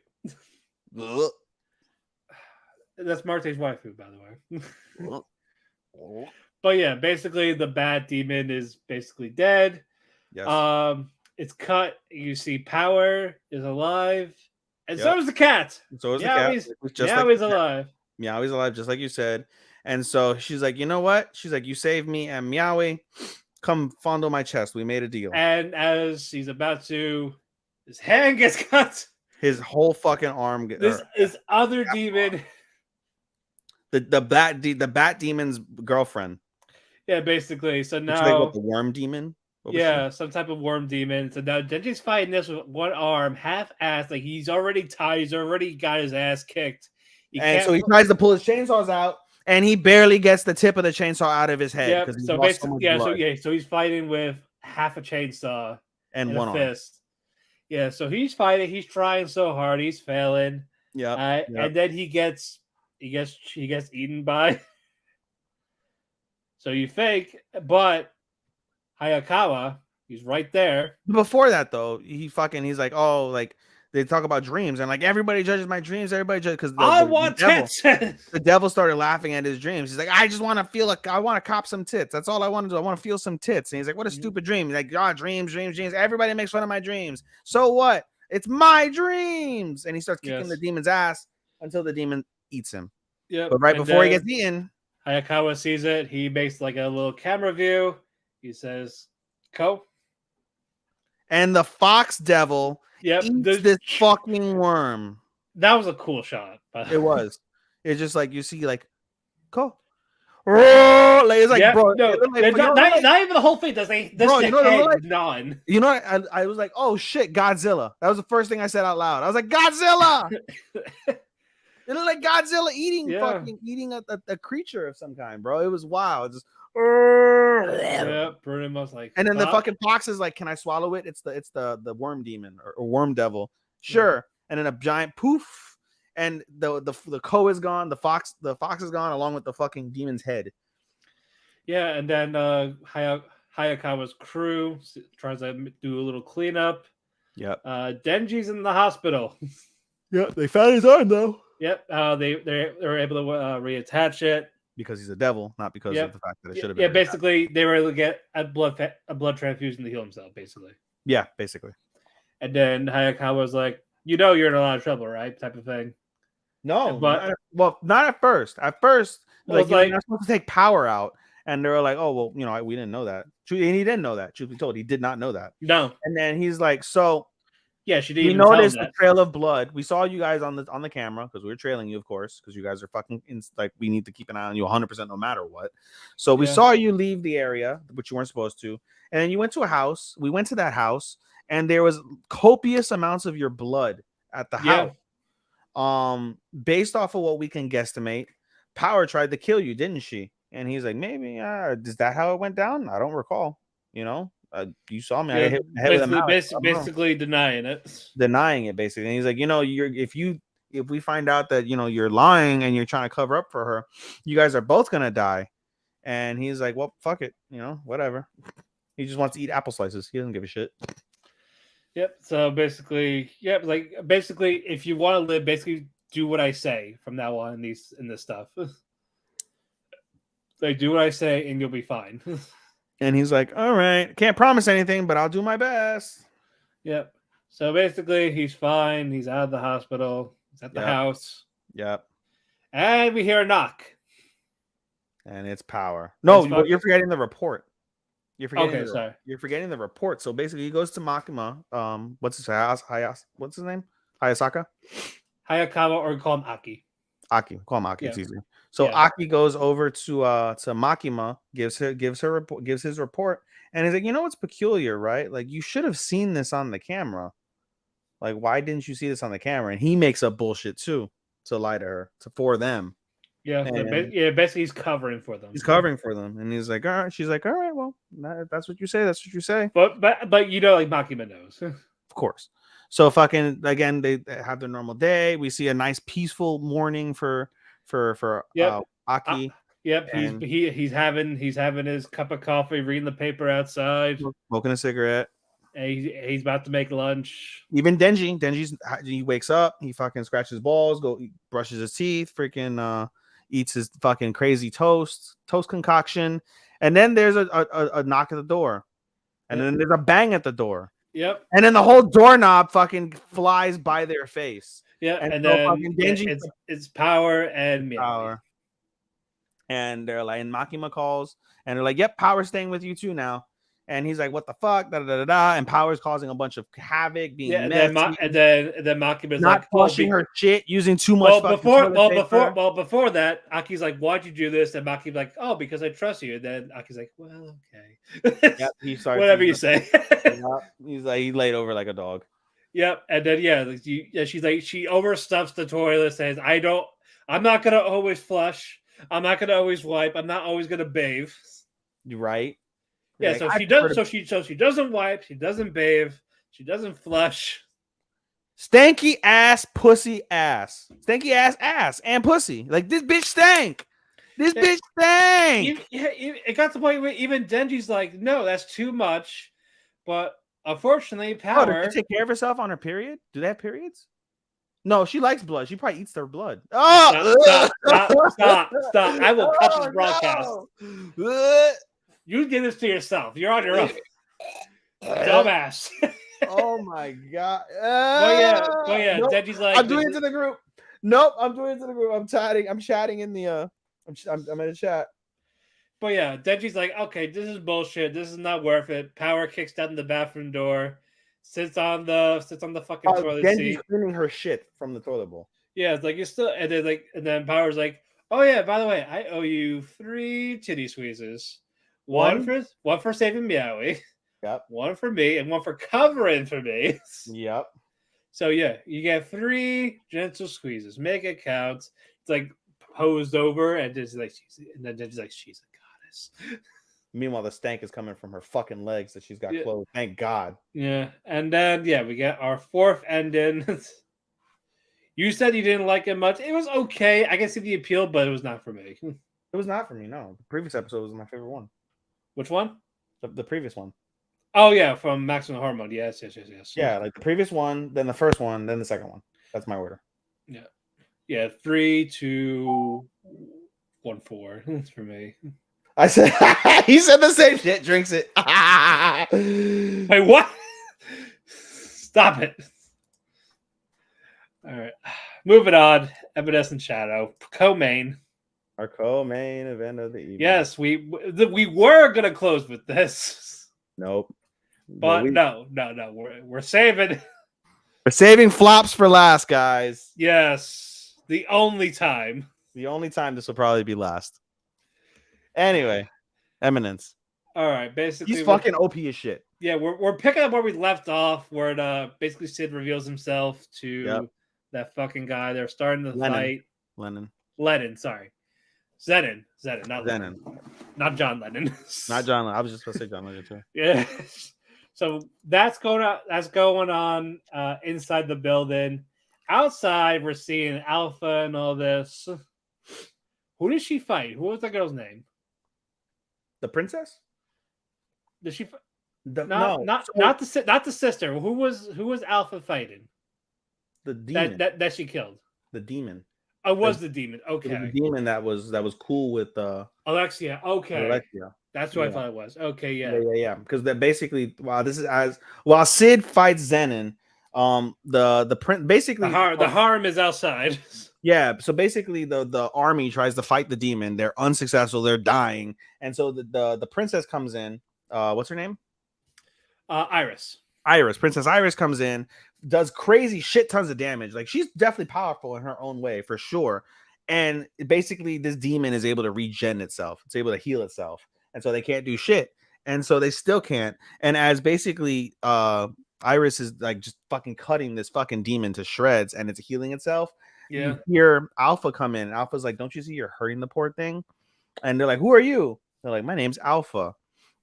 That's Marte's waifu, by the way. But yeah, basically the bad demon is basically dead. Yes. It's cut. You see Power is alive. And so is the cat. So is the cat. Meowie's alive. Meowie's alive, just like you said. And so she's like, you know what? She's like, you saved me, and Meowie, come fondle my chest. We made a deal. And as he's about to, his hand gets cut. His whole fucking arm gets. This other demon. The bat demon's girlfriend. Yeah, basically. So now like, the worm demon. Some type of worm demon. So now Denji's fighting this with one arm, half-assed. Like he's already tired. He's already got his ass kicked. So he tries to pull his chainsaws out, and he barely gets the tip of the chainsaw out of his head. Yeah. So basically, so he's fighting with half a chainsaw and one fist. Yeah. So he's fighting. He's trying so hard. He's failing. Yeah. And then he gets eaten by. So you fake, but Hayakawa, he's right there. Before that, though, he's like, oh, like they talk about dreams, and like everybody judges my dreams. Everybody judges because I want tits. The devil started laughing at his dreams. He's like, I just want to I want to cop some tits. That's all I want to do. I want to feel some tits. And he's like, what a stupid dream. He's like, dreams. Everybody makes fun of my dreams. So what? It's my dreams. And he starts kicking the demon's ass until the demon eats him. Yeah. But right before he gets eaten, Hayakawa sees it. He makes like a little camera view. He says, Ko, and the fox devil Yep, eats this fucking worm. that was a cool shot. But It was. It's just like you see, like, go. Like, it's like, yeah, bro, no, it looked like, not even the whole thing. That's like, bro, you know what it head looked like? none. You know, I was like, oh shit, Godzilla. That was the first thing I said out loud. I was like, Godzilla. It looked like Godzilla eating a creature of some kind, bro. It was wild. Just Yeah, pretty much like. and then the fucking fox is like, can I swallow it? It's the worm demon or worm devil. Sure. And then a giant poof, and the ko is gone. The fox is gone along with the fucking demon's head. Yeah, and then Hayakawa's crew tries to do a little cleanup. Yep. Denji's in the hospital. Yep. They found his arm though. Yep. They were able to reattach it because he's a devil, not because of the fact that it should have been. Yeah, basically they were able to get a blood transfusion to heal himself, basically. Yeah, basically. And then Hayakawa was like, you're in a lot of trouble, right? Type of thing. No, not at first. At first, you're not supposed to take power out. And they were like, oh, well, we didn't know that. And he didn't know that. Truth be told, he did not know that. No. And then he's like, so yeah, she didn't. We noticed the trail of blood. We saw you guys on the camera because we were trailing you, of course, because you guys are fucking we need to keep an eye on you 100% no matter what. So we saw you leave the area, which you weren't supposed to, and then you went to a house. We went to that house, and there was copious amounts of your blood at the house. Based off of what we can guesstimate, Power tried to kill you, didn't she? And he's like, maybe. Is that how it went down? I don't recall. You saw me. I hit basically denying it. Basically. And he's like, if we find out that you're lying and you're trying to cover up for her, you guys are both gonna die. And he's like, well, fuck it, whatever. He just wants to eat apple slices. He doesn't give a shit. Yep. So basically, if you want to live, basically do what I say from now on in this stuff. Do what I say and you'll be fine. And he's like, all right, can't promise anything, but I'll do my best. Yep. So basically, he's fine. He's out of the hospital. He's at the house. Yep. And we hear a knock. And it's Power. No, you're forgetting the report. You're forgetting the report. So basically, he goes to Makima. What's his name? Hayasaka? Hayakawa, or call him Aki. Aki. Call him Aki. Yeah. It's easier. So Aki goes over to Makima, gives his report, and he's like, what's peculiar, right? Like, you should have seen this on the camera. Like, why didn't you see this on the camera? And he makes up bullshit too to lie to her, for them. Yeah, basically he's covering for them. He's covering for them, and he's like, all right. She's like, all right, well, that's what you say. That's what you say. But Makima knows, of course. So fucking again, they have their normal day. We see a nice peaceful morning for Aki. Yep, he's having his cup of coffee, reading the paper outside, smoking a cigarette. And he's about to make lunch. Even he wakes up, he fucking scratches balls, brushes his teeth, freaking eats his fucking crazy toast concoction, and then there's a knock at the door, and then there's a bang at the door. Yep. And then the whole doorknob fucking flies by their face. Yeah, and then it's Power and Power. And they're like, and Makima calls, and they're like, yep, Power's staying with you too now. And he's like, what the fuck? Da, da, da, da. And Power's causing a bunch of havoc, being messy. And then Makima's not flushing her shit, using too much before that, Aki's like, why'd you do this? And Maki's like, oh, because I trust you. And then Aki's like, well, okay. Yep, he starts whatever you say. He's like, he laid over like a dog. Yep. And then she's like, she overstuffs the toilet, says, I'm not gonna always flush. I'm not gonna always wipe. I'm not always gonna bathe. You're right. Yeah, so she does. So she doesn't wipe. She doesn't bathe. She doesn't flush. Stanky ass, pussy ass. Stanky ass, and pussy. Like, this bitch stank. This bitch stank. It got to the point where even Denji's like, no, that's too much. But unfortunately, Power. Does she take care of herself on her period? Do they have periods? No, she likes blood. She probably eats their blood. Oh, stop! I will cut this broadcast. No. You did this to yourself. You're on your own. Dumbass. Oh my god. Well, yeah. Nope. Denji's like, I'm doing it to the group. Nope, I'm doing it to the group. I'm chatting in the I'm in a chat. But yeah, Denji's like, okay, this is bullshit. This is not worth it. Power kicks down the bathroom door. sits on the fucking toilet Genji's seat. cleaning her shit from the toilet bowl. Yeah, it's like you're still, and then Power's like, oh yeah, by the way, I owe you 3 titty squeezes. One for saving Meowie, Yep. one for me, and one for covering for me. Yep. So yeah, you get 3 gentle squeezes. Make it count. It's like posed over, and then she's like, she's a goddess. Meanwhile, the stank is coming from her fucking legs that she's got closed. Thank God. Yeah, and then we get our 4th ending. You said you didn't like it much. It was okay. I can see the appeal, but it was not for me. It was not for me. No, the previous episode was my favorite one. Which one? The previous one. Oh yeah, from Maximum Hormone. Yes. Yeah, like the previous one, then the first one, then the second one. That's my order. Yeah. 3, 2, 1, 4. That's for me. I said he said the same shit. Drinks it. Hey, what? Stop it. All right, moving on. Evanescent Shadow, co-main. Our co-main event of the evening. Yes, we were gonna close with this. Nope. But no. We're saving. We're saving flops for last, guys. Yes, the only time. The only time this will probably be last. Anyway, Eminence. All right, basically, He's fucking OP as shit. Yeah, we're picking up where we left off, where basically Sid reveals himself to that fucking guy. They're starting to fight. Lennon, sorry. Zenon, not Lennon. Not John Lennon. Not John Lennon. I was just supposed to say John Lennon too. Yeah. So that's going on inside the building. Outside, we're seeing Alpha and all this. Who did she fight? Who was the girl's name? The princess? Did she? Not the sister. Who was Alpha fighting? The demon that she killed. The demon. Oh, it was the demon. Okay, the demon that was cool with Alexia. Okay, Alexia. That's what I thought it was. Okay, yeah. Because that basically, while Sid fights Zenon, the prince basically the harem is outside. Yeah, so basically the army tries to fight the demon. They're unsuccessful. They're dying, and so the princess comes in. What's her name? Iris. Princess Iris comes in, does crazy shit tons of damage. Like, she's definitely powerful in her own way for sure. And basically, this demon is able to regen itself. It's able to heal itself, and so they can't do shit. And so they still can't. And as basically, Iris is like just fucking cutting this fucking demon to shreds, and it's healing itself. Yeah. You hear Alpha come in. Alpha's like, "Don't you see you're hurting the poor thing?" And they're like, "Who are you?" They're like, "My name's Alpha."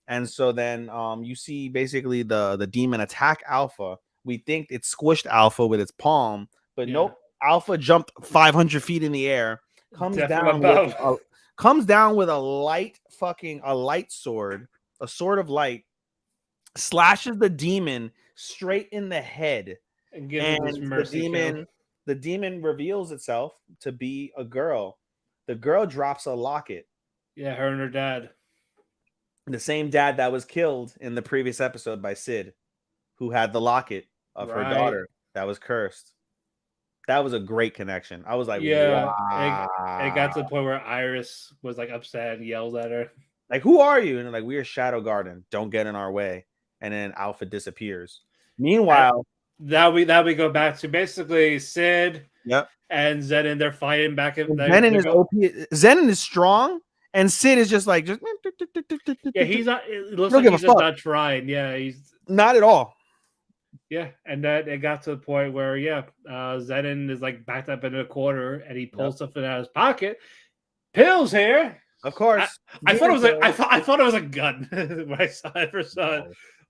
And so then you see basically the demon attack Alpha. We think it squished Alpha with its palm, but nope. Alpha jumped 500 feet in the air, comes down with a light sword, a sword of light, slashes the demon straight in the head, and the demon reveals itself to be a girl. The girl drops a locket. Yeah, her and her dad. The same dad that was killed in the previous episode by Sid, who had the locket of her daughter that was cursed. That was a great connection. I was like, wow. It got to the point where Iris was like upset and yelled at her. Like, who are you? And they're like, we are Shadow Garden. Don't get in our way. And then Alpha disappears. Meanwhile, that we go back to basically Sid and Zenon. They're fighting back. Zenon is OP. Zenon is strong. And Sid is just like, he's not. It looks like he's just not trying. Yeah, he's not at all. Yeah, and then it got to the point where Zenon is like backed up in a corner, and he pulls something out of his pocket. Pills here, of course. I thought it was like I thought it was a gun when I first saw it.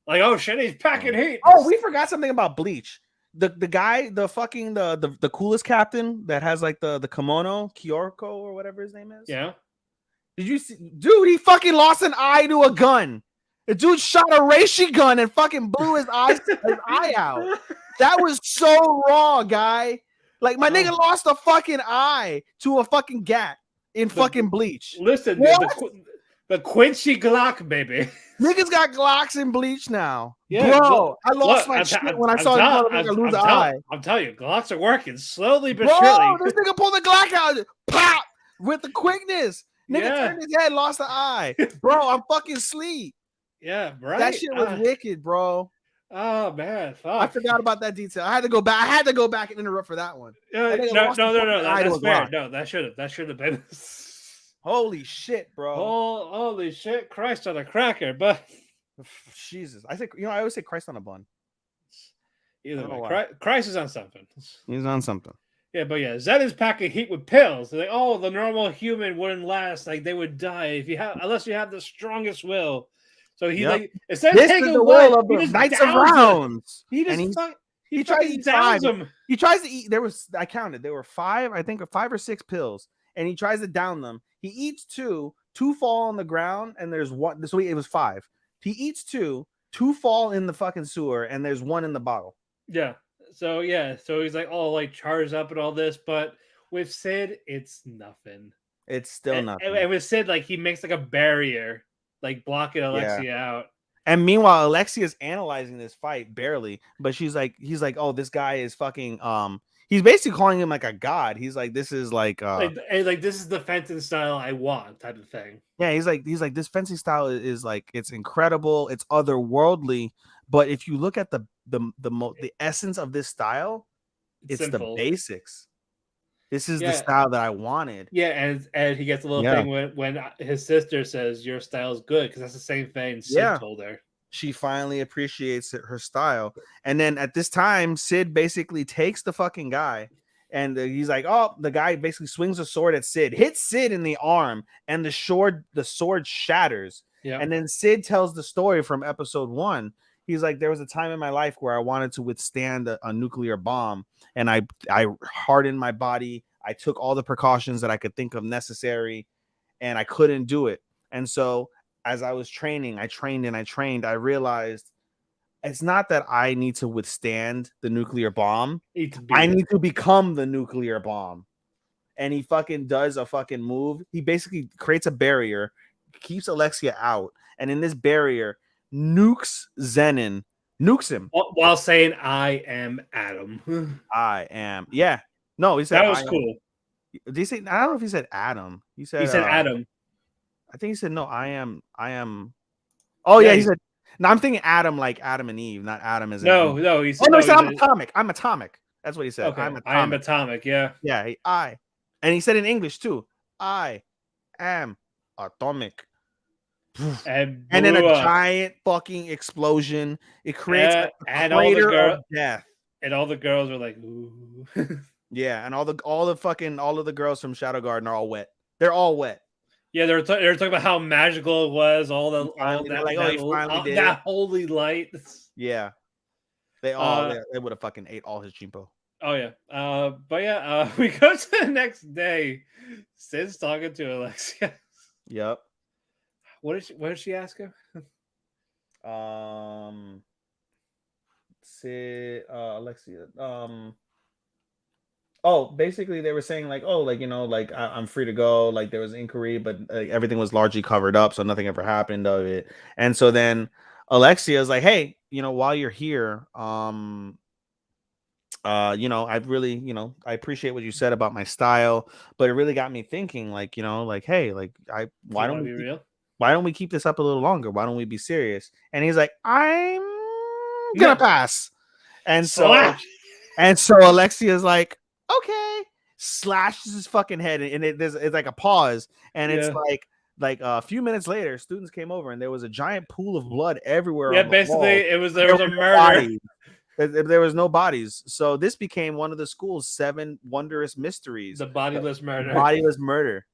Like, oh shit, he's packing heat. Oh, we forgot something about Bleach. The guy, the coolest captain that has like the kimono, Kyorko or whatever his name is. Yeah. Did you see, dude? He fucking lost an eye to a gun. The dude shot a reishi gun and fucking blew his eye out. That was so raw, guy. Like, my nigga lost a fucking eye to a fucking gat in fucking Bleach. Listen, the Quincy Glock, baby. Niggas got Glocks in Bleach now. Yeah, bro, I lost my shit when I saw him lose an eye. I'm telling you, Glocks are working slowly but surely. This nigga pulled the Glock out, pop, with the quickness. Nigga turned his head, lost the eye. Bro, I'm fucking sleep. Yeah, right. That shit was wicked, bro. Oh man, fuck. I forgot about that detail. I had to go back and interrupt for that one. No, And then it no, lost the point no. when the eye That's was fair. locked. No, that should have been. Holy shit, bro. Holy shit, Christ on a cracker, but Jesus. I always say Christ on a bun. either don't know way, why. Christ is on something. He's on something. Yeah, but yeah, Zen is packing heat with pills. They're like, oh, the normal human wouldn't last. Like they would die if you have unless you have the strongest will. So he Yep. like instead of This taking is the one, will of he the just Knights of downs it. Rounds. He And just he tries to fucking eat downs 5. them. He tries to eat. I counted. There were 5, I think 5 or 6 pills, and he tries to down them. He eats 2. 2 fall on the ground, and there's 1. So it was 5. He eats 2. 2 fall in the fucking sewer, and there's 1 in the bottle. Yeah. So he's like all like charged up and all this, but with Sid, it's nothing. It's still nothing. And with Sid, like he makes like a barrier, like blocking Alexia out. And meanwhile, Alexia's analyzing this fight barely, but he's like, oh, this guy is fucking he's basically calling him like a god. He's like, this is like this is the Fenton style I want type of thing. Yeah, he's like this fencing style is like it's incredible, it's otherworldly, but if you look at the essence of this style, it's simple. the basics. This is the style that I wanted. Yeah, and he gets a little thing when his sister says your style is good because that's the same thing Sid told her. She finally appreciates her style, and then at this time, Sid basically takes the fucking guy, and he's like, "Oh!" The guy basically swings a sword at Sid, hits Sid in the arm, and the sword shatters. Yeah, and then Sid tells the story from episode 1. He's like, there was a time in my life where I wanted to withstand a nuclear bomb, and I hardened my body. I took all the precautions that I could think of necessary, and I couldn't do it. And so as I was training, I trained. I realized it's not that I need to withstand the nuclear bomb. I need to become the nuclear bomb. And he fucking does a fucking move. He basically creates a barrier, keeps Alexia out, and in this barrier, nukes Zenon, nukes him while saying I am Adam. I am. Yeah. No, he said that was cool. Did he say? I don't know if he said Adam. He said Adam. I think he said no. I am. Oh yeah, he said. No, I'm thinking Adam like Adam and Eve, not Adam as no. He said, he said I'm atomic. I'm atomic. That's what he said. Okay. I'm atomic. I am atomic. Yeah. Yeah. And he said in English too. I am atomic. And then a giant fucking explosion. It creates a crater of death. And all the girls are like, ooh. Yeah, and all of the girls from Shadow Garden are all wet. They're all wet. Yeah, they're talking about how magical it was. That holy light. Yeah, they would have fucking ate all his chimpo. Oh yeah, but yeah, we go to the next day. Sid's talking to Alexia. Yep. What did she ask him? Sid, Alexia. Oh, basically they were saying like, oh, like, like I'm free to go. Like there was inquiry, but everything was largely covered up, so nothing ever happened of it. And so then Alexia is like, hey, while you're here, I really, I appreciate what you said about my style, but it really got me thinking, like, like, hey, like why don't we keep this up a little longer? Why don't we be serious? And he's like, I'm gonna pass. And so Alexia's like, okay, slashes his fucking head, and it's like a pause, and it's like a few minutes later, students came over, and there was a giant pool of blood everywhere. Yeah, basically, there was a murder. There was no bodies, so this became one of the school's 7 wondrous mysteries: the bodiless murder. Bodiless murder.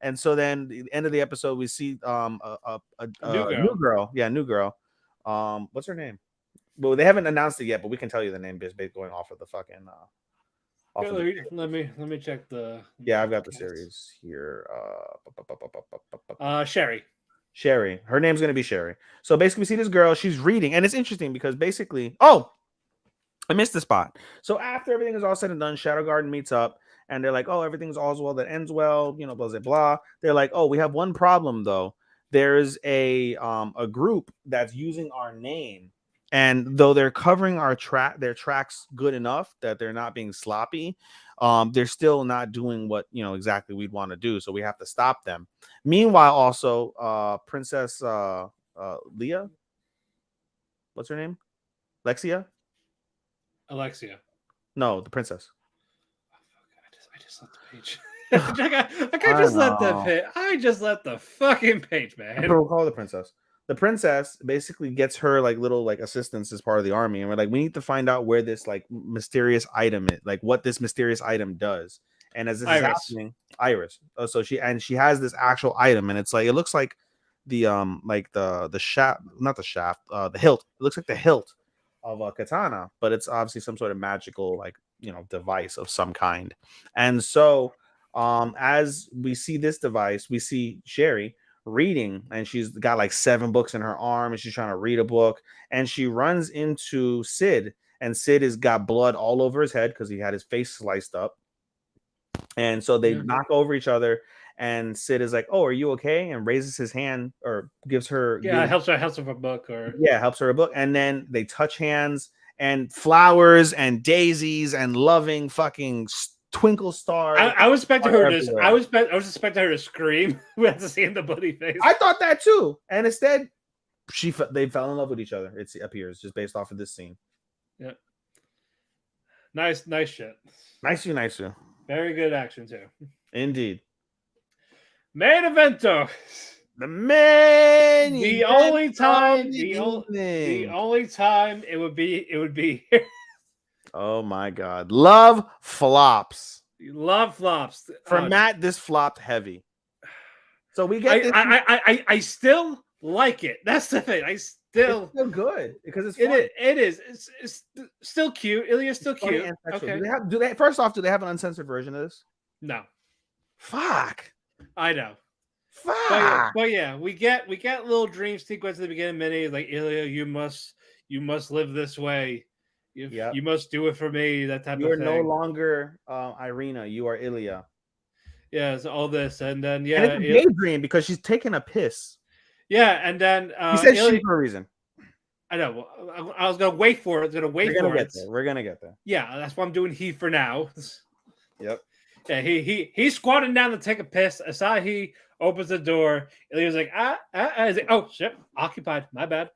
And so then, at the end of the episode, we see a new girl. Yeah, new girl. What's her name? Well, they haven't announced it yet, but we can tell you the name based going off of the fucking. Let me check the. Yeah, I've got the series here. Sherry. Her name's gonna be Sherry. So basically, we see this girl. She's reading, and it's interesting because basically, I missed the spot. So after everything is all said and done, Shadow Garden meets up, and they're like, "Oh, everything's all well that ends well," blah blah blah. They're like, "Oh, we have one problem though. There's a group that's using our name." And though they're covering their tracks good enough that they're not being sloppy, they're still not doing what exactly we'd want to do. So we have to stop them. Meanwhile, also Princess Leia, what's her name? Lexia? Alexia. No, the princess. I just let the page. I just let the fucking page, man. We'll call her the princess. The princess basically gets her like little like assistants as part of the army, and we're like, we need to find out where this like mysterious item is, like what this mysterious item does. And as this is happening, Iris. So she has this actual item, and it's like it looks like the shaft, not the shaft, the hilt. It looks like the hilt of a katana, but it's obviously some sort of magical like device of some kind. And so as we see this device, we see Sherry reading, and she's got like 7 books in her arm, and she's trying to read a book, and she runs into Sid, and Sid has got blood all over his head because he had his face sliced up. And so they knock over each other, and Sid is like, "Oh, are you okay?" and raises his hand or gives her helps her a book helps her a book, and then they touch hands, and flowers and daisies and loving fucking twinkle stars. I was expecting her to. I was expecting her to scream when seeing the bloody face. I thought that too, and instead, they fell in love with each other. It appears just based off of this scene. Yeah. Nice shit. Nice. Very good action too. Indeed. Main evento. The only time it would be here. Oh my god. Love flops. For Matt, this flopped heavy. So we get I still like it. That's the thing. It's still good because it's fun. It is. It's still cute. Ilya's still cute. Okay. Do they first off, do they have an uncensored version of this? No. Fuck. I know. Fuck. But yeah, we get little dream sequence at the beginning. Mini like Ilya, you must live this way. You must do it for me. That type of thing. You're no longer Irina. You are Ilya. Yeah, so all this, and then and it's a daydream because she's taking a piss. Yeah, and then he said she for a reason. I know. I was gonna wait for it. We're gonna get there. Yeah, that's why I'm doing he for now. Yep. Yeah, he's squatting down to take a piss. Asahi opens the door. Ilya's like, He's like, oh shit, occupied. My bad.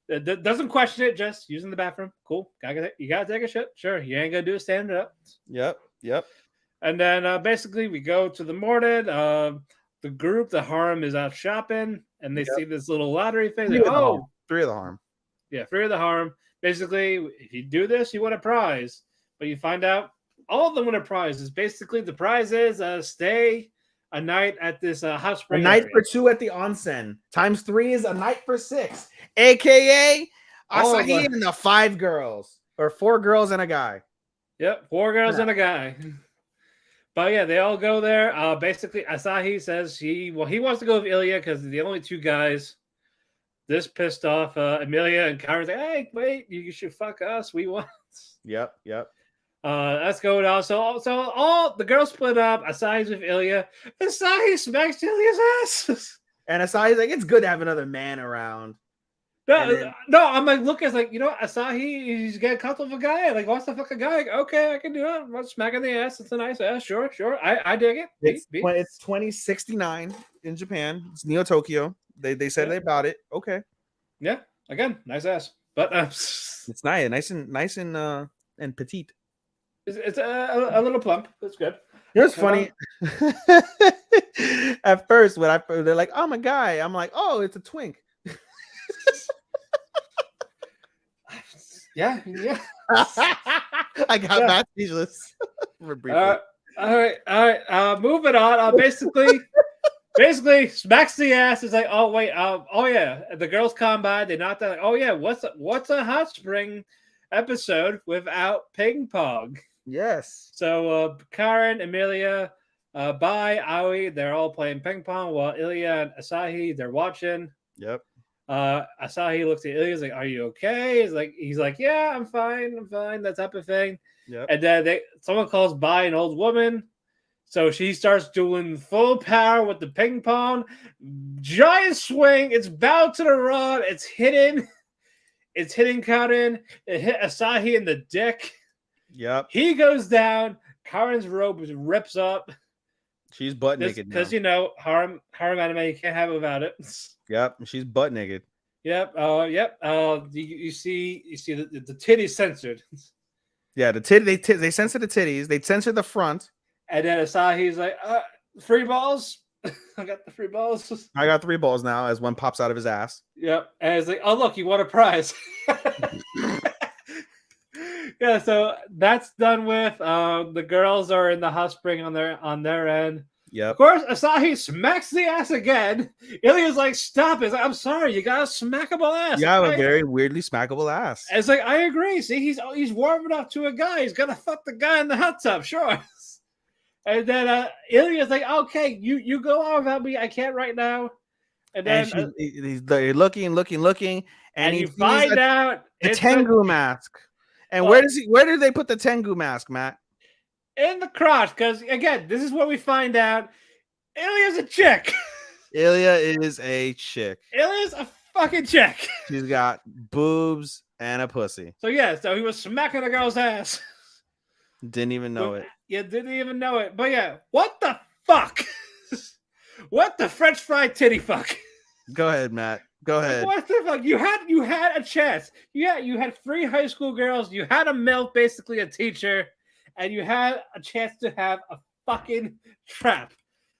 Doesn't question it. Just using the bathroom. Cool. You gotta take a shit. Sure. You ain't gonna do it standing up. Yep. And then basically we go to the morning. The group, the harem, is out shopping, and they see this little lottery thing. Three of the harem. Yeah, 3 of the harem. Basically, if you do this, you win a prize. But you find out all of them win a prize. Is basically the prize is stay a night at this hot spring. A night for 2 at the onsen. Times 3 is a night for 6. AKA Asahi and the 5 girls. Or 4 girls and a guy. Yep, 4 girls and a guy. But yeah, they all go there. Basically, Asahi says he wants to go with Ilya because the only 2 guys. This pissed off Amelia, and Kyra's like, hey, wait, you should fuck us. We want. Yep. That's going on. So all the girls split up. Asahi's with Ilya. Asahi smacks Ilya's ass. And Asahi's like, it's good to have another man around. No, I'm like, look, it's like, Asahi, he's getting comfortable with a guy. Like, wants to fuck a guy. Like, okay, I can do it. I'm smacking the ass. It's a nice ass. Sure. I dig it. It's 2069 in Japan. It's Neo Tokyo. They said they about it. Okay. Yeah. Again, nice ass. But it's nice and petite. It's a little plump. That's good. It's funny. At first, when they're like, "I'm a guy," I'm like, "Oh, it's a twink." Yeah. I got that speechless. All right. Moving on. Basically, smacks the ass. Is like, oh wait, yeah. The girls come by. They knock down. Like, oh yeah, what's a hot spring episode without ping pong? Yes. So Karen, Amelia, Bai, Aoi, they're all playing ping pong while Ilya and Asahi, they're watching. Yep. Asahi looks at Ilya, like, "Are you okay?" He's like, "Yeah, I'm fine, that type of thing." Yep. And then someone calls Bai an old woman, so she starts doing full power with the ping pong, giant swing. It's bowed to the rod. It's hitting Karen. It hit Asahi in the dick. Yep. He goes down. Karen's robe rips up. She's butt naked because harem anime, you can't have it without it. Yep, she's butt naked. Yep. Yep. You see the titties censored, Yeah, they censor the titties. They censor the front. and then Asahi's like, free balls. I got the free balls. I got 3 balls now as one pops out of his ass. Yep. And it's like, oh look, you won a prize. Yeah, so that's done with. The girls are in the hot spring on their end. Yep. Of course, Asahi smacks the ass again. Ilya's like, stop it. He's like, I'm sorry, you got a smackable ass. You have a very weirdly smackable ass. It's like, I agree. See, he's warming up to a guy. He's gonna fuck the guy in the hot tub, sure. And then Ilya's like, okay, you go on without me. I can't right now. And then he's looking, and you he find out a it's Tengu mask. And where did they put the Tengu mask, Matt? in the crotch, because again, this is what we find out. Ilya's a chick. Ilya is a chick. Ilya's a fucking chick. She's got boobs and a pussy. So yeah, so he was smacking a girl's ass. Didn't even know it. You didn't even know it. But yeah, what the fuck? What the French fried titty fuck? Go ahead, Matt. Go ahead. What the fuck? You had a chance. Yeah, you had 3 high school girls. You had a milk, basically a teacher, and you had a chance to have a fucking trap.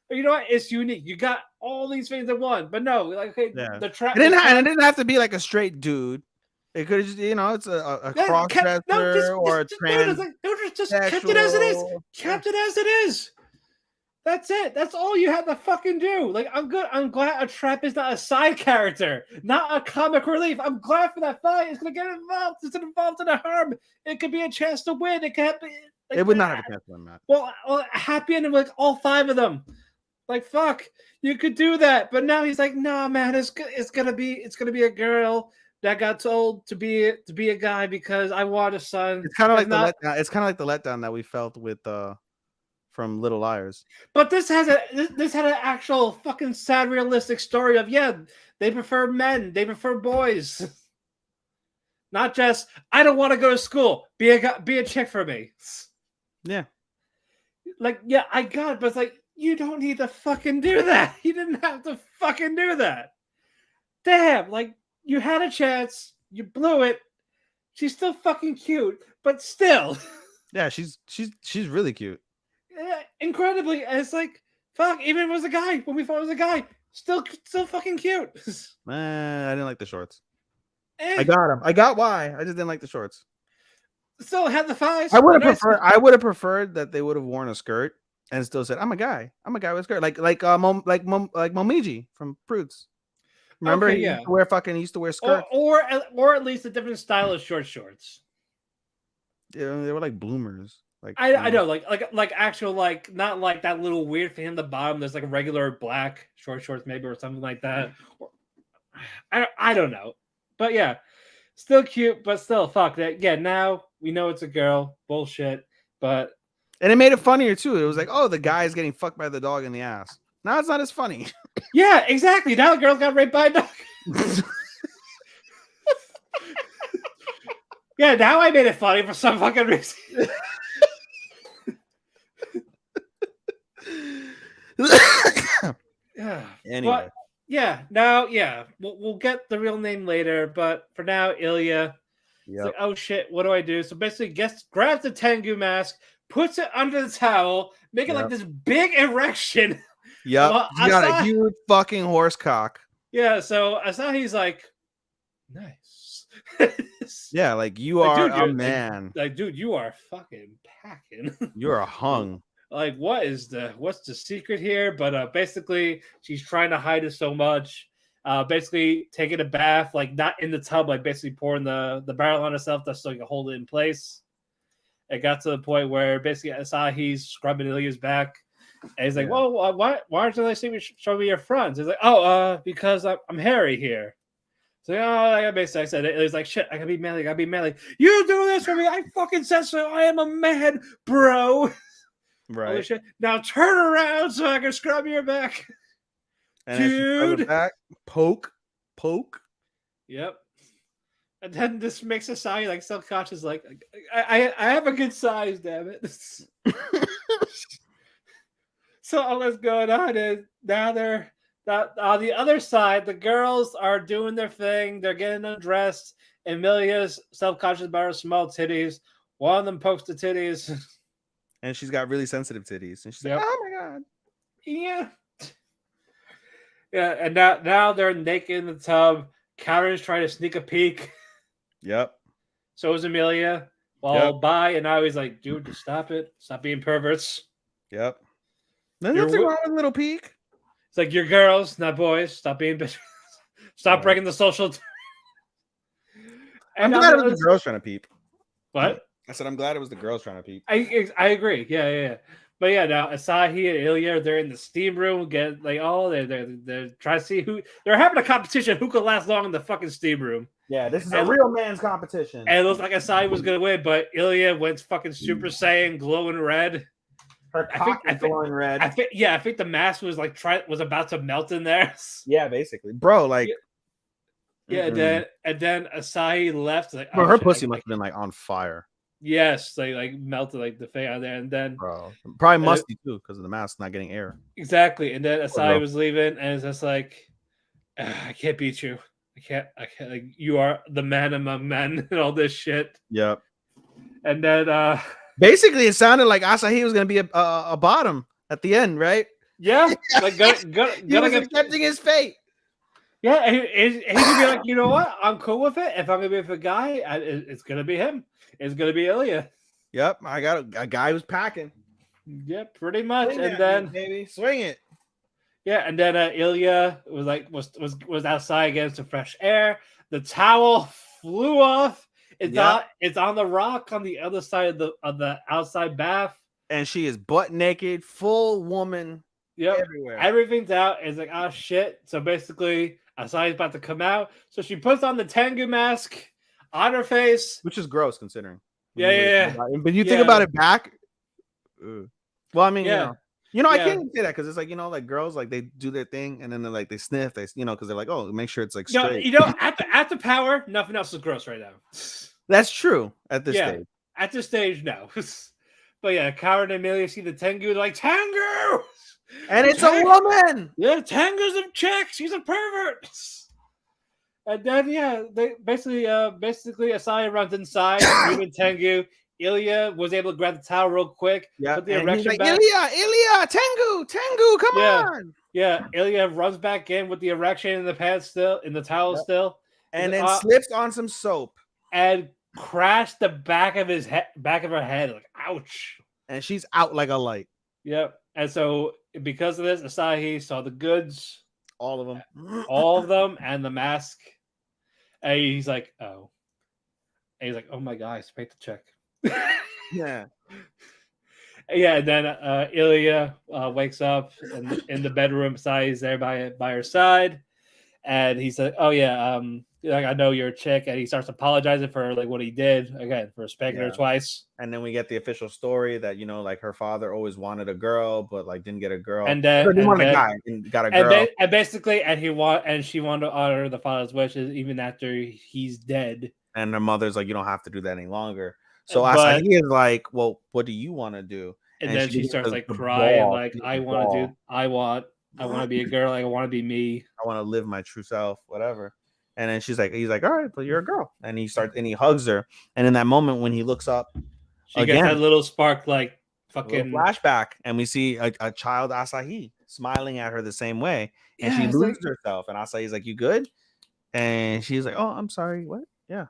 But you know what? It's unique. You got all these things in one. But no, like, okay, the trap. It didn't have to be like a straight dude. It could have just, it's a cross-dresser or a trans. Just kept it as it is. Kept it as it is. That's it. That's all you had to fucking do. Like, I'm good. I'm glad a trap is not a side character, not a comic relief. I'm glad for that fight. It's gonna get involved. It's involved in a harm. It could be a chance to win. It could happen. Like, it would not have a chance to win, Matt. Well, happy ending with like all 5 of them. Like, fuck, you could do that. But now he's like, no, man, it's gonna be a girl that got told to be a guy because I want a son. It's kind of like the letdown. It's kind of like the letdown that we felt with from Little Liars. But this had an actual fucking sad, realistic story of they prefer men, they prefer boys, not just I don't want to go to school. Be a chick for me. Yeah, like I got it, but it's like you don't need to fucking do that. You didn't have to fucking do that. Damn, like you had a chance, you blew it. She's still fucking cute, but still. Yeah, she's really cute. Yeah, incredibly. And it's like, fuck, even if it was a guy, when we thought it was a guy, still fucking cute. I didn't like the shorts. I got him. I got why. I just didn't like the shorts. Still had the thighs. I would have preferred that they would have worn a skirt and still said, "I'm a guy. I'm a guy with a skirt." Like Momiji from Prudes. Remember, okay, he used to wear skirts, or at least a different style of shorts. Yeah, they were like bloomers. Like I know, like actual, like not like that little weird thing on the bottom. There's like a regular black shorts maybe or something like that. I don't know, but yeah, still cute, but still fuck that. Yeah, now we know it's a girl. Bullshit, but and it made it funnier too. It was like, oh, the guy's getting fucked by the dog in the ass. Now it's not as funny. Yeah, exactly. Now the girl got raped by a dog. Yeah, now I made it funny for some fucking reason. Yeah. Anyway. But, yeah. We'll get the real name later, but for now, Ilya. It's like, oh shit, what do I do? So basically, grabs the Tengu mask, puts it under the towel, making like this big erection. Yep. Well, He's got a huge fucking horse cock. Yeah, so Asahi's like, nice. Yeah, like you are a man. Like, dude, you are fucking packing. You're a hung. Like, what's the secret here? But basically, she's trying to hide it so much. Basically taking a bath, like not in the tub, like basically pouring the barrel on herself just so you can hold it in place. It got to the point where basically Asahi's scrubbing Ilya's back. And he's like, well, why aren't you like show me your fronts? He's like, oh, because I'm hairy here. So, I said it. He's like, shit, I gotta be manly. You do this for me. I fucking said so. I am a man, bro. Right. Oh, shit. Now turn around so I can scrub your back. And dude. Back, poke. Yep. And then this makes Asahi like self-conscious, like I have a good size, damn it. So all that's going on is now they're That on the other side, the girls are doing their thing. They're getting undressed. Emilia's self-conscious about her small titties. One of them pokes the titties. And she's got really sensitive titties. And she's Yep. like, oh my God. Yeah. Yeah, and now they're naked in the tub. Karen's trying to sneak a peek. Yep. So is Emilia. While by, and now he's like, dude, just stop it. Stop being perverts. Yep. There's nothing wrong with a little peek. It's like, you're girls, not boys. Stop being bitches. Stop breaking the social. I'm glad it was the girls trying to peep. What? I said, I'm glad it was the girls trying to peep. I agree. Yeah. But yeah, now Asahi and Ilya, they're in the steam room, get like they're trying to see who they're having a competition who could last long in the fucking steam room. Yeah, this is a real man's competition. And it looks like Asahi was gonna win, but Ilya went fucking Super Saiyan, glowing red. Her cock is glowing red. I think the mask was like was about to melt in there. Yeah, basically, bro. Like, yeah, and then Asahi left. Like, bro, her pussy must have been like on fire. Yes, they like melted like the thing out there, and then bro, probably musty too because of the mask not getting air. Exactly, and then Asahi was leaving, and it's just like, I can't beat you. I can't. Like, you are the man among men, and all this shit. Yep. And then, basically, it sounded like Asahi was gonna be a bottom at the end, right? Yeah, like he was accepting his fate. Yeah, and he could be like, you know what? I'm cool with it. If I'm gonna be with a guy, it's gonna be him. It's gonna be Ilya. Yep, I got a guy who's packing. Yeah, pretty much. Swing and at then me, baby, swing it. Yeah, and then Ilya was outside against the fresh air. The towel flew off. It's on the rock on the other side of the outside bath. And she is butt naked, full woman. Yep. Everywhere. Everything's out. It's like, oh shit. So basically, Asahi's about to come out. So she puts on the Tengu mask on her face. Which is gross considering. Yeah. But you think about it back. Well, I mean, you know, I can't even say that because it's like, like girls, like they do their thing and then they're like, they sniff, because they're like, oh, make sure it's like straight. At the power, nothing else is gross right now. That's true at this stage. At this stage, no. But yeah, Karen and Emilia see the Tengu, like, Tengu! And it's a woman. Yeah, Tengu's a chick. She's a pervert. And then they basically Asahi runs inside, moving Tengu. Ilya was able to grab the towel real quick. Yeah, put the erection back. Ilya, Tengu, come on. Yeah, Ilya runs back in with the erection in the pants still, in the towel still, and then slips on some soap and crashed the back of her head. Like, ouch! And she's out like a light. Yep. And so because of this, Asahi saw the goods, all of them, and the mask. And he's like, oh. And he's like, oh my God, I spent the check. Yeah. And then Ilya wakes up in the bedroom. Asahi's there by her side. And he's like, oh yeah, like, I know you're a chick. And he starts apologizing for like what he did, again, for spanking her twice. And then we get the official story that, like her father always wanted a girl, but like didn't get a girl. And then didn't want a guy, got a girl. And she wanted to honor the father's wishes even after he's dead. And her mother's like, you don't have to do that any longer. So Asahi is like, well, what do you want to do? And then she starts like crying, like, I want to be a girl, like, I want to be me. I want to live my true self, whatever. And then he's like, all right, but you're a girl. And he hugs her. And in that moment when he looks up, she gets that little spark, like fucking flashback, and we see a child Asahi smiling at her the same way, and she loses herself. And Asahi's like, "You good?" And she's like, "Oh, I'm sorry. What?" Yeah.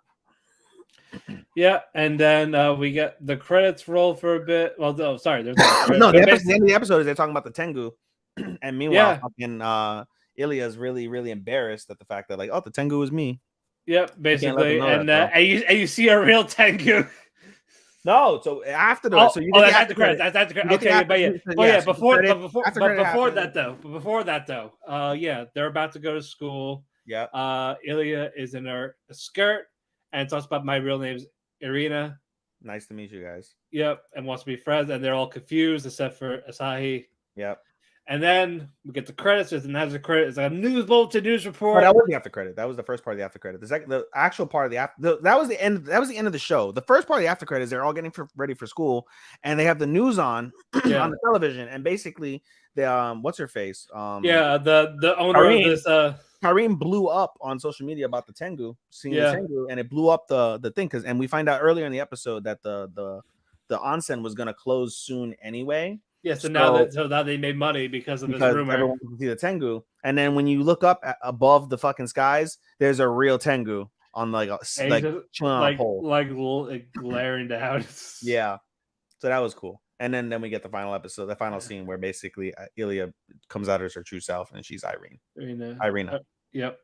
And then we get the credits roll for a bit. Well, no, sorry, there's the end of the episode is they're talking about the Tengu, and meanwhile, fucking Ilya is really, really embarrassed at the fact that, like, oh, the Tengu is me. Yep, basically, and you see a real Tengu. No, so after the that's the credits. That's the credits. Okay, but before that though, they're about to go to school. Yeah. Ilya is in her skirt and talks about my real name's Irina. Nice to meet you guys. Yep, and wants to be friends, and they're all confused except for Asahi. Yep. And then we get the credits, and after the credits, it's like a news bulletin, news But report. that wasn't the after credit. That was the first part of the after credit. The actual part of the after that was the end. That was the end of the show. The first part of the after credit is they're all getting ready for school, and they have the news on Yeah. on the television, and basically the what's her face? Yeah, the owner Kareem. of this Kareem blew up on social media about the Tengu, seeing Yeah. the Tengu, and it blew up the thing and we find out earlier in the episode that the onsen was gonna close soon anyway. Yeah, so now they made money because of this rumor. Everyone can see the Tengu, and then when you look up above the fucking skies, there's a real Tengu on like chilling on a pole, like glaring down. Yeah, so that was cool. And then we get the final episode, the final scene where basically Ilya comes out as her true self, and she's Irina. Yep.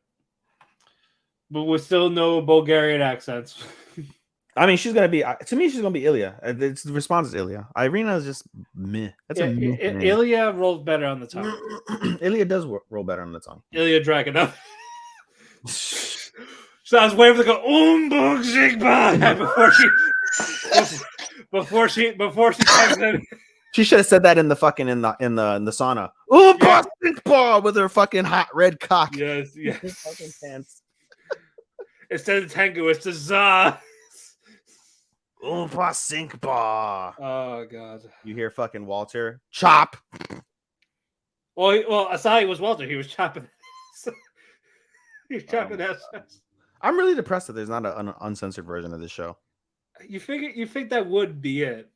But with still no Bulgarian accents. I mean, she's gonna be to me. She's gonna be Ilya. The response is Ilya. Irina is just meh. That's a meh name. Ilya rolls better on the tongue. Ilya does roll better on the tongue. Ilya Dragunov. So I was waiting to go Umbug Zigba before she types in. She should have said that in the fucking in the sauna. Oompa Zigba with her fucking hot red cock. Yes. Fucking pants. Instead of Tengu, it's the Za. Oompa Sinkba. Oh god. You hear fucking Walter chop. Well, Asahi was Walter. He was chopping. He's chopping ass. I'm really depressed that there's not an uncensored version of this show. You think that would be it?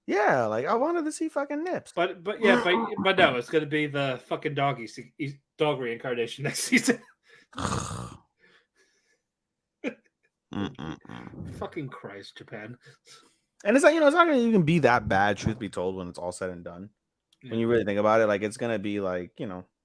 Yeah, like I wanted to see fucking nips. But no, it's gonna be the fucking dog reincarnation next season. Fucking Christ, Japan. And it's like, it's not gonna even be that bad, truth be told, when it's all said and done. Yeah. When you really think about it, like it's gonna be like,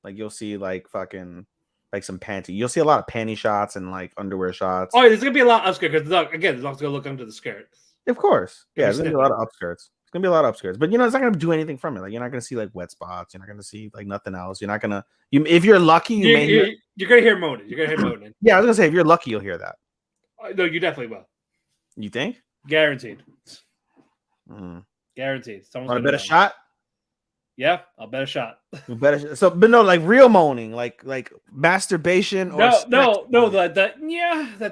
like you'll see like fucking like some panty. You'll see a lot of panty shots and like underwear shots. Oh, there's gonna be a lot of upskirt because the dog's gonna look under the skirt. Of course. Yeah, there's gonna be a lot of upskirts. It's gonna be a lot of upskirts. But it's not gonna do anything from it. Like you're not gonna see like wet spots. You're not gonna see like nothing else. You're not gonna if you're lucky, you're gonna hear moaning. You're gonna hear moaning. Yeah, I was gonna say if you're lucky, you'll hear that. No, you definitely will. You think? Guaranteed. Guaranteed. Want to bet a shot? Yeah, I'll bet a shot. But no, like real moaning, like masturbation or that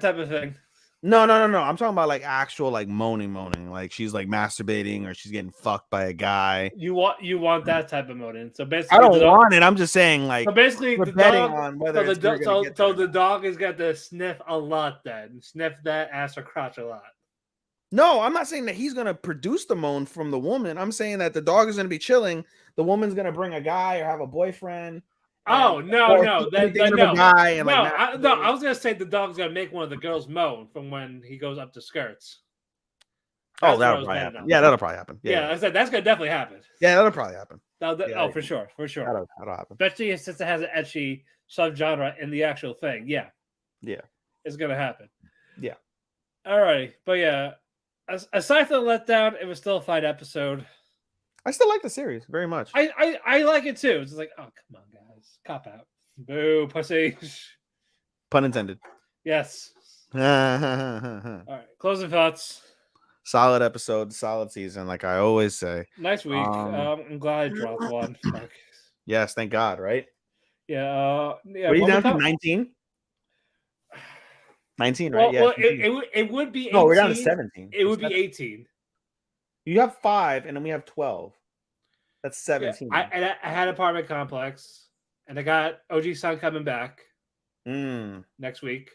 type of thing. No. I'm talking about like actual like moaning, like she's like masturbating or she's getting fucked by a guy. You want that type of moaning. So basically, I don't want it. I'm just saying like. So basically, we're betting on whether the dog is got to sniff a lot. Then sniff that ass or crotch a lot. No, I'm not saying that he's gonna produce the moan from the woman. I'm saying that the dog is gonna be chilling. The woman's gonna bring a guy or have a boyfriend. Oh no! I was gonna say the dog's gonna make one of the girls moan from when he goes up to skirts. That'll probably happen. Yeah, that'll probably happen. Yeah, I said that's gonna definitely happen. Yeah, that'll probably happen. For sure. That'll happen. Especially since it has an etchy subgenre in the actual thing. Yeah, it's gonna happen. Yeah. Alrighty, but yeah. Aside from the letdown, it was still a fine episode. I still like the series very much. I like it too. It's like, oh come on, guys, cop out, boo, pussy. Pun intended. Yes. All right, closing thoughts. Solid episode, solid season, like I always say. Nice week. I'm glad I dropped one. Fuck. Yes, thank God. Right? Yeah. What are you down to? 19. 19, right? Well, it would be 18. No, we're down to 17. It would be 18. You have 5, and then we have 12. That's 17. Yeah, I had apartment complex, and I got OG Sun coming back next week.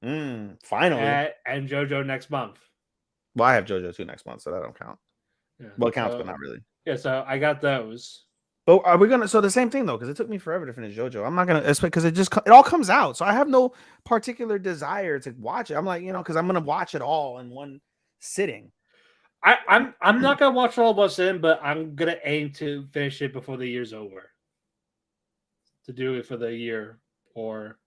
Finally. And JoJo next month. Well, I have JoJo too next month, so that don't count. Yeah, well, it counts, but not really. Yeah, so I got those. But are we gonna? So the same thing though, because it took me forever to finish JoJo. I'm not gonna, because it all comes out. So I have no particular desire to watch it. I'm like, because I'm gonna watch it all in one sitting. I'm not gonna watch it all once in, but I'm gonna aim to finish it before the year's over. To do it for the year or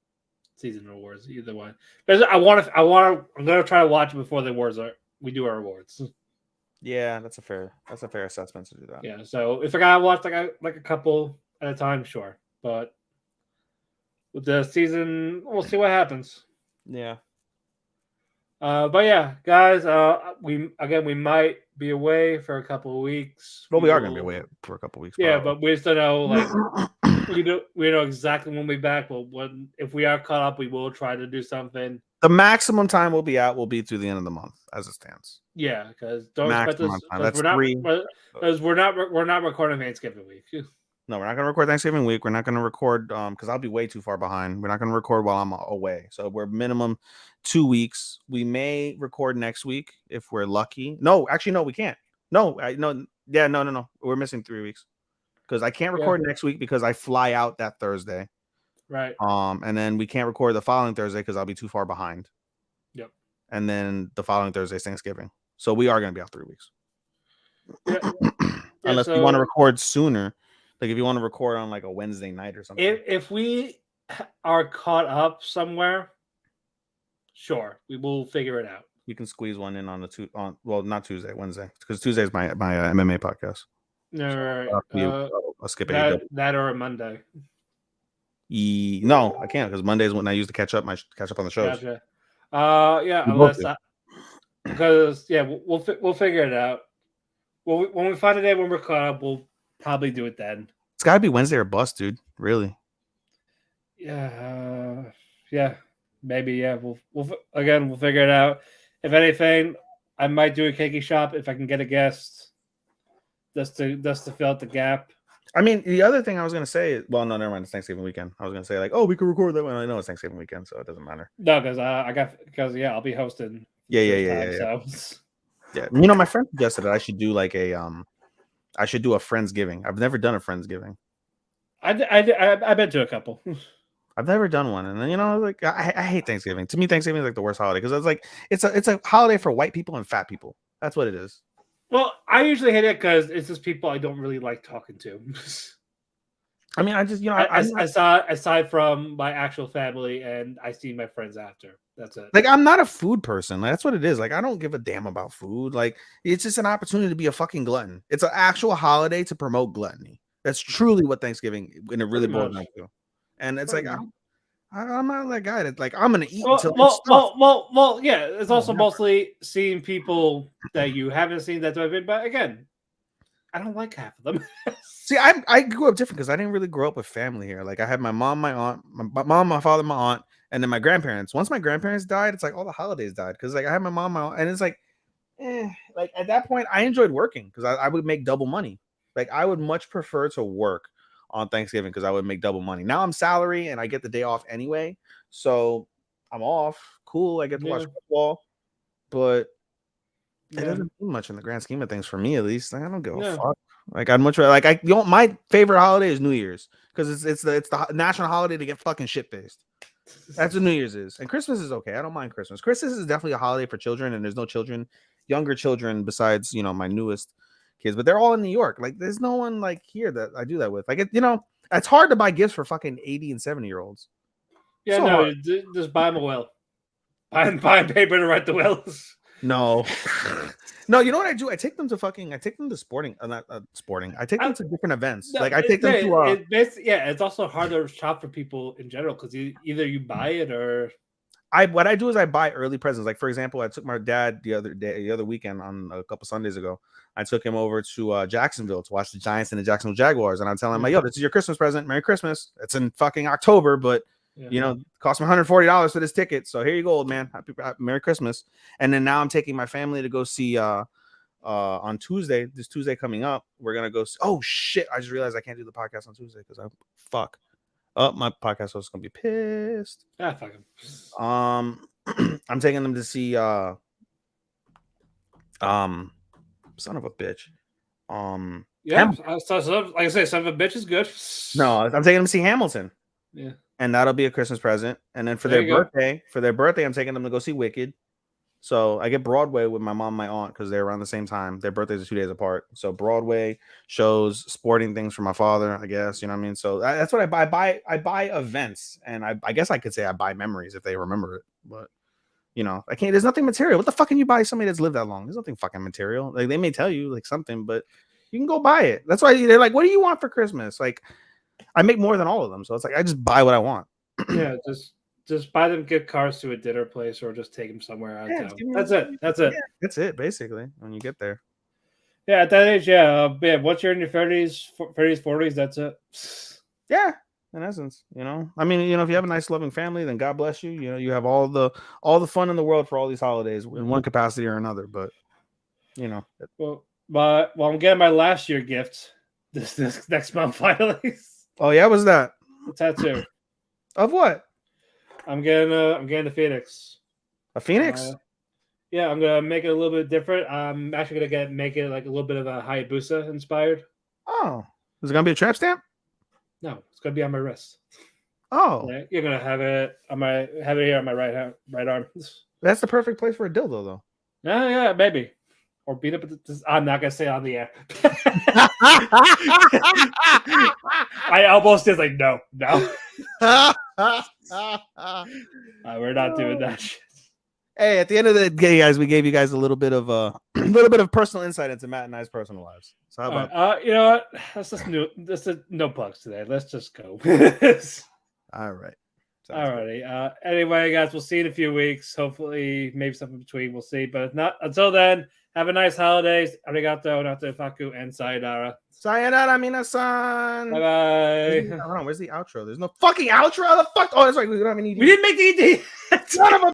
season awards, either one. Because I'm gonna try to watch it before the awards we do our awards. Yeah, that's a fair assessment to do that. Yeah, so if I gotta watch like a couple at a time, sure. But with the season, we'll see what happens. Yeah. But yeah, guys, we might be away for a couple of weeks. Well, we are going to be away for a couple weeks. Yeah, probably. but we still know we know exactly when we'll be back. But if we are caught up, we will try to do something. The maximum time we'll be out will be through the end of the month, as it stands. Yeah, because don't Maximum expect us time. That's we're not recording Thanksgiving week. No, we're not going to record Thanksgiving week. We're not going to record because I'll be way too far behind. We're not going to record while I'm away. So we're minimum 2 weeks. We may record next week if we're lucky. No, actually, no, we can't. No. We're missing 3 weeks because I can't record next week because I fly out that Thursday. Right. And then we can't record the following Thursday because I'll be too far behind. Yep. And then the following Thursday is Thanksgiving. So we are going to be out 3 weeks. Yeah. Unless you want to record sooner. Like if you want to record on like a Wednesday night or something. If we are caught up somewhere, sure, we will figure it out. You can squeeze one in on not Tuesday, Wednesday, because Tuesday is my MMA podcast. No, I'll skip that or a Monday. No, I can't because Monday is when I use to catch up on the shows. Gotcha. Because we'll figure it out. When we find a day when we're caught up, we'll probably do it then. It's got to be Wednesday or bust, dude. Really? Yeah. Maybe. Yeah. We'll figure it out. If anything, I might do a Keki shop if I can get a guest, just to fill out the gap. I mean, the other thing I was gonna say is, well, no, never mind. It's Thanksgiving weekend. I was gonna say like, oh, we could record that one. I know it's Thanksgiving weekend, so it doesn't matter. No, because I'll be hosting. Yeah. So. Yeah, you know, my friend suggested that I should do like a Friendsgiving. I've never done a Friendsgiving. I've been to a couple. I've never done one, and then like I hate Thanksgiving. To me, Thanksgiving is like the worst holiday because it's a holiday for white people and fat people. That's what it is. Well, I usually hate it because it's just people I don't really like talking to. I mean, I just aside from my actual family, and I see my friends after. That's it. Like, I'm not a food person. Like, that's what it is. Like, I don't give a damn about food. Like, it's just an opportunity to be a fucking glutton. It's an actual holiday to promote gluttony. That's truly what Thanksgiving, when it really boils down to. And it's like, I'm not that guy that like I'm gonna eat until yeah. It's also mostly seeing people that you haven't seen that I've been, but again, I don't like half of them. See, I grew up different because I didn't really grow up with family here. Like I had my mom, my aunt, my mom, my father, my aunt, and then my grandparents. Once my grandparents died, it's like all the holidays died because like I had my mom, my aunt, and it's like, like at that point I enjoyed working because I would make double money. Like I would much prefer to work on Thanksgiving because I would make double money. Now I'm salary and I get the day off anyway, so I'm off. Cool, I get to watch football, but it doesn't do much in the grand scheme of things for me, at least. Like, I don't give a fuck. Like I'd much rather, like my favorite holiday is New Year's because it's the national holiday to get fucking shit faced. That's what New Year's is, and Christmas is okay. I don't mind Christmas. Christmas is definitely a holiday for children, and there's no younger children besides my newest kids, but they're all in New York. Like there's no one like here that I do that with. Like it's hard to buy gifts for fucking 80 and 70-year-olds. Yeah, so no, just buy them a will. Buy paper to write the wills. No, you know what I do? I take them to sporting, not sporting. I take them to different events. Like I take them to. It's also hard to shop for people in general because either you buy it or. What I do is I buy early presents. Like for example, I took my dad the other weekend on a couple Sundays ago. I took him over to Jacksonville to watch the Giants and the Jacksonville Jaguars, and I'm telling him, like, yo, this is your Christmas present. Merry Christmas. It's in fucking October, but cost me $140 for this ticket. So here you go, old man. Happy Merry Christmas. And then now I'm taking my family to go see on Tuesday. This Tuesday coming up, we're gonna go. Oh shit! I just realized I can't do the podcast on Tuesday because my podcast host is gonna be pissed. Ah, fuck him. I'm taking them to see son of a bitch. So, like I say, son of a bitch is good. No, I'm taking them to see Hamilton. Yeah. And that'll be a Christmas present. And then for their birthday, I'm taking them to go see Wicked. So I get Broadway with my mom and my aunt because they're around the same time. Their birthdays are 2 days apart. So Broadway shows, sporting things for my father, I guess. You know what I mean? So that's what I buy. I buy events. And I guess I could say I buy memories if they remember it. But, I can't. There's nothing material. What the fuck can you buy somebody that's lived that long? There's nothing fucking material. Like they may tell you like something, but you can go buy it. That's why they're like, what do you want for Christmas? Like I make more than all of them. So it's like I just buy what I want. Yeah, just just buy them gift cards to a dinner place or just take them somewhere out of Yeah, town. give me- That's it. That's it. Yeah, that's it, basically, when you get there. Yeah, at that age, yeah. Once you're in your 30s, 40s, that's it. Yeah, in essence, I mean, if you have a nice, loving family, then God bless you. You have all the fun in the world for all these holidays in one capacity or another. But Well, I'm getting my last year gift this next month finally. Oh yeah, what's that? The tattoo. Of what? I'm getting the Phoenix. A phoenix? Yeah, I'm gonna make it a little bit different. I'm actually gonna make it like a little bit of a Hayabusa inspired. Oh, is it gonna be a tramp stamp? No, it's gonna be on my wrist. Oh, Yeah, you're gonna have it here on my right arm. that's the perfect place for a dildo, though. Yeah, maybe. Or beat up. I'm not gonna say it on the air. I almost did like no. We're not doing that shit. Hey, at the end of the day, guys, we gave you guys a little bit of personal insight into Matt and I's personal lives. So how about? You know what? That's no plugs today. Let's just go. All right. Alrighty. Anyway, guys, we'll see you in a few weeks. Hopefully, maybe something in between. We'll see. But if not, until then, have a nice holidays. Arigato, nate faku, and sayonara. Sayonara, minasan. Bye bye. Hold on, where's the outro? There's no fucking outro. The fuck? Oh, that's right. We don't have any. We didn't make the ED. Son of a